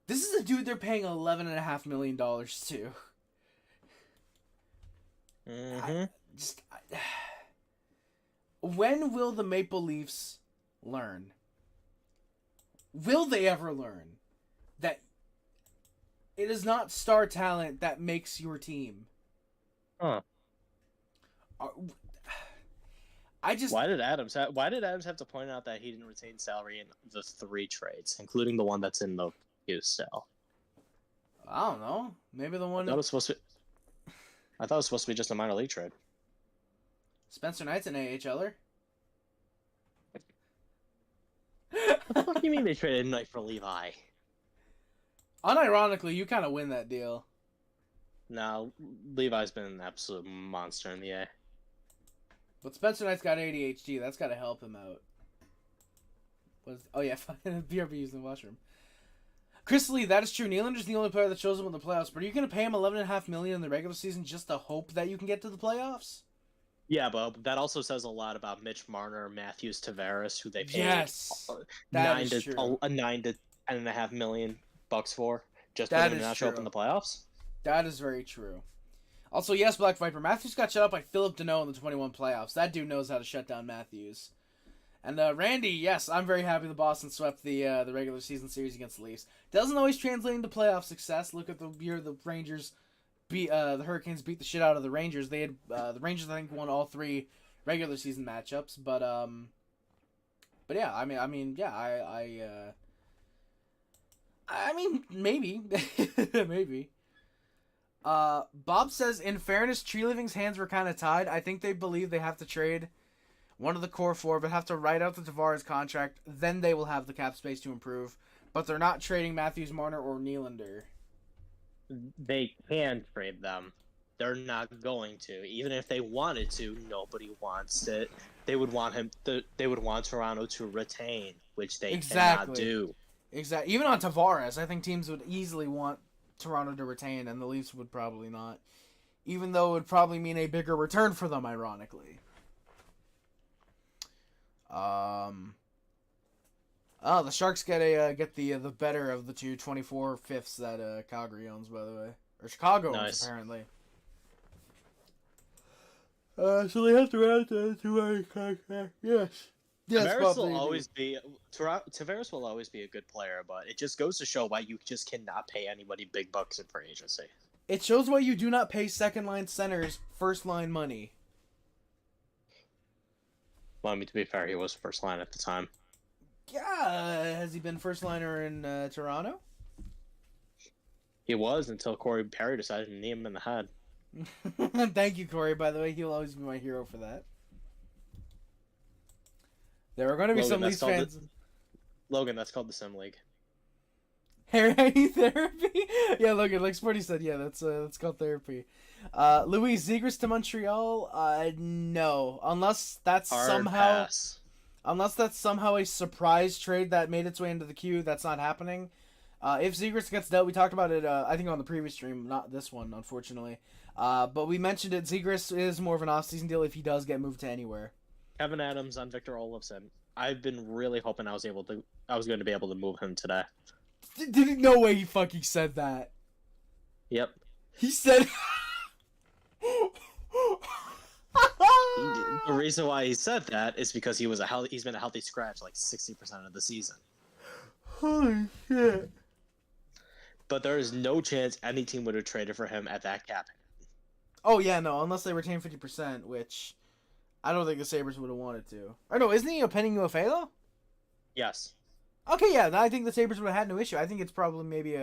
This is a dude they're paying $11.5 million to. Mm-hmm. When will the Maple Leafs learn? Will they ever learn that it is not star talent that makes your team? Huh. Why did Adams have to point out that he didn't retain salary in the 3 trades, including the one that's in the Hughes cell? I don't know. Maybe the one. I thought it was supposed to be just a minor league trade. Spencer Knight's an AHLer. What the fuck do you mean they traded Knight for Levi? Unironically, you kind of win that deal. No, Levi's been an absolute monster in the A. But Spencer Knight's got ADHD. That's got to help him out. Oh, yeah. BRB using the washroom. Chris Lee, that is true. Nylander's the only player that shows up in the playoffs. But are you going to pay him $11.5 million in the regular season just to hope that you can get to the playoffs? Yeah, but that also says a lot about Mitch Marner, Matthews, Tavares, who they paid $9 to $10.5 million for just for them to not show up in the playoffs. That is very true. Also, yes, Black Viper, Matthews got shut out by Philip Deneau in the 21 playoffs. That dude knows how to shut down Matthews. And Randy, yes, I'm very happy the Boston swept the regular season series against the Leafs. Doesn't always translate into playoff success. Look at the year the Rangers the Hurricanes beat the shit out of the Rangers. They had the Rangers, I think, won all 3 regular season matchups. But yeah, I mean, maybe, maybe. Bob says, in fairness, Treliving's hands were kind of tied. I think they believe they have to trade one of the core 4, but have to write out the Tavares contract. Then they will have the cap space to improve. But they're not trading Matthews, Marner, or Nylander. They can trade them. They're not going to. Even if they wanted to, nobody wants it. They would want they would want Toronto to retain, which they cannot do. Exactly. Even on Tavares, I think teams would easily want Toronto to retain, and the Leafs would probably not. Even though it would probably mean a bigger return for them, ironically. Oh, the Sharks get the better of the 2 24/5 that Calgary owns, by the way, or Chicago owns apparently. So they have to round the 2-way contract. Yes. Tavares will always be a good player, but it just goes to show why you just cannot pay anybody big bucks in free agency. It shows why you do not pay second line centers first line money. Well, I mean, to be fair, he was first line at the time. Yeah, has he been first liner in Toronto? He was until Corey Perry decided to knee him in the head. Thank you, Corey, by the way. He'll always be my hero for that. There are going to be some Leafs fans... Logan, that's called the Sim League. Hair therapy? Yeah, Logan, like Sporty said, yeah, that's called therapy. Louis Zegras to Montreal? No. Unless that's Hard somehow... pass. Unless that's somehow a surprise trade that made its way into the queue, that's not happening. If Zegras gets dealt, we talked about it, I think on the previous stream, not this one, unfortunately. But we mentioned it. Zegras is more of an off-season deal if he does get moved to anywhere. Kevin Adams on Victor Olofsson. I've been really hoping I was going to be able to move him today. Didn't no way he fucking said that. Yep. He said. The reason why he said that is because he's been a healthy scratch like 60% of the season. Holy shit. But there is no chance any team would have traded for him at that cap. Oh yeah, no, unless they retain 50%, which I don't think the Sabres would have wanted to. Or no, isn't he a pending UFA though? Yes. Okay, yeah, I think the Sabres would have had no issue. I think it's probably maybe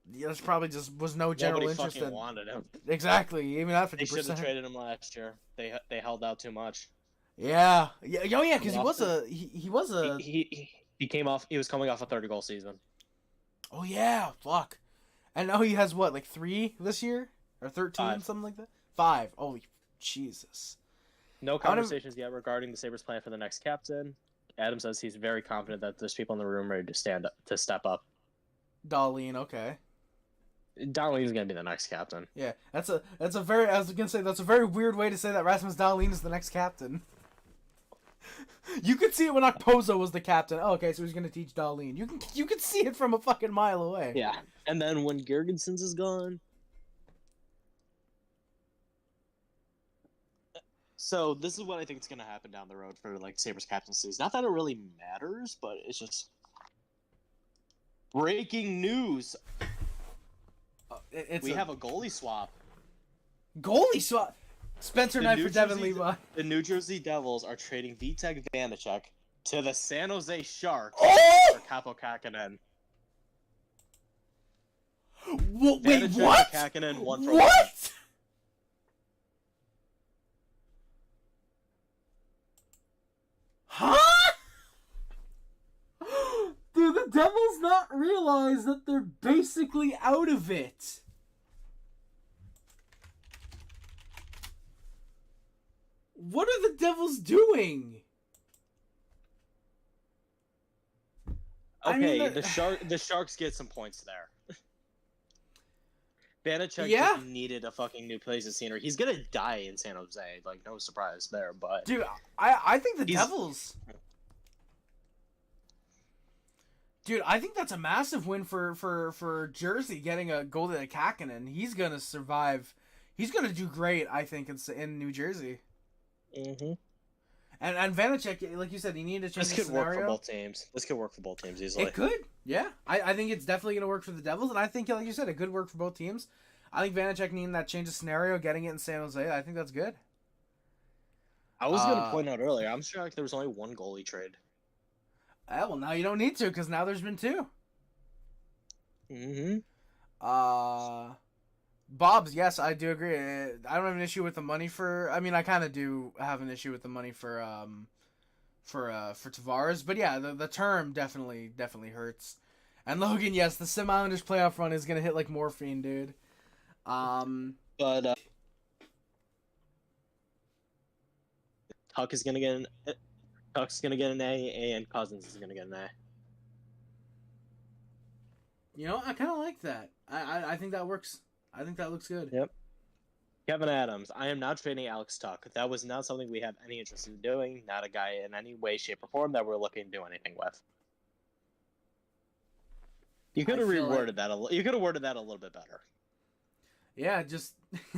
there's probably just was no general Nobody interest fucking in. wanted him. Exactly, even that 50%. They should have traded him last year. They held out too much. Yeah, yeah, oh yeah, because he came off. He was coming off a 30-goal season. Oh yeah, fuck. And now he has what, like 3 this year or 13, 5. something like that. 5. Holy Jesus. No conversations yet regarding the Sabres' plan for the next captain. Adam says he's very confident that there's people in the room ready to step up. Dahlin, okay. Dahlin's gonna be the next captain. Yeah, that's a very, I was gonna say, that's a very weird way to say that Rasmus Dahlin is the next captain. You could see it when Okposo was the captain. Oh, okay, so he's gonna teach Dahlin. You can see it from a fucking mile away. Yeah, and then when Girgensons is gone. So this is what I think is gonna happen down the road for like Sabres captaincies. Not that it really matters, but it's just breaking news. We have a goalie swap. Goalie swap. Spencer Knight for Devin Levi. The New Jersey Devils are trading Vitek Vanacek to the San Jose Sharks for Kaapo Kähkönen. Wait, Vanacek what? and Kähkönen, 1 for 1. What? Huh? Do the Devils not realize that they're basically out of it? What are the Devils doing? Okay, the Sharks get some points there. Vanacek just needed a fucking new place of scenery. He's gonna die in San Jose, like no surprise there. But dude, I think the Devils. Dude, I think that's a massive win for Jersey getting a goalie like Kähkönen. He's gonna survive. He's gonna do great, I think, in New Jersey. Mm-hmm. And Vanacek, like you said, he needed to change the scenario. Work for both teams. This could work for both teams easily. It could, yeah. I think it's definitely going to work for the Devils, and I think, like you said, it could work for both teams. I think Vanacek needing that change of scenario, getting it in San Jose, I think that's good. I was going to point out earlier, I'm shocked there was only 1 goalie trade. Well, now you don't need to, because now there's been 2. Mm-hmm. Bob's, yes, I do agree. I don't have an issue with the money for. I mean, I kind of do have an issue with the money for Tavares, but yeah, the term definitely hurts. And Logan, yes, the Sim Islanders playoff run is gonna hit like morphine, dude. But Tuck is gonna get an A, and Cousins is gonna get an A. You know, I kind of like that. I think that works. I think that looks good. Yep. Kevin Adams, I am not trading Alex Tuck. That was not something we have any interest in doing. Not a guy in any way, shape, or form that we're looking to do anything with. You could have reworded that. You could have worded that a little bit better. Yeah, just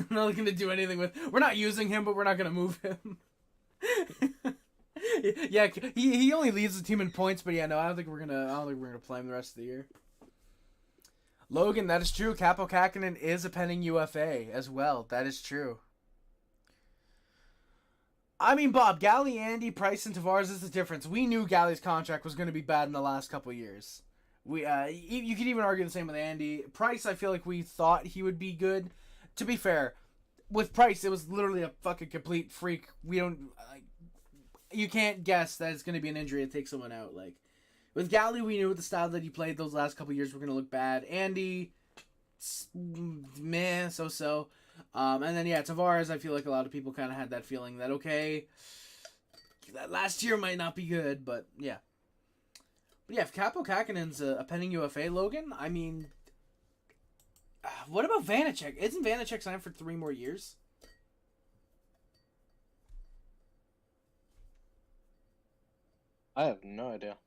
not looking to do anything with. We're not using him, but we're not going to move him. Yeah, he only leads the team in points, but yeah, no, I don't think we're gonna play him the rest of the year. Logan, that is true. Kaapo Kähkönen is a pending UFA as well. That is true. I mean, Bob, Galley, Andy, Price, and Tavares is the difference. We knew Galley's contract was going to be bad in the last couple of years. You could even argue the same with Andy. Price, I feel like we thought he would be good. To be fair, with Price, it was literally a fucking complete freak. You can't guess that it's going to be an injury that takes someone out. Like, with Galley, we knew with the style that he played those last couple of years were going to look bad. Andy, meh, so. And then, yeah, Tavares, I feel like a lot of people kind of had that feeling that, okay, last year might not be good, but yeah. But yeah, if Kaapo Kähkönen's a pending UFA, Logan, I mean, what about Vanacek? Isn't Vanacek signed for 3 more years? I have no idea.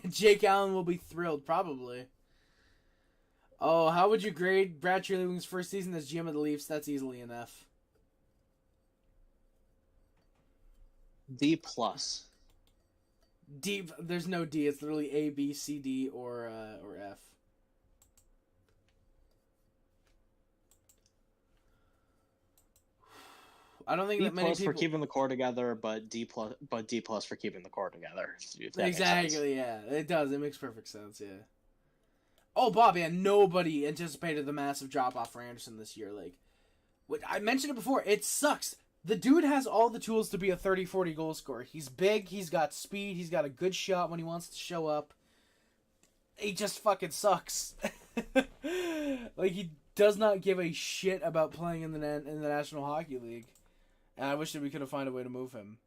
Jake Allen will be thrilled, probably. Oh, how would you grade Brad Treliving's first season as GM of the Leafs? That's easily an F. D+. D. There's no D. It's literally A, B, C, D, or F. I don't think D that many plus people for keeping the core together, but D plus for keeping the core together. If that makes sense. Exactly. Yeah, it does. It makes perfect sense. Yeah. Oh, Bob, yeah, nobody anticipated the massive drop-off for Anderson this year. Like, what I mentioned it before, it sucks. The dude has all the tools to be a 30-40 goal scorer. He's big, he's got speed, he's got a good shot when he wants to show up. He just fucking sucks. Like, he does not give a shit about playing in the National Hockey League. And I wish that we could have found a way to move him.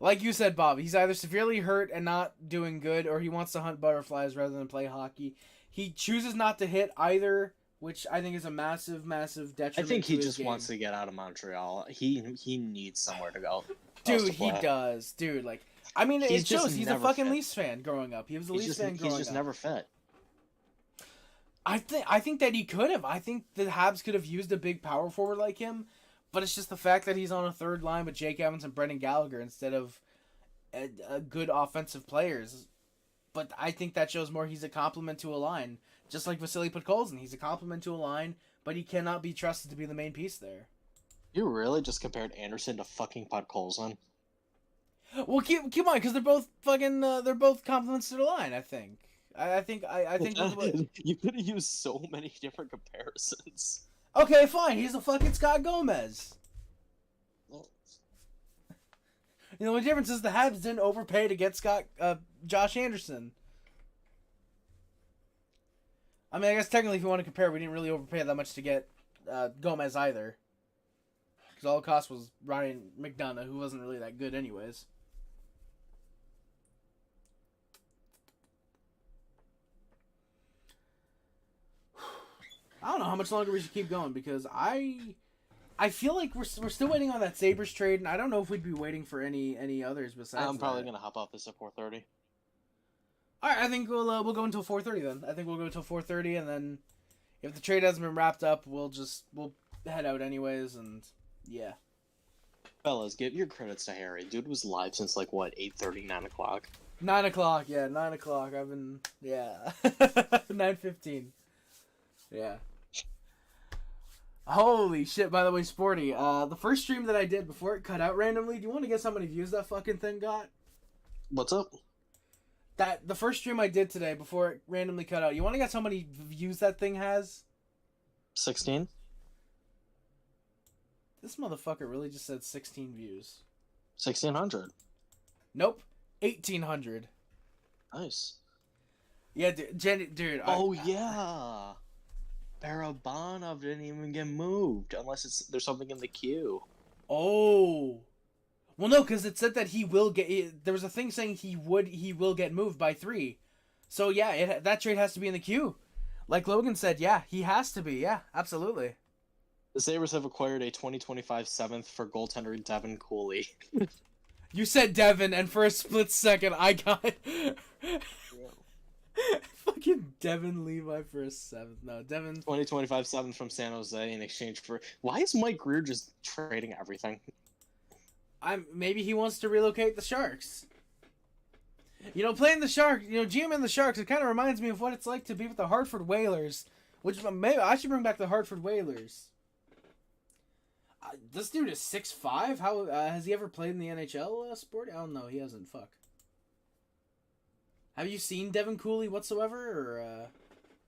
Like you said, Bob, he's either severely hurt and not doing good, or he wants to hunt butterflies rather than play hockey. He chooses not to hit either, which I think is a massive, massive detriment. I think he to his just game. wants to get out of Montreal. He needs somewhere to go. Dude, he does. Dude, like, I mean, it shows. He's a fucking fit. Leafs fan growing up. He was a Leafs fan growing up. He's just never fit. I think that he could have. I think the Habs could have used a big power forward like him, but it's just the fact that he's on a third line with Jake Evans and Brendan Gallagher instead of a good offensive players. But I think that shows more he's a compliment to a line. Just like Vasily Podkolzin. He's a compliment to a line, but he cannot be trusted to be the main piece there. You really just compared Anderson to fucking Podkolzin? Well, keep on, because they're both compliments to the line, I think. I think you could have used so many different comparisons. Okay, fine. He's a fucking Scott Gomez. You know, the difference is the Habs didn't overpay to get Josh Anderson. I mean, I guess technically if you want to compare, we didn't really overpay that much to get Gomez either. Because all it cost was Ryan McDonough, who wasn't really that good anyways. I don't know how much longer we should keep going, because I feel like we're still waiting on that Sabres trade, and I don't know if we'd be waiting for any others besides I'm probably that. gonna hop off this at 4:30. All right, I think we'll go until 4:30 then. I think we'll go until 4:30, and then if the trade hasn't been wrapped up, we'll head out anyways, and yeah. Fellas, give your credits to Harry. Dude was live since 8:30, 9 o'clock. 9 o'clock, yeah, 9 o'clock. I've been 9:15. Yeah. Holy shit, by the way, Sporty, the first stream that I did before it cut out randomly, do you want to guess how many views that fucking thing got? What's up? The first stream I did today before it randomly cut out, you want to guess how many views that thing has? 16? This motherfucker really just said 16 views. 1,600. Nope. 1,800. Nice. Yeah, dude. Yeah. Barabanov didn't even get moved unless there's something in the queue. Oh. Well, no, because it said that he will get. There was a thing saying he will get moved by 3. So yeah, that trade has to be in the queue. Like Logan said, yeah, he has to be. Yeah, absolutely. The Sabres have acquired a 2025 7th for goaltender Devin Cooley. You said Devin, and for a split second, I got fucking Devin Levi for a 7th. No, Devin. 2025 7th from San Jose in exchange for. Why is Mike Greer just trading everything? Maybe he wants to relocate the Sharks. You know, playing the Sharks, GM and the Sharks, it kind of reminds me of what it's like to be with the Hartford Whalers. Which maybe I should bring back the Hartford Whalers. This dude is 6'5". How has he ever played in the NHL sport? I don't know. He hasn't. Fuck. Have you seen Devin Cooley whatsoever,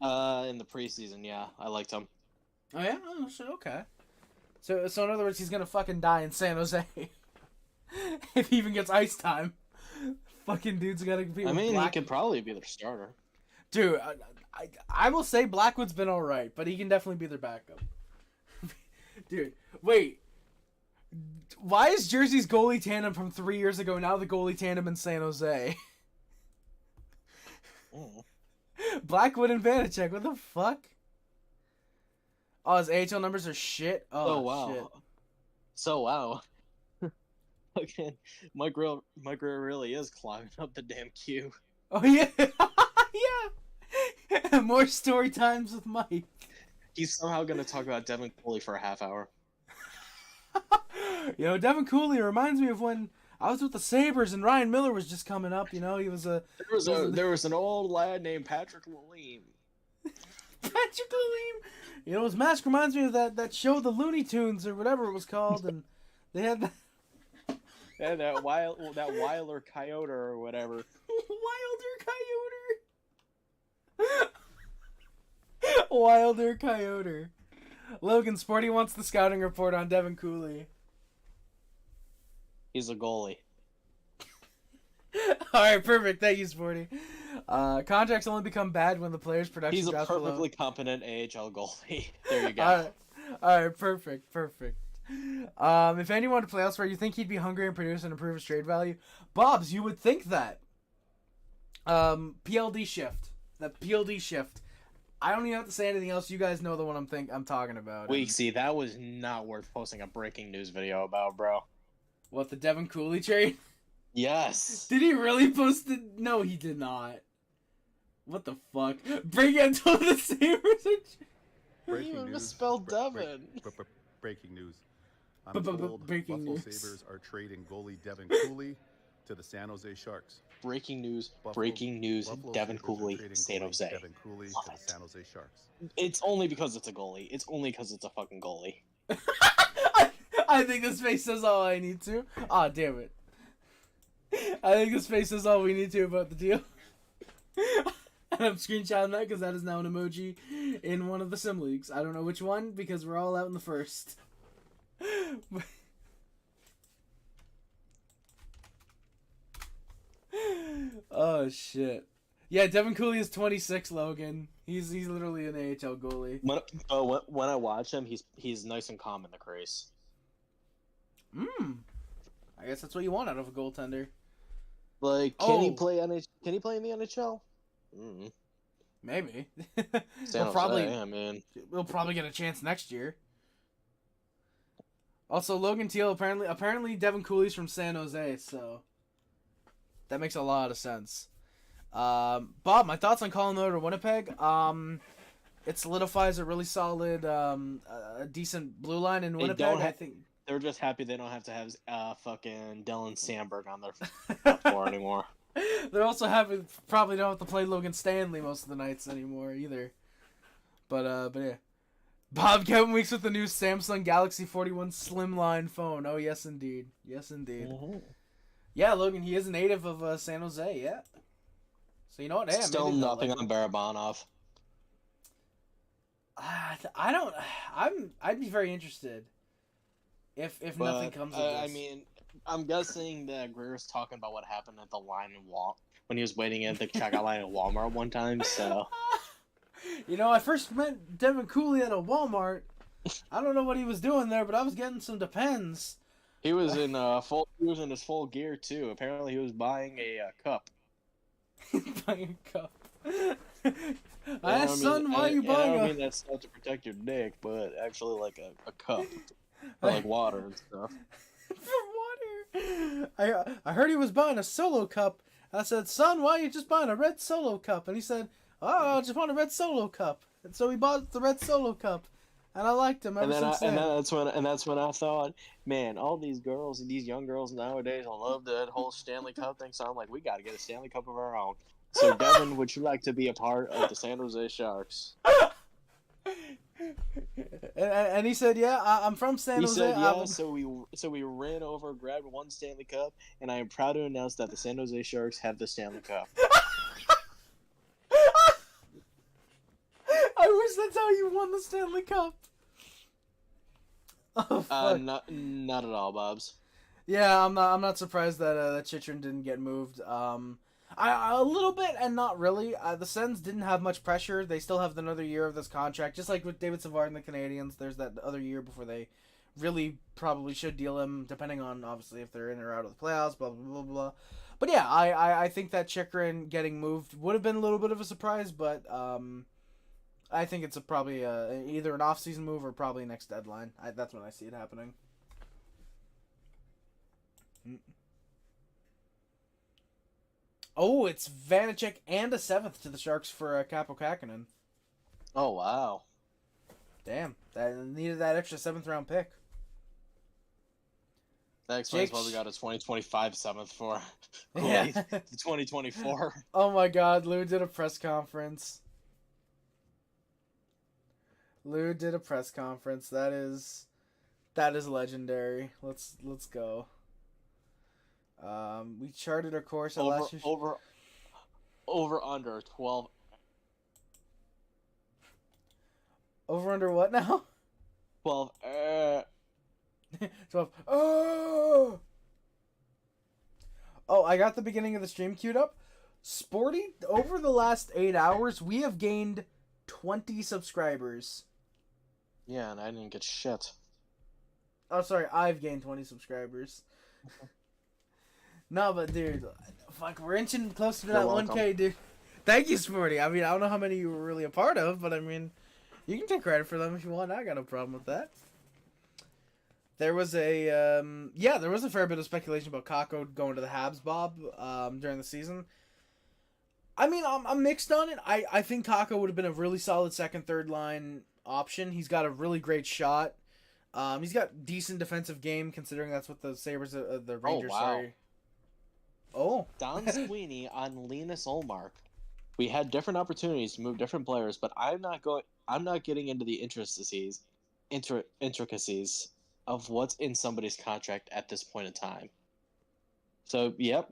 or? In the preseason, yeah, I liked him. Oh yeah, oh shit, okay. So in other words, he's gonna fucking die in San Jose if he even gets ice time. Fucking dude's gotta compete. With he could probably be their starter. Dude, I will say Blackwood's been all right, but he can definitely be their backup. Dude, wait. Why is Jersey's goalie tandem from 3 years ago now the goalie tandem in San Jose? Blackwood and Vanacek, what the fuck? Oh, his AHL numbers are shit? Oh, wow. shit. So, wow. Okay, Mike really is climbing up the damn queue. Oh, yeah. Yeah. More story times with Mike. He's somehow going to talk about Devin Cooley for a half hour. You know, Devin Cooley reminds me of when I was with the Sabres and Ryan Miller was just coming up. You know, he was a... There was an old lad named Patrick Lalime. Patrick Lalime! You know, his mask reminds me of that show, The Looney Tunes, or whatever it was called, and they had that... Yeah, that Wilder Coyote or whatever. Wilder Coyote. Logan, Sporty wants the scouting report on Devin Cooley. He's a goalie. Alright, perfect. Thank you, Sporty. Contracts only become bad when the player's production He's a drops perfectly below. competent AHL goalie. There you go. Alright, perfect. If anyone to play elsewhere, you think he'd be hungry and produce and improve his trade value? Bobs, you would think that. PLD shift. That PLD shift. I don't even have to say anything else. You guys know the one I'm talking about. Wait, see, that was not worth posting a breaking news video about, bro. What, the Devin Cooley trade? Yes. Did he really post it? No, he did not. What the fuck? Bring it to the Sabres. Breaking news. Misspelled Devin. Breaking news. I'm told breaking Buffalo news. Sabres are trading goalie Devin Cooley to the San Jose Sharks. Breaking news. Buffalo Devin Sabres are Cooley, trading San goalie Jose. Devin Cooley Love to the it. San Jose Sharks. It's only because it's a goalie. It's only because it's a fucking goalie. I think this face says all I need to. Aw, damn it. I think this face says all we need to about the deal. And I'm screenshotting that because that is now an emoji in one of the sim leagues. I don't know which one because we're all out in the first. Oh shit. Yeah, Devin Cooley is 26, Logan. He's literally an AHL goalie. When I watch him, he's nice and calm in the crease. I guess that's what you want out of a goaltender. Like, can he play in the NHL? Maybe. San Jose, I mean, We'll probably get a chance next year. Also, Logan Teal apparently Devin Cooley's from San Jose, so that makes a lot of sense. Bob, my thoughts on Colin Miller to Winnipeg. It solidifies a really solid, a decent blue line in Winnipeg. I think they're just happy they don't have to have fucking Dylan Sandberg on their floor anymore. They're also happy probably don't have to play Logan Stanley most of the nights anymore either. But yeah. Bob, Kevin Weeks with the new Samsung Galaxy 41 Slimline phone. Oh, yes, indeed. Yes, indeed. Mm-hmm. Yeah, Logan, he is a native of San Jose, yeah. So, you know what? Hey, still nothing on Barabanov. I'd be very interested if nothing comes of this. I mean, I'm guessing that Greer's talking about what happened at the line in when he was waiting at the checkout line at Walmart one time, so... You know, I first met Devin Cooley at a Walmart. I don't know what he was doing there, but I was getting some Depends. He was in his full gear too. Apparently, he was buying a cup. Buying a cup. I asked, son, why are you buying I mean that's not to protect your dick, but actually like a cup for like water and stuff. For water. I heard he was buying a Solo cup. I said, son, why are you just buying a red Solo cup? And he said, oh, I just want a red Solo cup. And so he bought the red Solo cup. And I liked him ever since then. And that's when I thought, man, all these girls, these young girls nowadays, I love that whole Stanley Cup thing. So I'm like, we got to get a Stanley Cup of our own. So Devin, would you like to be a part of the San Jose Sharks? And he said, yeah, I'm from San Jose. He said, yeah. So we ran over, grabbed one Stanley Cup, and I am proud to announce that the San Jose Sharks have the Stanley Cup. I wish that's how you won the Stanley Cup. Oh, fuck. Not at all, Bobs. Yeah, I'm not surprised that that Chychrun didn't get moved. A little bit and not really. The Sens didn't have much pressure. They still have another year of this contract, just like with David Savard and the Canadians. There's that other year before they really probably should deal him, depending on, obviously, if they're in or out of the playoffs, blah, blah, blah, blah. But yeah, I think that Chychrun getting moved would have been a little bit of a surprise, but I think it's probably either an off-season move or probably next deadline. That's when I see it happening. Oh, it's Vanacek and a 7th to the Sharks for Kaapo Kähkönen. Oh, wow. Damn, that needed that extra 7th round pick. That explains Jake- why we got a 2025 7th for Yeah. 2024. Oh my God, Lou did a press conference. That is legendary. Let's go. We charted our course at last year's... Over under 12. Over under what now? 12. 12. Oh! Oh, I got the beginning of the stream queued up. Sporty, over the last 8 hours, we have gained 20 subscribers. Yeah, and I didn't get shit. Oh, sorry, I've gained 20 subscribers. No, but dude, fuck, we're inching closer to You're that welcome. 1K, dude. Thank you, Sporty. I mean, I don't know how many you were really a part of, but I mean, you can take credit for them if you want. I got no problem with that. There was a there was a fair bit of speculation about Kakko going to the Habs, Bob, during the season. I mean, I'm mixed on it. I think Kakko would have been a really solid second, third line option. He's got a really great shot. He's got decent defensive game considering that's what the Sabres, the Rangers. wow. Sorry. Oh, Don Sweeney on Linus Ullmark. We had different opportunities to move different players, but I'm not getting into the intricacies of what's in somebody's contract at this point in time. So, yep.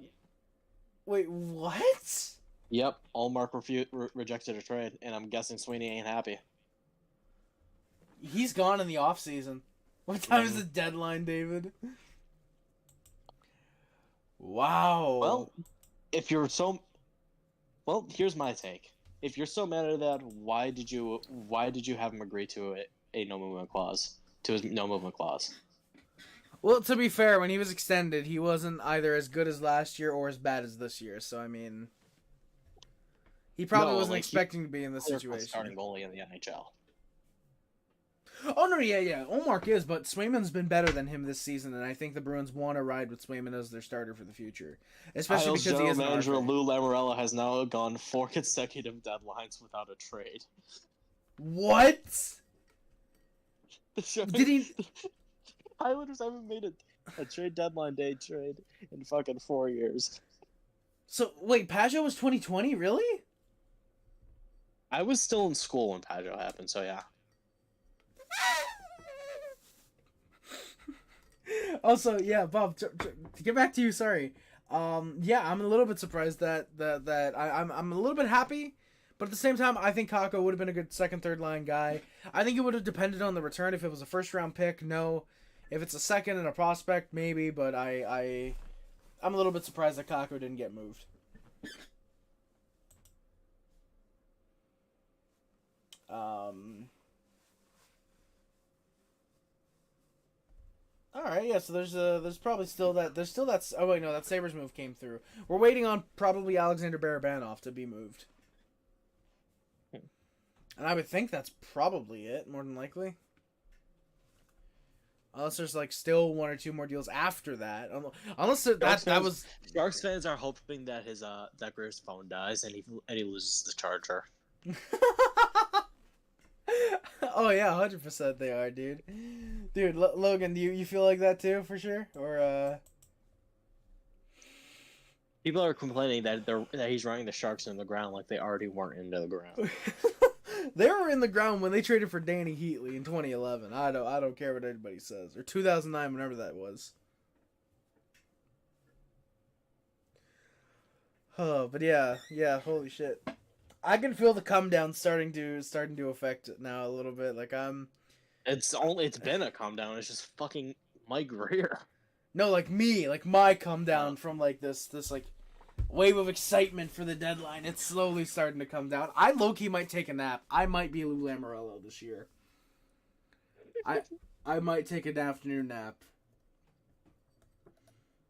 wait, what? Yep, Ullmark rejected a trade, and I'm guessing Sweeney ain't happy. He's gone in the off season. What time is the deadline, David? Wow. Well, here's my take. If you're so mad at that, why did you have him agree to a no movement clause? To his no movement clause. Well, to be fair, when he was extended, he wasn't either as good as last year or as bad as this year. So I mean, he probably wasn't expecting to be in this situation. Starting goalie in the NHL. Oh no, yeah. Ullmark is, but Swayman's been better than him this season, and I think the Bruins want to ride with Swayman as their starter for the future, especially because he is an manager RFA. Lou Lamoriello has now gone 4 consecutive deadlines without a trade. What? Did he? Islanders haven't made a trade deadline day trade in fucking 4 years. So wait, Pajot was 2020, really? I was still in school when Pajot happened, so yeah. Also, yeah, Bob. To get back to you, sorry. Yeah, I'm a little bit surprised that I'm a little bit happy, but at the same time, I think Kakko would have been a good second, third line guy. I think it would have depended on the return. If it was a first round pick, no. If it's a second and a prospect, maybe. But I'm a little bit surprised that Kakko didn't get moved. All right, yeah. So there's probably still that. Oh wait, no, that Sabres move came through. We're waiting on probably Alexander Barabanov to be moved, and I would think that's probably it, more than likely. Unless there's like still 1 or 2 more deals after that. Unless that was Sharks fans are hoping that his that Greer's phone dies and he loses the charger. Oh yeah, 100% they are, dude. Dude, Logan, do you feel like that too, for sure? Or People are complaining that he's running the Sharks into the ground like they already weren't into the ground. They were in the ground when they traded for Danny Heatley in 2011. I don't care what anybody says. Or 2009, whenever that was. Oh, but yeah, holy shit. I can feel the come down starting to affect it now a little bit. Like It's been a calm down. It's just fucking Mike Greer. No, like me, like my come down from like this like wave of excitement for the deadline. It's slowly starting to come down. I low-key might take a nap. I might be Lou Lamoriello this year. I might take an afternoon nap.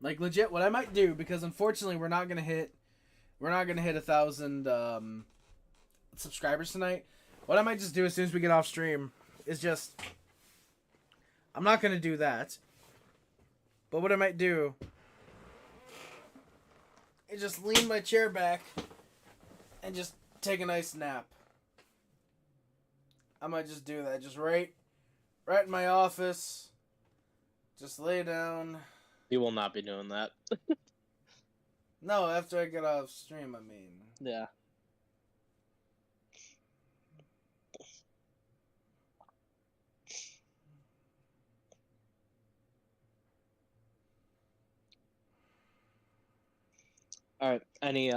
Like legit, what I might do, because unfortunately we're not gonna hit 1,000 subscribers tonight. What I might just do as soon as we get off stream is just, I'm not gonna do that. But what I might do is just lean my chair back and just take a nice nap. I might just do that, just right in my office. Just lay down. You will not be doing that. No, after I get off stream, I mean. Yeah. All right. Any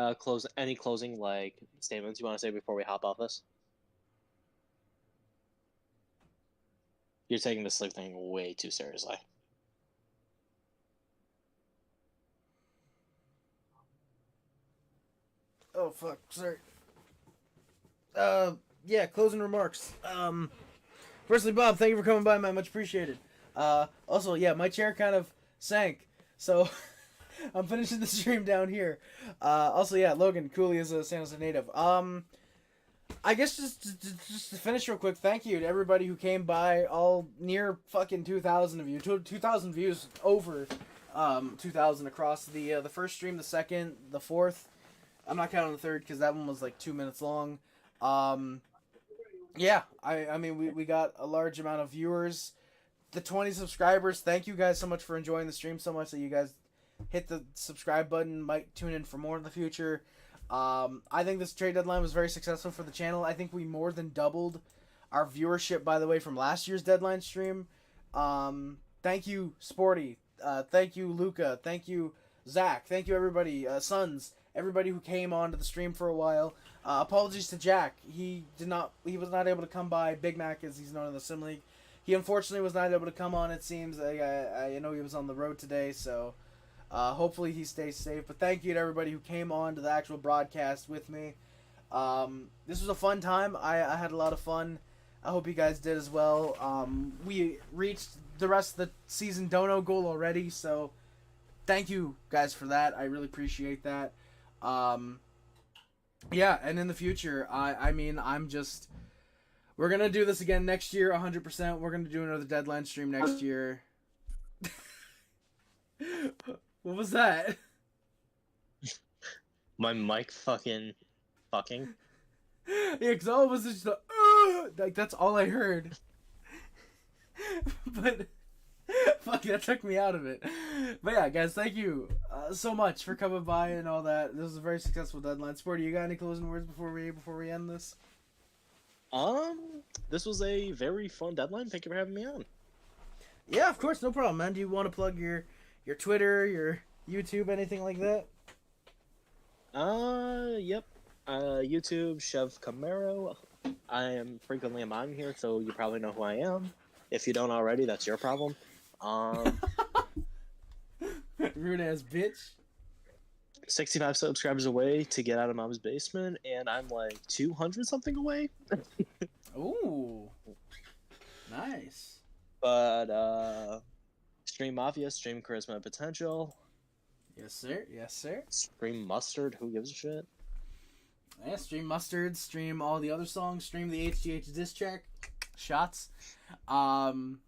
closing like statements you want to say before we hop off this? You're taking the sleep thing way too seriously. Oh fuck, sorry. Yeah, closing remarks. Firstly, Bob, thank you for coming by, man. Much appreciated. Also, yeah, my chair kind of sank, so I'm finishing the stream down here. Also, yeah, Logan Cooley is a San Jose native. I guess just to finish real quick, thank you to everybody who came by. All near fucking 2,000 of you, 2,000 views, over 2,000 across the first stream, the second, the fourth. I'm not counting the third because that one was like 2 minutes long. Yeah, I mean, we got a large amount of viewers. The 20 subscribers, thank you guys so much for enjoying the stream so much that you guys hit the subscribe button, might tune in for more in the future. I think this trade deadline was very successful for the channel. I think we more than doubled our viewership, by the way, from last year's deadline stream. Thank you, Sporty. Thank you, Luca. Thank you, Zach. Thank you, everybody. Sons. Everybody who came onto the stream for a while. Apologies to Jack. He was not able to come by. Big Mac, as he's known in the Sim League. He unfortunately was not able to come on, it seems. I know he was on the road today, so hopefully he stays safe. But thank you to everybody who came on to the actual broadcast with me. This was a fun time. I had a lot of fun. I hope you guys did as well. We reached the rest of the season dono goal already, so thank you guys for that. I really appreciate that. Yeah, and in the future, I mean, we're gonna do this again next year, 100%. We're gonna do another deadline stream next year. What was that? My mic fucking. Yeah, because all of us is just like, that's all I heard. But fuck, that took me out of it. But yeah, guys, thank you so much for coming by and all that. This was a very successful deadline. Sporty, you got any closing words before we end this? This was a very fun deadline. Thank you for having me on. Yeah, of course, no problem, man. Do you want to plug your Twitter, your YouTube, anything like that? Yep. YouTube, Chev Camaro. I am frequently on here, so you probably know who I am. If you don't already, that's your problem. Rude ass bitch. 65 subscribers away to get out of mom's basement, and I'm like 200 something away. Ooh, nice. But Stream Mafia, Stream Charisma and Potential. Yes, sir. Yes, sir. Stream Mustard. Who gives a shit? Yeah, stream Mustard. Stream all the other songs. Stream the HGH diss track. Shots. I'm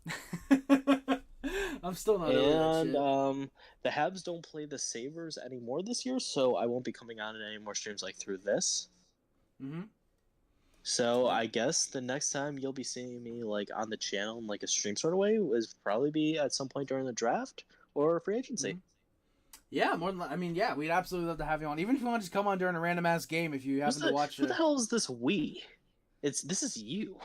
still not over that shit. The Habs don't play the Sabres anymore this year, so I won't be coming on in any more streams like through this. Mm-hmm. So I guess the next time you'll be seeing me like on the channel in like a stream sort of way is probably be at some point during the draft or free agency. Mm-hmm. Yeah, more than yeah, we'd absolutely love to have you on. Even if you want to just come on during a random ass game, if you happen to watch it. Who the hell is this we? This is you.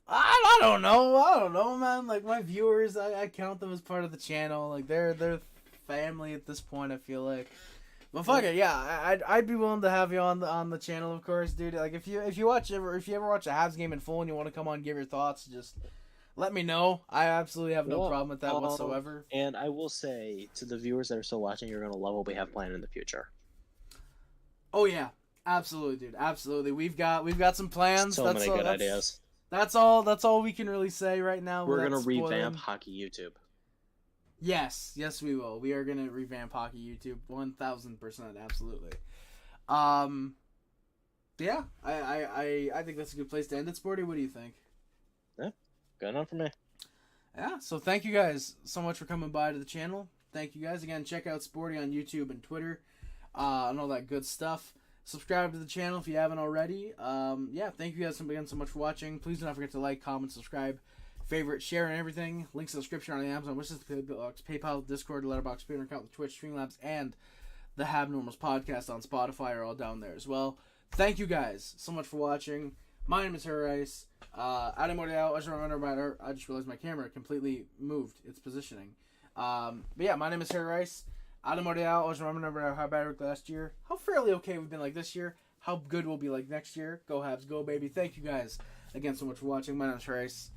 I don't know, man. Like my viewers, I count them as part of the channel. Like they're family at this point. I feel like, but fuck it, yeah. I'd be willing to have you on the channel, of course, dude. Like if you ever watch a Habs game in full and you want to come on and give your thoughts, just let me know. I absolutely have no problem with that whatsoever. And I will say to the viewers that are still watching, you're gonna love what we have planned in the future. Oh yeah, absolutely, dude. Absolutely, we've got some plans. So many good ideas. That's all we can really say right now. We're gonna without revamp spoiling. hockey YouTube. Yes, we will. We are gonna revamp hockey YouTube 1000%, absolutely. Yeah, I think that's a good place to end it, Sporty. What do you think? Yeah, good enough for me. Yeah, so thank you guys so much for coming by to the channel. Thank you guys again. Check out Sporty on YouTube and Twitter, and all that good stuff. Subscribe to the channel if you haven't already. Yeah, thank you guys again so much for watching. Please do not forget to like, comment, subscribe, favorite, share, and everything. Links in the description on the Amazon wishlist, PayPal, Discord, Letterboxd, Twitter account, the Twitch, Streamlabs, and the Habnormals podcast on Spotify are all down there as well. Thank you guys so much for watching. My name is Hertl. Adam Montreal, I just realized my camera completely moved its positioning. But yeah, my name is Hertl. Adam Montreal, always remember how bad we were last year, how fairly okay we've been like this year, how good we'll be like next year. Go Habs, go baby. Thank you guys again so much for watching. My name is Hertl,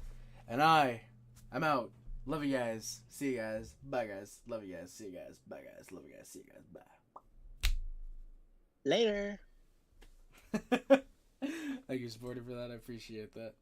and I'm out. Love you guys. See you guys. Bye guys. Love you guys. See you guys. Bye guys. Love you guys. See you guys. Bye. Later. Thank you, Sporty, for that. I appreciate that.